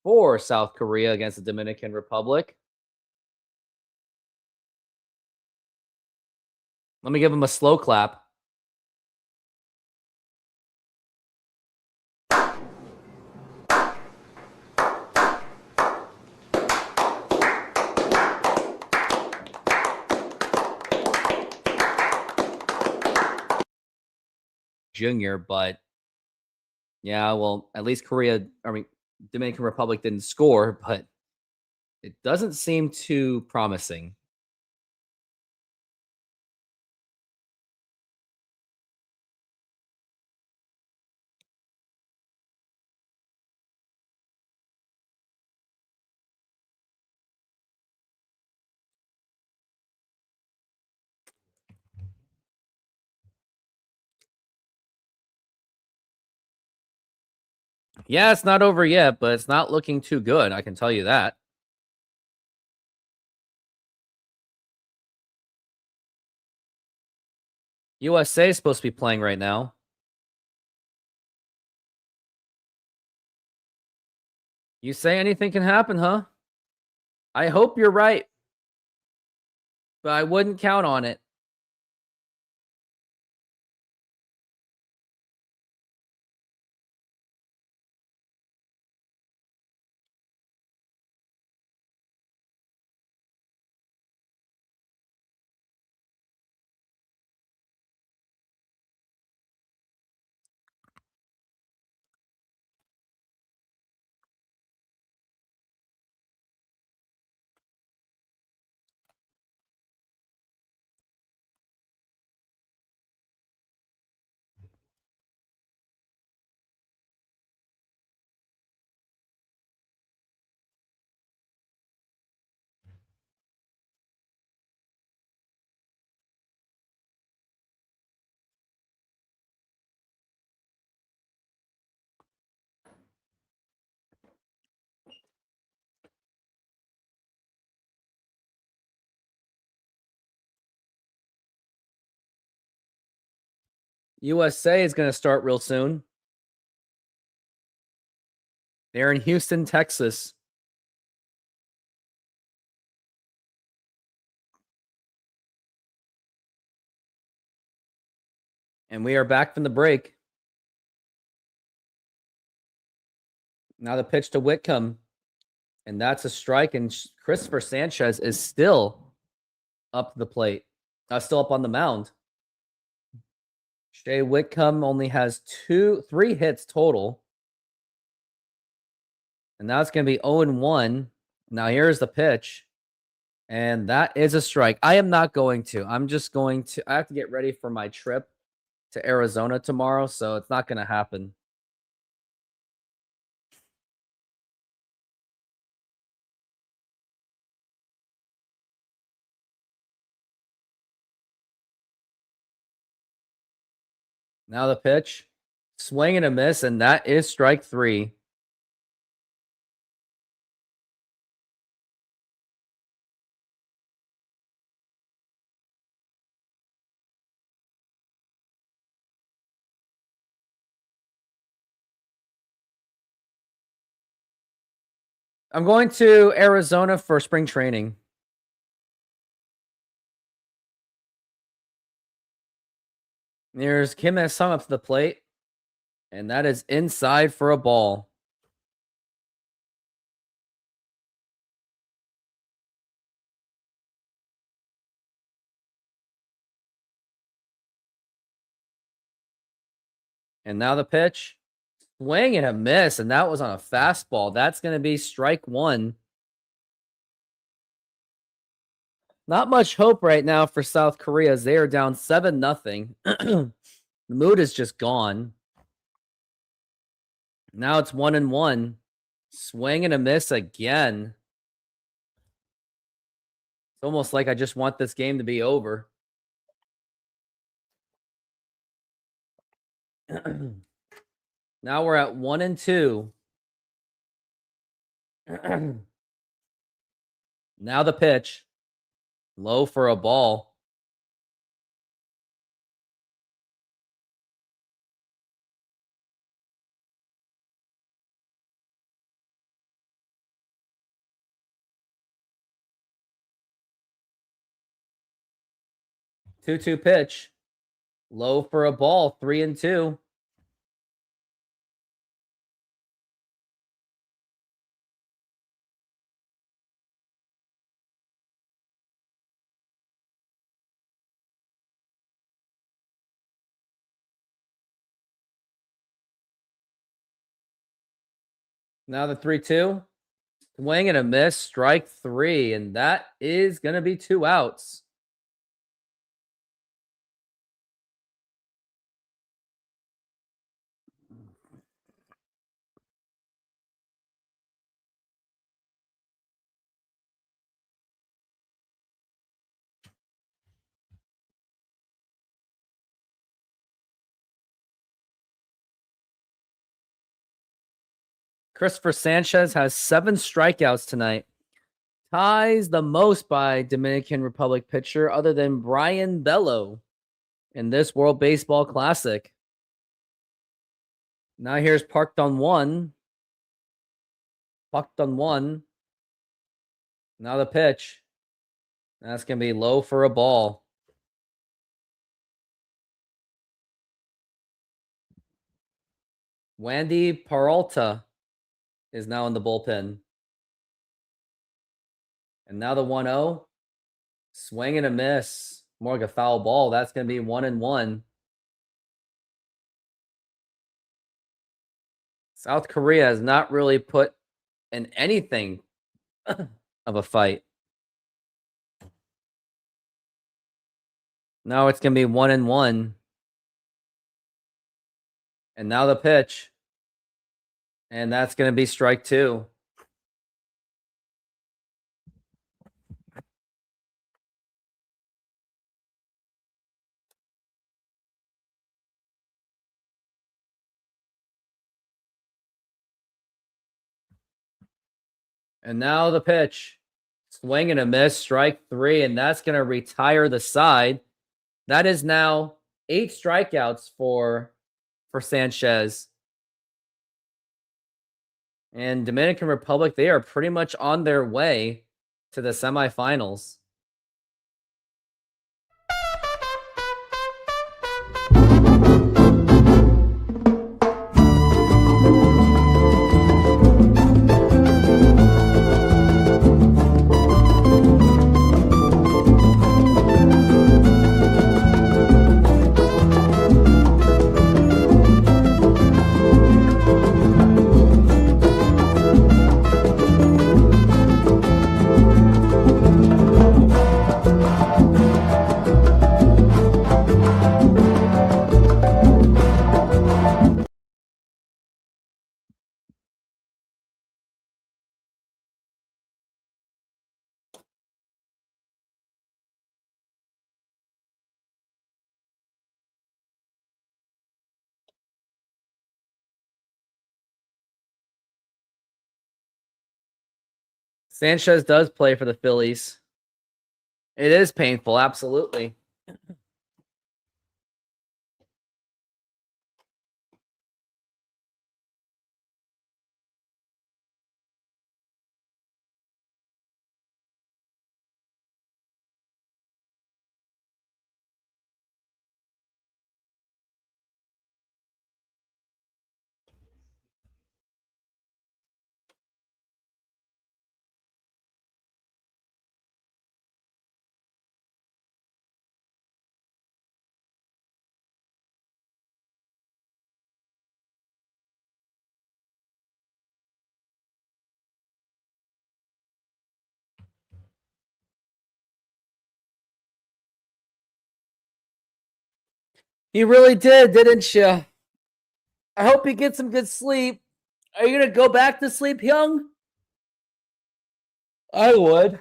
for South Korea against the Dominican Republic. Let me give him a slow clap. Junior, but yeah, well, at least Dominican Republic didn't score, but it doesn't seem too promising. Yeah, it's not over yet, but it's not looking too good. I can tell you that. USA is supposed to be playing right now. You say anything can happen, huh? I hope you're right, but I wouldn't count on it. USA is going to start real soon. They're in Houston, Texas. And we are back from the break. Now the pitch to Whitcomb. And that's a strike. And Christopher Sanchez is still up the plate. Still up on the mound. Shea Whitcomb only has 3 hits total. And now it's going to be 0-1. Now here's the pitch. And that is a strike. I am not going to. I'm just going to. I have to get ready for my trip to Arizona tomorrow. So it's not going to happen. Now the pitch. Swing and a miss. And that is strike 3. I'm going to Arizona for spring training. There's Kim Ha-sung up to the plate. And that is inside for a ball. And now the pitch. Swing and a miss, and that was on a fastball. That's going to be strike 1. Not much hope right now for South Korea as they are down 7-0. The mood is just gone. Now it's 1-1. Swing and a miss again. It's almost like I just want this game to be over. Now we're at 1-2. Now the pitch. Low for a ball. Two-two pitch. Low for a ball. 3-2. Now the 3-2. Swing and a miss. Strike 3. And that is going to be 2 outs. Christopher Sanchez has 7 strikeouts tonight. Ties the most by Dominican Republic pitcher other than Brian Bello in this World Baseball Classic. Now here's parked on 1. Parked on 1. Now the pitch. That's going to be low for a ball. Wandy Peralta is now in the bullpen. And now the 1-0. Swing and a miss. More like a foul ball. That's going to be 1-1. South Korea has not really put in anything of a fight. Now it's going to be 1-1. And now the pitch. And that's going to be strike 2. And now the pitch. Swing and a miss, strike 3, and that's going to retire the side. That is now 8 strikeouts for Sanchez. And Dominican Republic, they are pretty much on their way to the semifinals. Sanchez does play for the Phillies. It is painful, absolutely. You really did, didn't you? I hope you get some good sleep. Are you going to go back to sleep, Hyung? I would.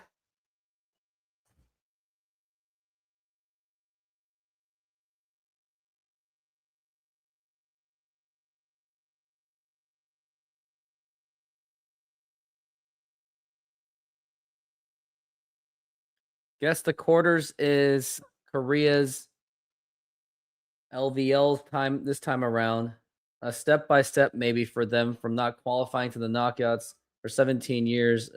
Guess the quarters is Korea's LVL's time this time around. A step by step, maybe for them from not qualifying to the knockouts for 17 years.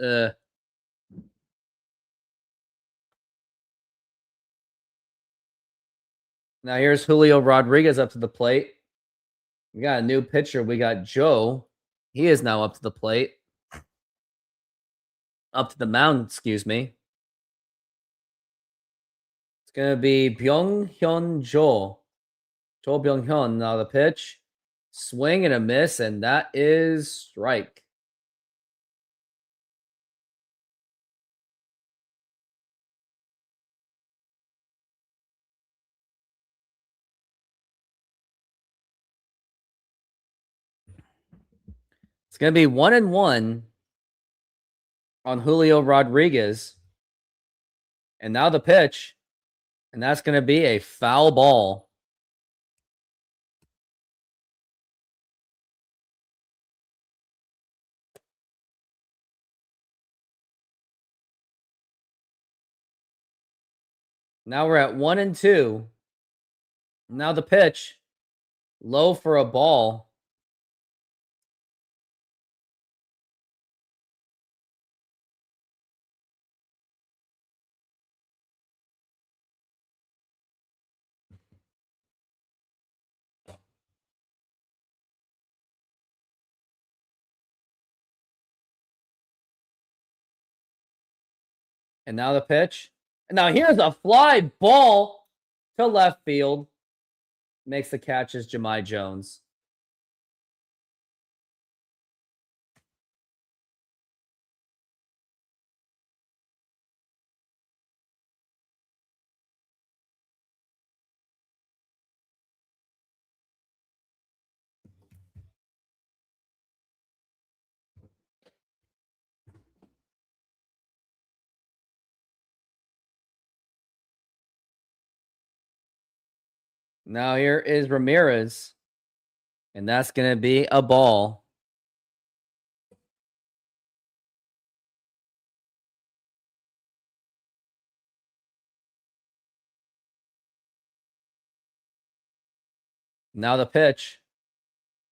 Now here's Julio Rodriguez up to the plate. We got a new pitcher. We got Joe. He is now up to the plate. Up to the mound, excuse me. It's going to be Byung-hyun Jo. Jo Byung-hyun. Now the pitch. Swing and a miss, and that is strike. It's going to be 1-1 on Julio Rodriguez. And now the pitch. And that's going to be a foul ball. Now we're at 1-2. Now the pitch. Low for a ball. And now the pitch. And now here's a fly ball to left field. Makes the catch as Jahmai Jones. Now here is Ramirez. And that's going to be a ball. Now the pitch.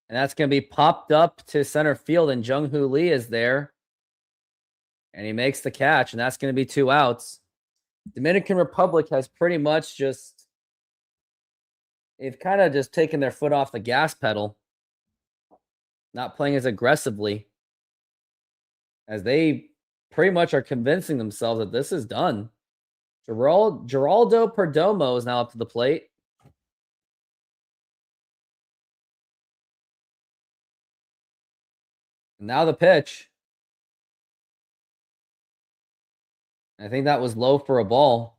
And that's going to be popped up to center field, and Jung-Hoo Lee is there. And he makes the catch, and that's going to be 2 outs. Dominican Republic has pretty much just... They've kind of just taken their foot off the gas pedal. Not playing as aggressively. As they pretty much are convincing themselves that this is done. Geraldo Perdomo is now up to the plate. Now the pitch. I think that was low for a ball.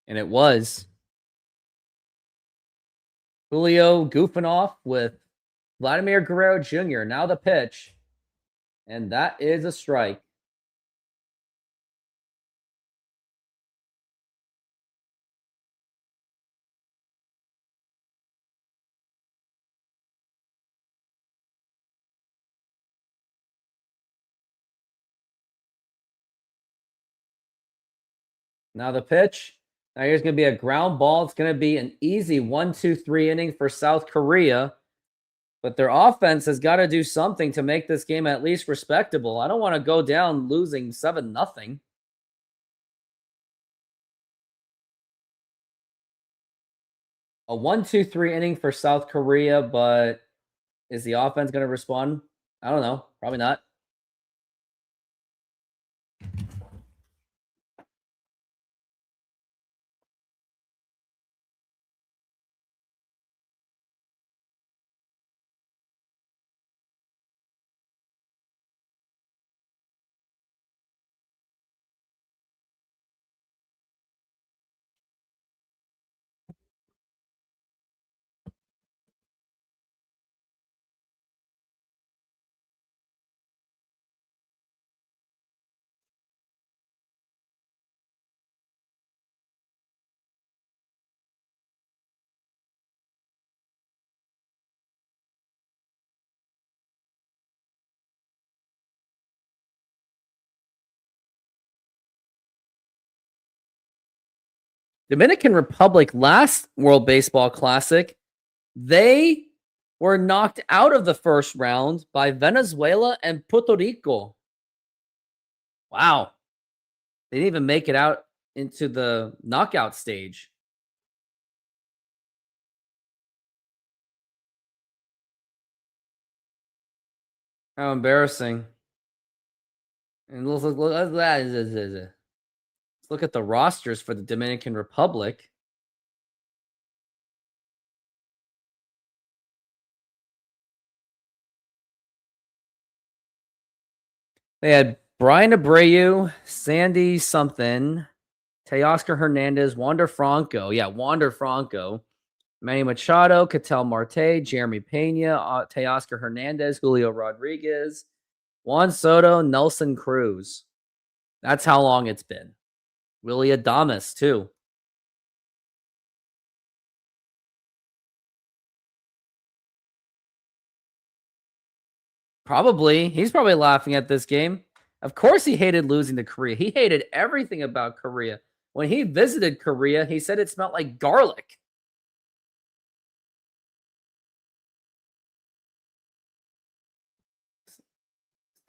And it was. Julio goofing off with Vladimir Guerrero Jr. Now the pitch. And that is a strike. Now the pitch. Now here's going to be a ground ball. It's going to be an easy 1-2-3 inning for South Korea. But their offense has got to do something to make this game at least respectable. I don't want to go down losing 7-0. A 1-2-3 inning for South Korea, but is the offense going to respond? I don't know. Probably not. Dominican Republic last World Baseball Classic, they were knocked out of the first round by Venezuela and Puerto Rico. Wow. They didn't even make it out into the knockout stage. How embarrassing. And let's look at the rosters for the Dominican Republic. They had Brian Abreu, Sandy something, Teoscar Hernandez, Wander Franco. Yeah, Wander Franco. Manny Machado, Ketel Marte, Jeremy Pena, Teoscar Hernandez, Julio Rodriguez, Juan Soto, Nelson Cruz. That's how long it's been. Willie Adames, too. Probably. He's probably laughing at this game. Of course he hated losing to Korea. He hated everything about Korea. When he visited Korea, he said it smelled like garlic.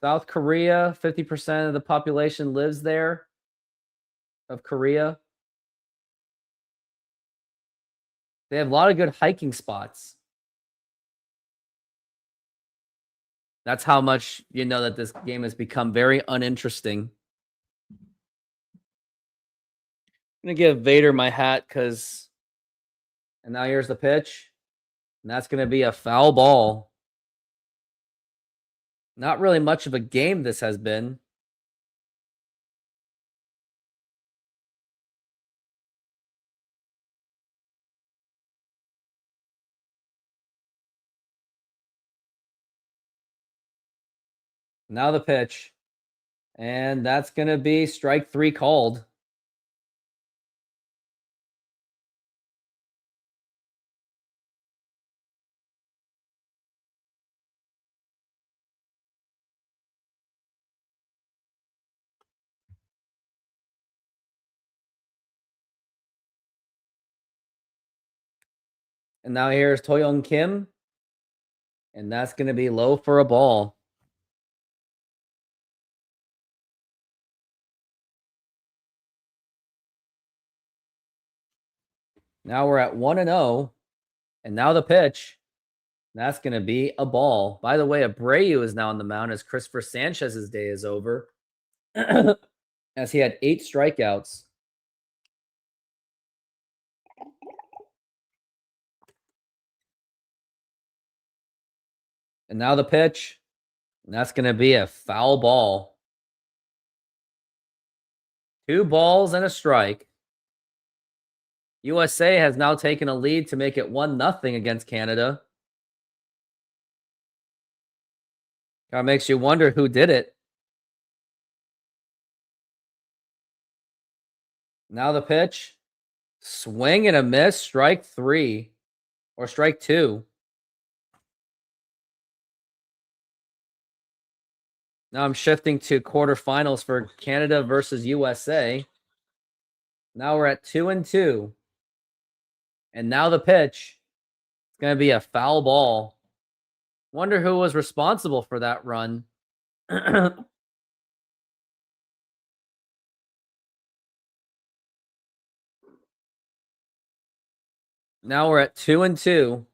South Korea, 50% of the population lives there, of Korea. They have a lot of good hiking spots. That's how much you know that this game has become very uninteresting. I'm going to give Vader my hat because... And now here's the pitch. And that's going to be a foul ball. Not really much of a game this has been. Now the pitch. And that's going to be strike 3 called. And now here's Toyoung Kim. And that's going to be low for a ball. Now we're at 1-0. And now the pitch. That's going to be a ball. By the way, Abreu is now on the mound as Christopher Sanchez's day is over. As he had 8 strikeouts. And now the pitch. And that's going to be a foul ball. 2 balls and a strike. USA has now taken a lead to make it 1-0 against Canada. Kind of makes you wonder who did it. Now the pitch. Swing and a miss. Strike 3. Or strike 2. Now I'm shifting to quarterfinals for Canada versus USA. Now we're at 2-2. And now the pitch. It's going to be a foul ball. Wonder who was responsible for that run. Now we're at 2-2.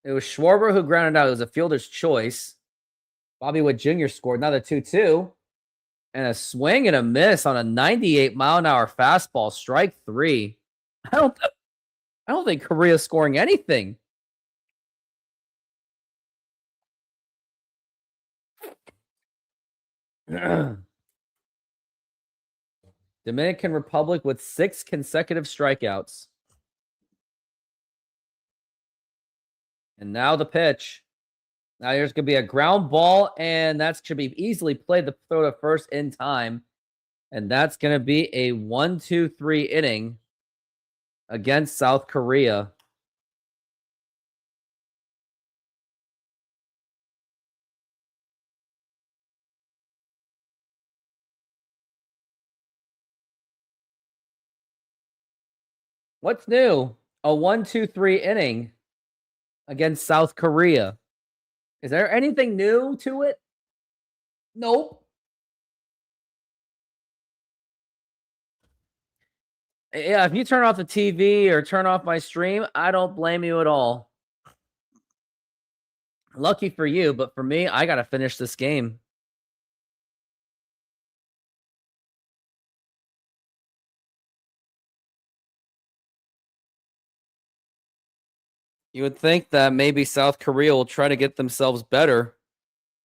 It was Schwarber who grounded out. It was a fielder's choice. Bobby Wood Jr. scored. Now the 2-2. And a swing and a miss on a 98-mile-an-hour fastball. Strike 3. I don't think Korea's scoring anything. Dominican Republic with 6 consecutive strikeouts. And now the pitch. Now there's going to be a ground ball, and that should be easily played to throw to first in time. And that's going to be a 1-2-3 inning against South Korea. What's new? A 1-2-3 inning against South Korea. Is there anything new to it? Nope. Yeah, if you turn off the TV or turn off my stream, I don't blame you at all. Lucky for you, but for me, I got to finish this game. You would think that maybe South Korea will try to get themselves better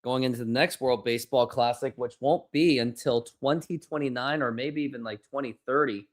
going into the next World Baseball Classic, which won't be until 2029 or maybe even like 2030.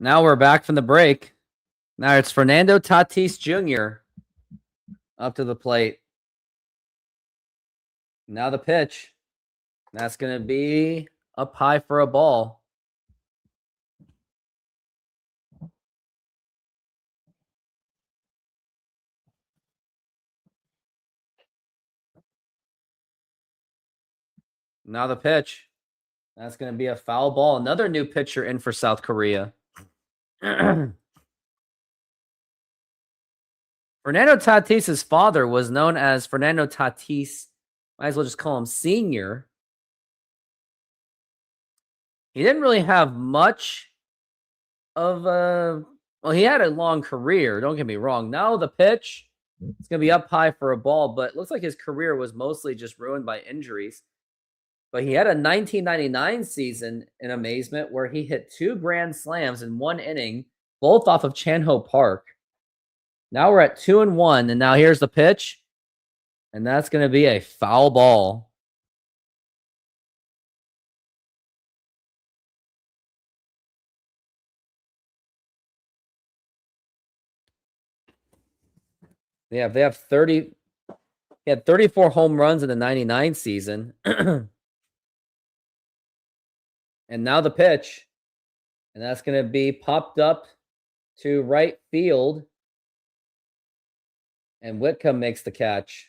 Now we're back from the break. Now it's Fernando Tatis Jr. up to the plate. Now the pitch. That's going to be up high for a ball. Now the pitch. That's going to be a foul ball. Another new pitcher in for South Korea. Fernando Tatis's father was known as Fernando Tatis. Might as well just call him Senior. He didn't really have much of a... Well, he had a long career. Don't get me wrong. Now the pitch. It's going to be up high for a ball, but it looks like his career was mostly just ruined by injuries. But he had a 1999 season in amazement where he hit 2 grand slams in 1 inning, both off of Chan-Ho Park. Now we're at 2-1, and now here's the pitch. And that's going to be a foul ball. Yeah, they have 30. He had 34 home runs in the 99 season. And now the pitch. And that's going to be popped up to right field. And Whitcomb makes the catch.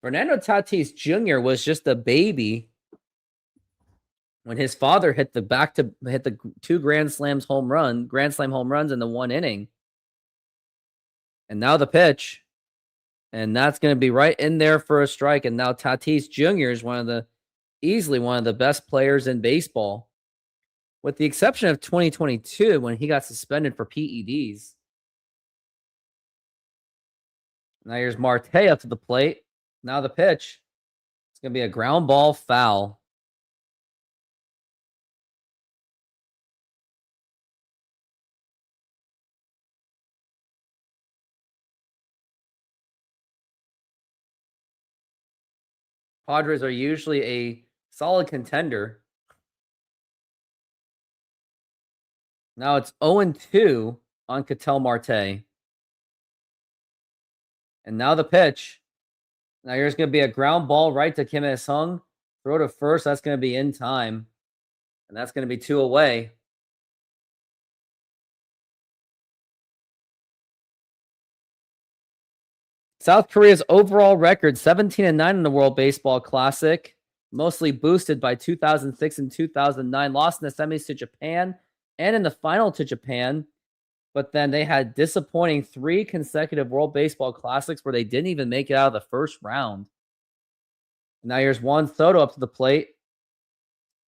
Fernando Tatis Jr. was just a baby when his father hit the 2 grand slam home runs in the 1 inning. And now the pitch. And that's going to be right in there for a strike. And now Tatis Jr. is easily one of the best players in baseball, with the exception of 2022 when he got suspended for PEDs. Now here's Marte up to the plate. Now the pitch. It's going to be a ground ball foul. Padres are usually a solid contender. Now it's 0-2 on Ketel Marte. And now the pitch. Now here's going to be a ground ball right to Kim Il-sung. Throw to first. That's going to be in time. And that's going to be 2 away. South Korea's overall record, 17-9 in the World Baseball Classic, mostly boosted by 2006 and 2009. Lost in the semis to Japan and in the final to Japan. But then they had disappointing 3 consecutive World Baseball Classics where they didn't even make it out of the first round. Now here's Juan Soto up to the plate.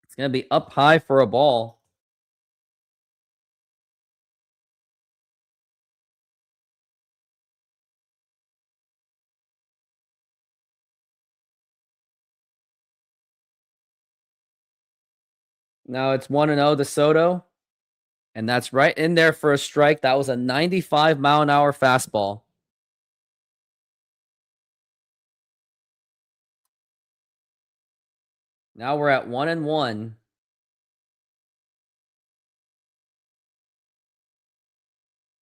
It's going to be up high for a ball. Now it's 1-0 to Soto. And that's right in there for a strike. That was a 95-mile-an-hour fastball. Now we're at 1-1.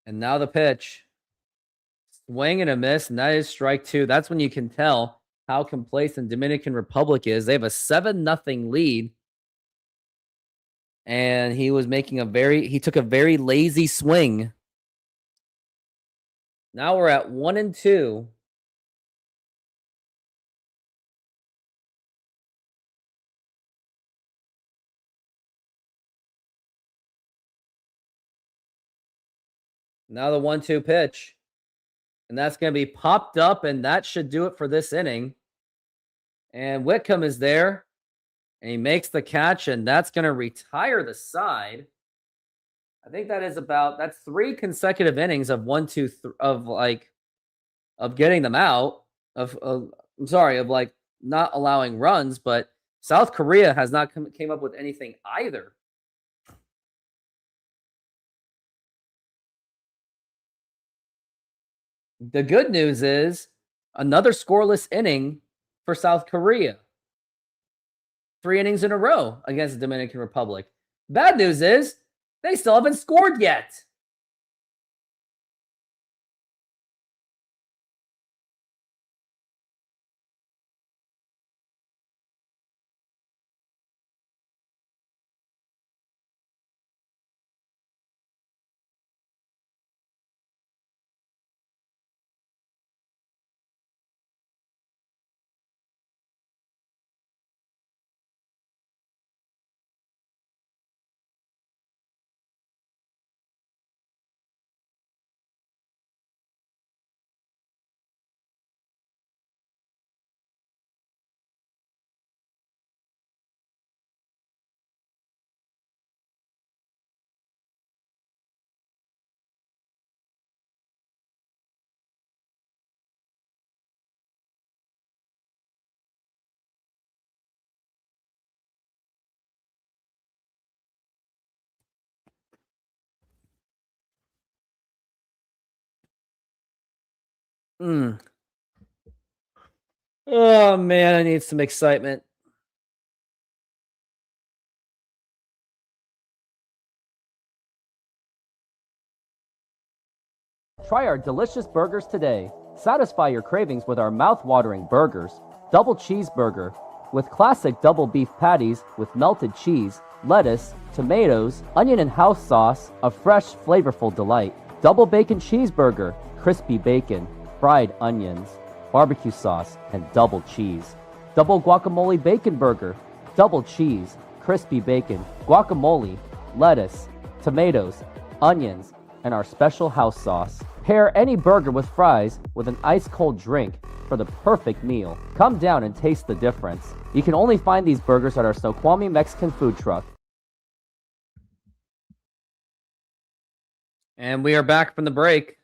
And now the pitch. Swing and a miss, and that is strike 2. That's when you can tell how complacent Dominican Republic is. They have a 7-0 lead. And he took a very lazy swing. Now we're at 1-2. Now the 1-2 pitch. And that's going to be popped up, and that should do it for this inning. And Whitcomb is there. And he makes the catch, and that's going to retire the side. I think that's 3 consecutive innings of of getting them out of not allowing runs, but South Korea has not came up with anything either. The good news is Another scoreless inning for South Korea. 3 innings in a row against the Dominican Republic. Bad news is they still haven't scored yet. Oh man, I need some excitement. Try our delicious burgers today. Satisfy your cravings with our mouth-watering burgers. Double cheeseburger with classic double beef patties with melted cheese, lettuce, tomatoes, onion and house sauce, a fresh, flavorful delight. Double bacon cheeseburger, crispy bacon, fried onions, barbecue sauce, and double cheese. Double guacamole bacon burger, double cheese, crispy bacon, guacamole, lettuce, tomatoes, onions, and our special house sauce. Pair any burger with fries with an ice-cold drink for the perfect meal. Come down and taste the difference. You can only find these burgers at our Snoqualmie Mexican food truck. And we are back from the break.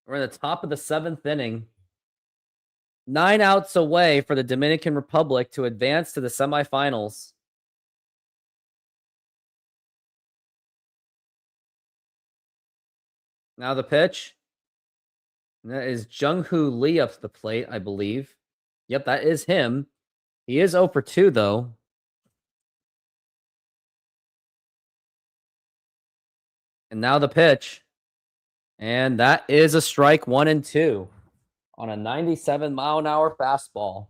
We're in the top of the 7th inning. 9 outs away for the Dominican Republic to advance to the semifinals. Now the pitch. And that is Jung-Hoo Lee up to the plate, I believe. Yep, that is him. He is 0 for 2, though. And now the pitch. And that is a strike 1-2 on a 97-mile-an-hour fastball.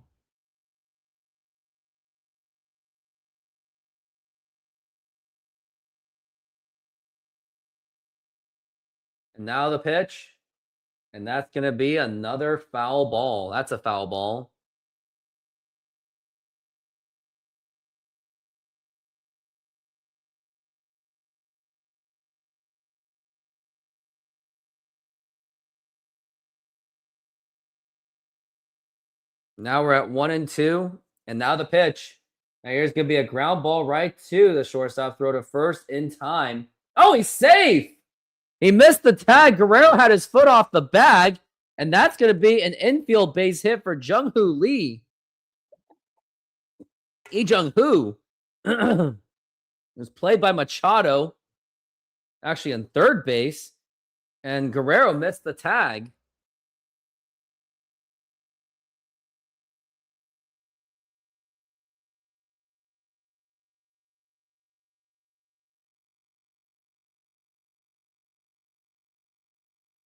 And now the pitch. And that's going to be another foul ball. That's a foul ball. Now we're at 1-2. And now the pitch. Now here's going to be a ground ball right to the shortstop. Throw to first in time. Oh, he's safe. He missed the tag. Guerrero had his foot off the bag. And that's going to be an infield base hit for Jung-Hoo Lee. Jung-Hoo was played by Machado. Actually in third base. And Guerrero missed the tag.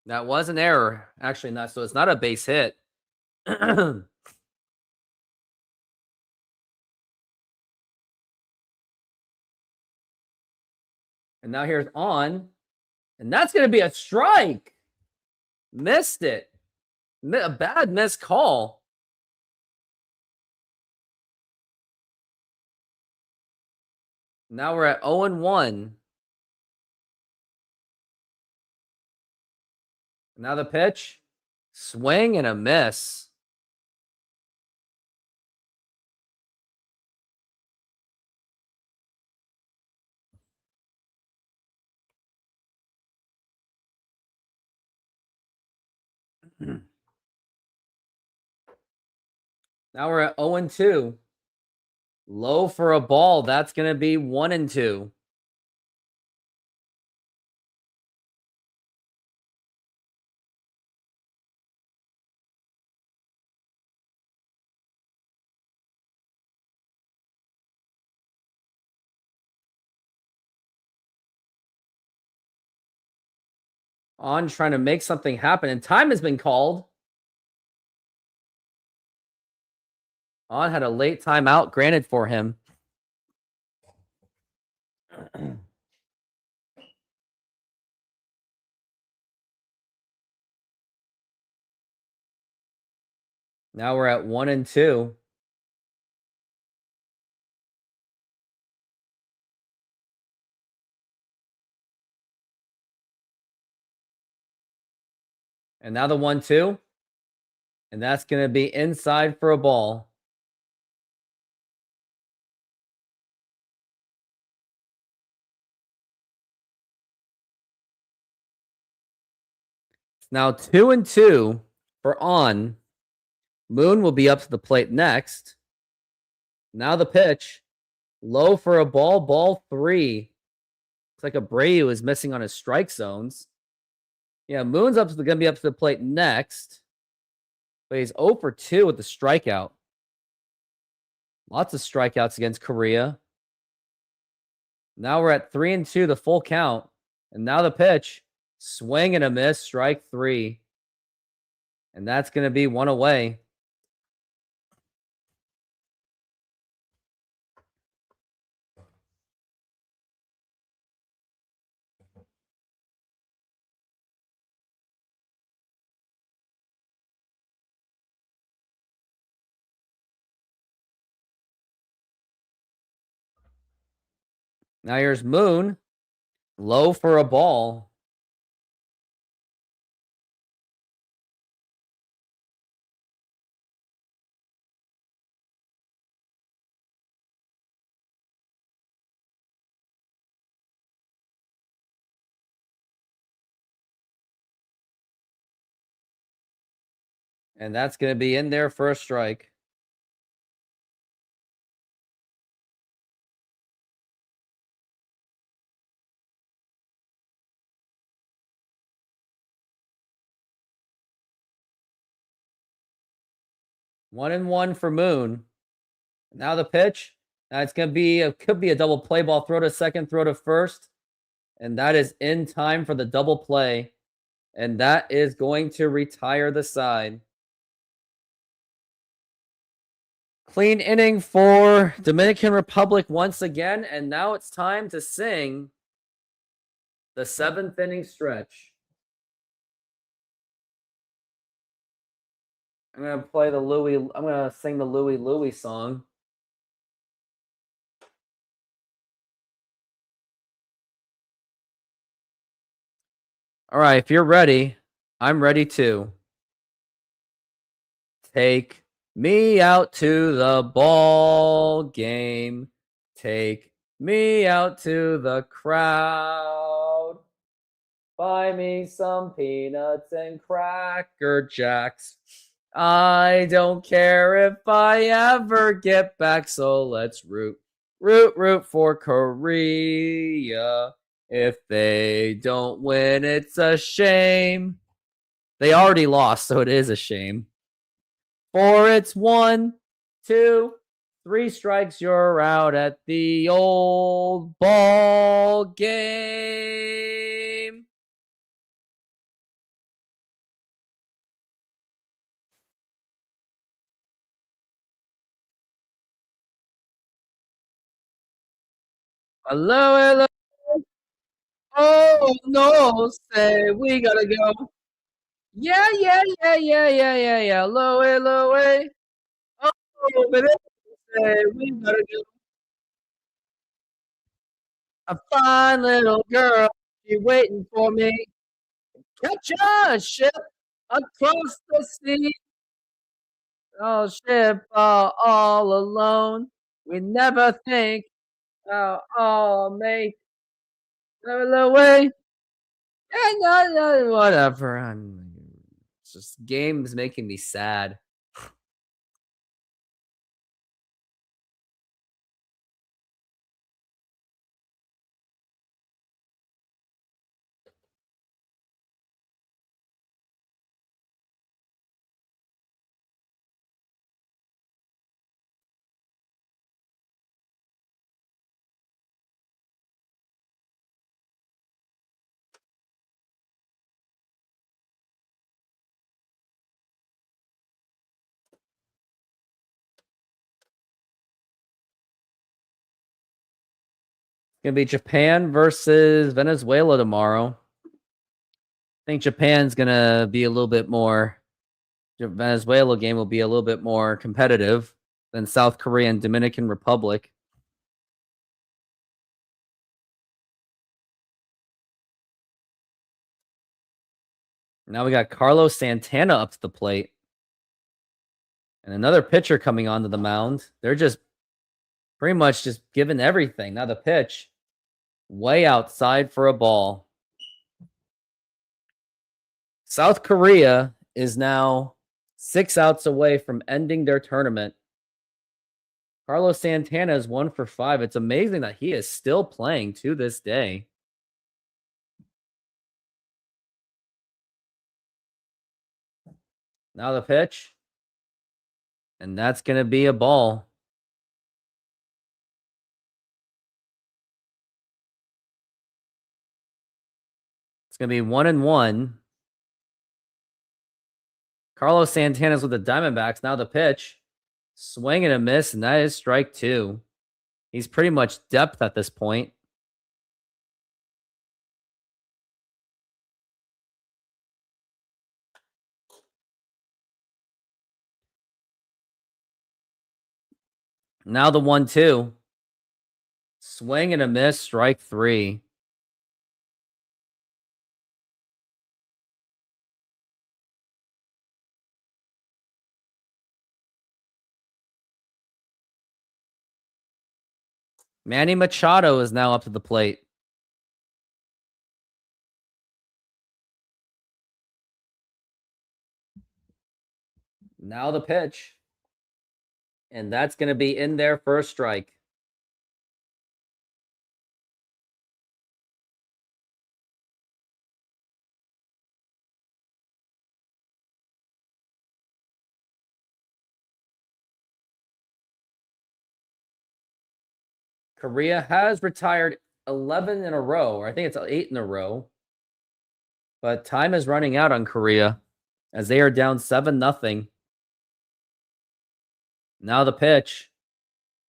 That was an error. Actually, not. So it's not a base hit. And now here's on. And that's going to be a strike. Missed it. A bad missed call. Now we're at 0-1. Now the pitch. Swing and a miss. Now we're at 0-2. Low for a ball. That's going to be 1-2. On trying to make something happen, and time has been called. On had a late timeout granted for him. Now we're at 1-2. And now the 1-2. And that's going to be inside for a ball. Now 2-2 for On. Moon will be up to the plate next. Now the pitch. Low for a ball. Ball 3. Looks like Abreu is missing on his strike zones. Yeah, Moon's going to be up to the plate next. But he's 0 for 2 with the strikeout. Lots of strikeouts against Korea. Now we're at 3-2, the full count. And now the pitch. Swing and a miss, strike 3. And that's going to be one away. Now here's Moon. Low for a ball. And that's going to be in there for a strike. One and one for Moon. Now the pitch. Now it's going to be could be a double play ball. Throw to second, throw to first. And that is in time for the double play. And that is going to retire the side. Clean inning for Dominican Republic once again. And now it's time to sing the 7th inning stretch. I'm going to play the Louis. I'm going to sing the Louis Louis song. All right, if you're ready, I'm ready too. Take me out to the ball game. Take me out to the crowd. Buy me some peanuts and Cracker Jacks. I don't care if I ever get back, so let's root for Korea. If they don't win, it's a shame. They already lost, so it is a shame. For it's 1, 2, 3 strikes, you're out at the old ball game. Hello, hello. Oh, no, say we gotta go. Yeah. Hello, hello. Oh, but say we gotta go. A fine little girl, she waiting for me. Catch a ship across the sea. Oh, ship all alone. We never think I'll make the way. Whatever. It's just games making me sad. Gonna be Japan versus Venezuela tomorrow. I think Japan's gonna be a little bit more. The Venezuela game will be a little bit more competitive than South Korea and Dominican Republic. Now we got Carlos Santana up to the plate. And another pitcher coming onto the mound. They're just pretty much just giving everything. Now the pitch, way outside for a ball. South Korea is now 6 outs away from ending their tournament. Carlos Santana is 1 for 5. It's amazing that he is still playing to this day. Now the pitch. And that's going to be a ball. It's going to be 1-1. Carlos Santana's with the Diamondbacks. Now the pitch. Swing and a miss, and that is strike 2. He's pretty much depth at this point. Now the 1-2. Swing and a miss, strike 3. Manny Machado is now up to the plate. Now the pitch. And that's going to be in there for a strike. Korea has retired 11 in a row, or I think it's 8 in a row. But time is running out on Korea as they are down 7-0. Now the pitch.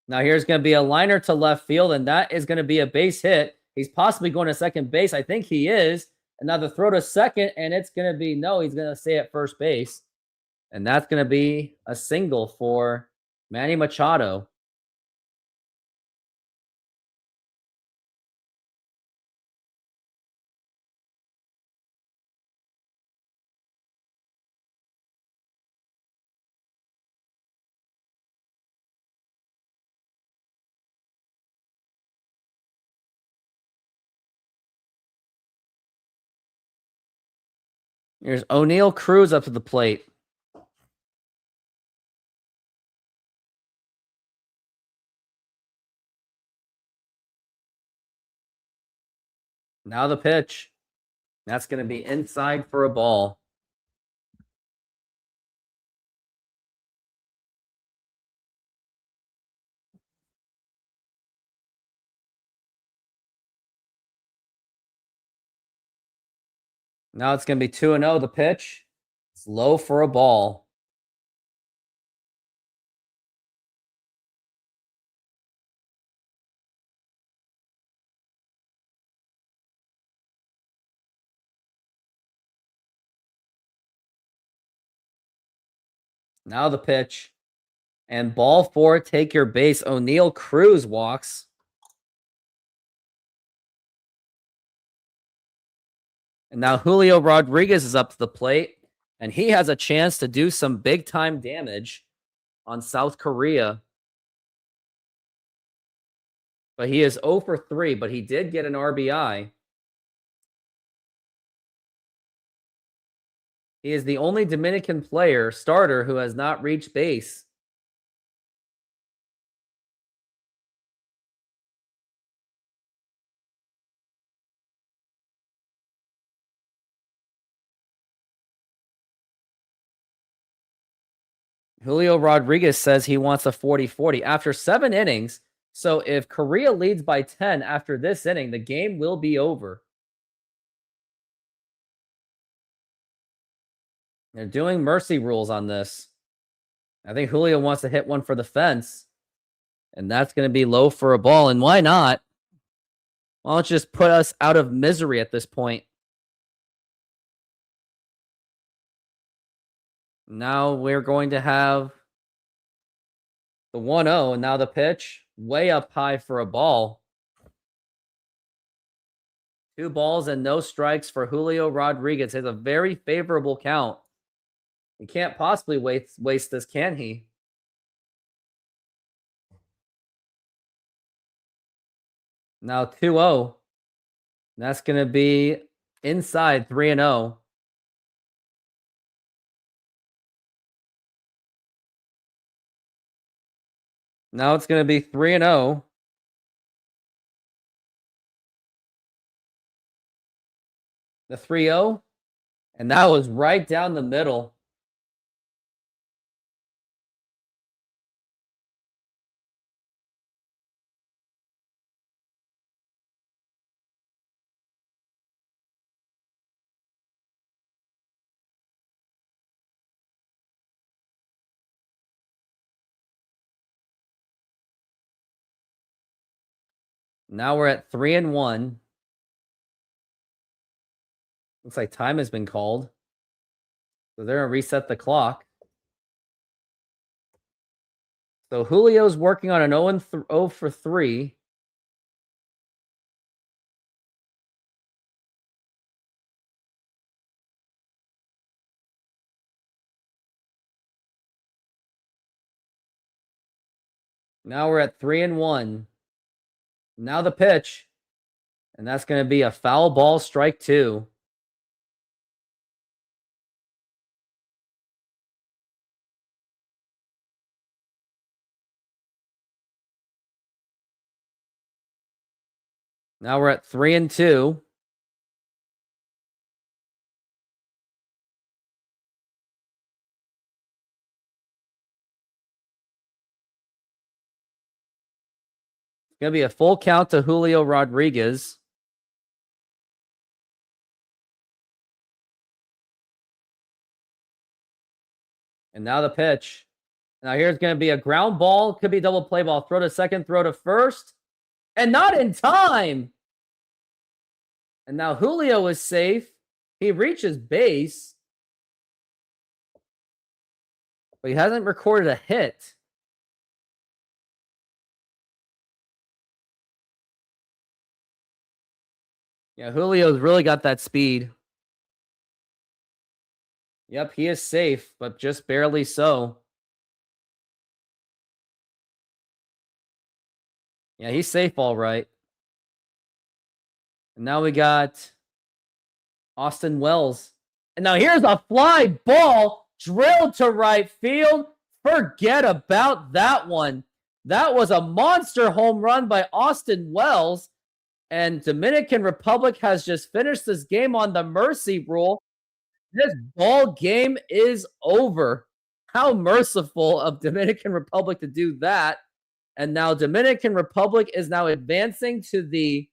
Now here's going to be a liner to left field, and that is going to be a base hit. He's possibly going to second base. I think he is. And now the throw to second, and it's going to be, no, he's going to stay at first base. And that's going to be a single for Manny Machado. Here's O'Neal Cruz up to the plate. Now the pitch. That's going to be inside for a ball. Now it's going to be 2-0. The pitch. It's low for a ball. Now the pitch. And ball 4, take your base. O'Neal Cruz walks. And now Julio Rodriguez is up to the plate, and he has a chance to do some big-time damage on South Korea. But he is 0 for 3, but he did get an RBI. He is the only Dominican starter who has not reached base. Julio Rodriguez says he wants a 40-40 after 7 innings. So if Korea leads by 10 after this inning, the game will be over. They're doing mercy rules on this. I think Julio wants to hit one for the fence. And that's going to be low for a ball. And why not? Why don't you just put us out of misery at this point? Now we're going to have the 1-0, and now the pitch way up high for a ball. 2 balls and no strikes for Julio Rodriguez. It's a very favorable count. He can't possibly waste this, can he? Now 2-0. That's going to be inside 3-0. Now it's going to be 3-0. The 3-0. And that was right down the middle. Now we're at 3-1. Looks like time has been called. So they're going to reset the clock. So Julio's working on an 0 for 3. Now we're at 3-1. Now the pitch. And that's going to be a foul ball, strike 2. Now we're at 3-2. It's going to be a full count to Julio Rodriguez. And now the pitch. Now here's going to be a ground ball. Could be double play ball. Throw to second, throw to first. And not in time. And now Julio is safe. He reaches base. But he hasn't recorded a hit. Yeah, Julio's really got that speed. Yep, he is safe, but just barely so. Yeah, he's safe all right. And now we got Austin Wells. And now here's a fly ball drilled to right field. Forget about that one. That was a monster home run by Austin Wells. And Dominican Republic has just finished this game on the mercy rule. This ball game is over. How merciful of Dominican Republic to do that. And now Dominican Republic is now advancing to the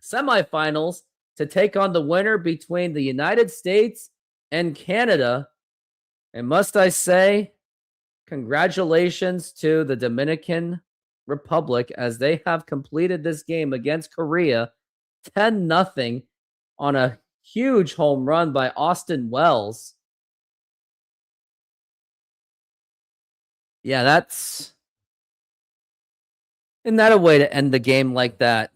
semifinals to take on the winner between the United States and Canada. And must I say, congratulations to the Dominican Republic as they have completed this game against Korea 10-0 on a huge home run by Austin Wells. Yeah, isn't that a way to end the game like that?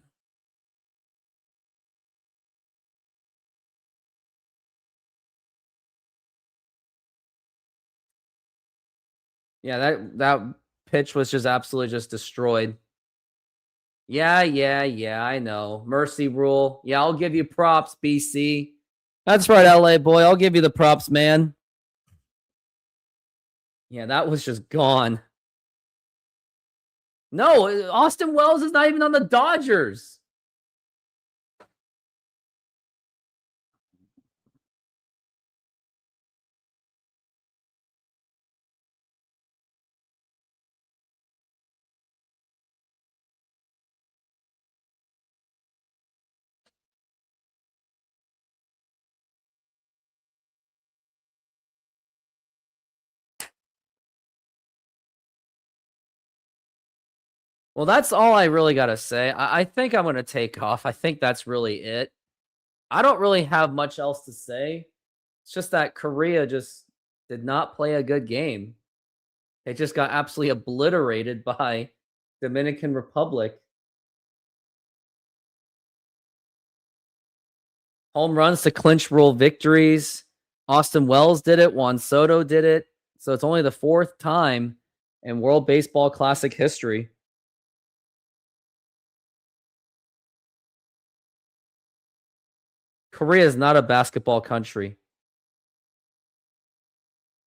Yeah, that pitch was just absolutely just destroyed. Yeah, I know. Mercy rule. Yeah, I'll give you props, BC. That's right, LA boy. I'll give you the props, man. Yeah, that was just gone. No, Austin Wells is not even on the Dodgers. Well, that's all I really got to say. I think I'm going to take off. I think that's really it. I don't really have much else to say. It's just that Korea just did not play a good game. They just got absolutely obliterated by Dominican Republic. Home runs to clinch rule victories. Austin Wells did it. Juan Soto did it. So it's only the fourth time in World Baseball Classic history. Korea is not a basketball country.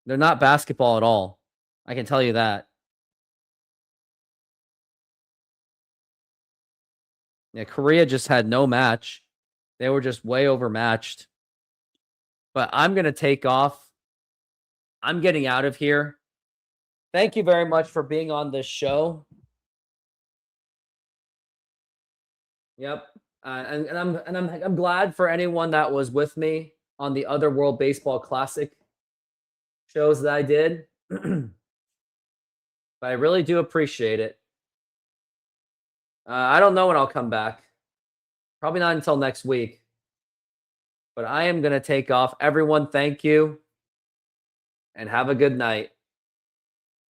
They're not basketball at all. I can tell you that. Yeah, Korea just had no match. They were just way overmatched. But I'm going to take off. I'm getting out of here. Thank you very much for being on this show. Yep. I'm glad for anyone that was with me on the other World Baseball Classic shows that I did. But I really do appreciate it. I don't know when I'll come back. Probably not until next week. But I am going to take off. Everyone, thank you. And have a good night.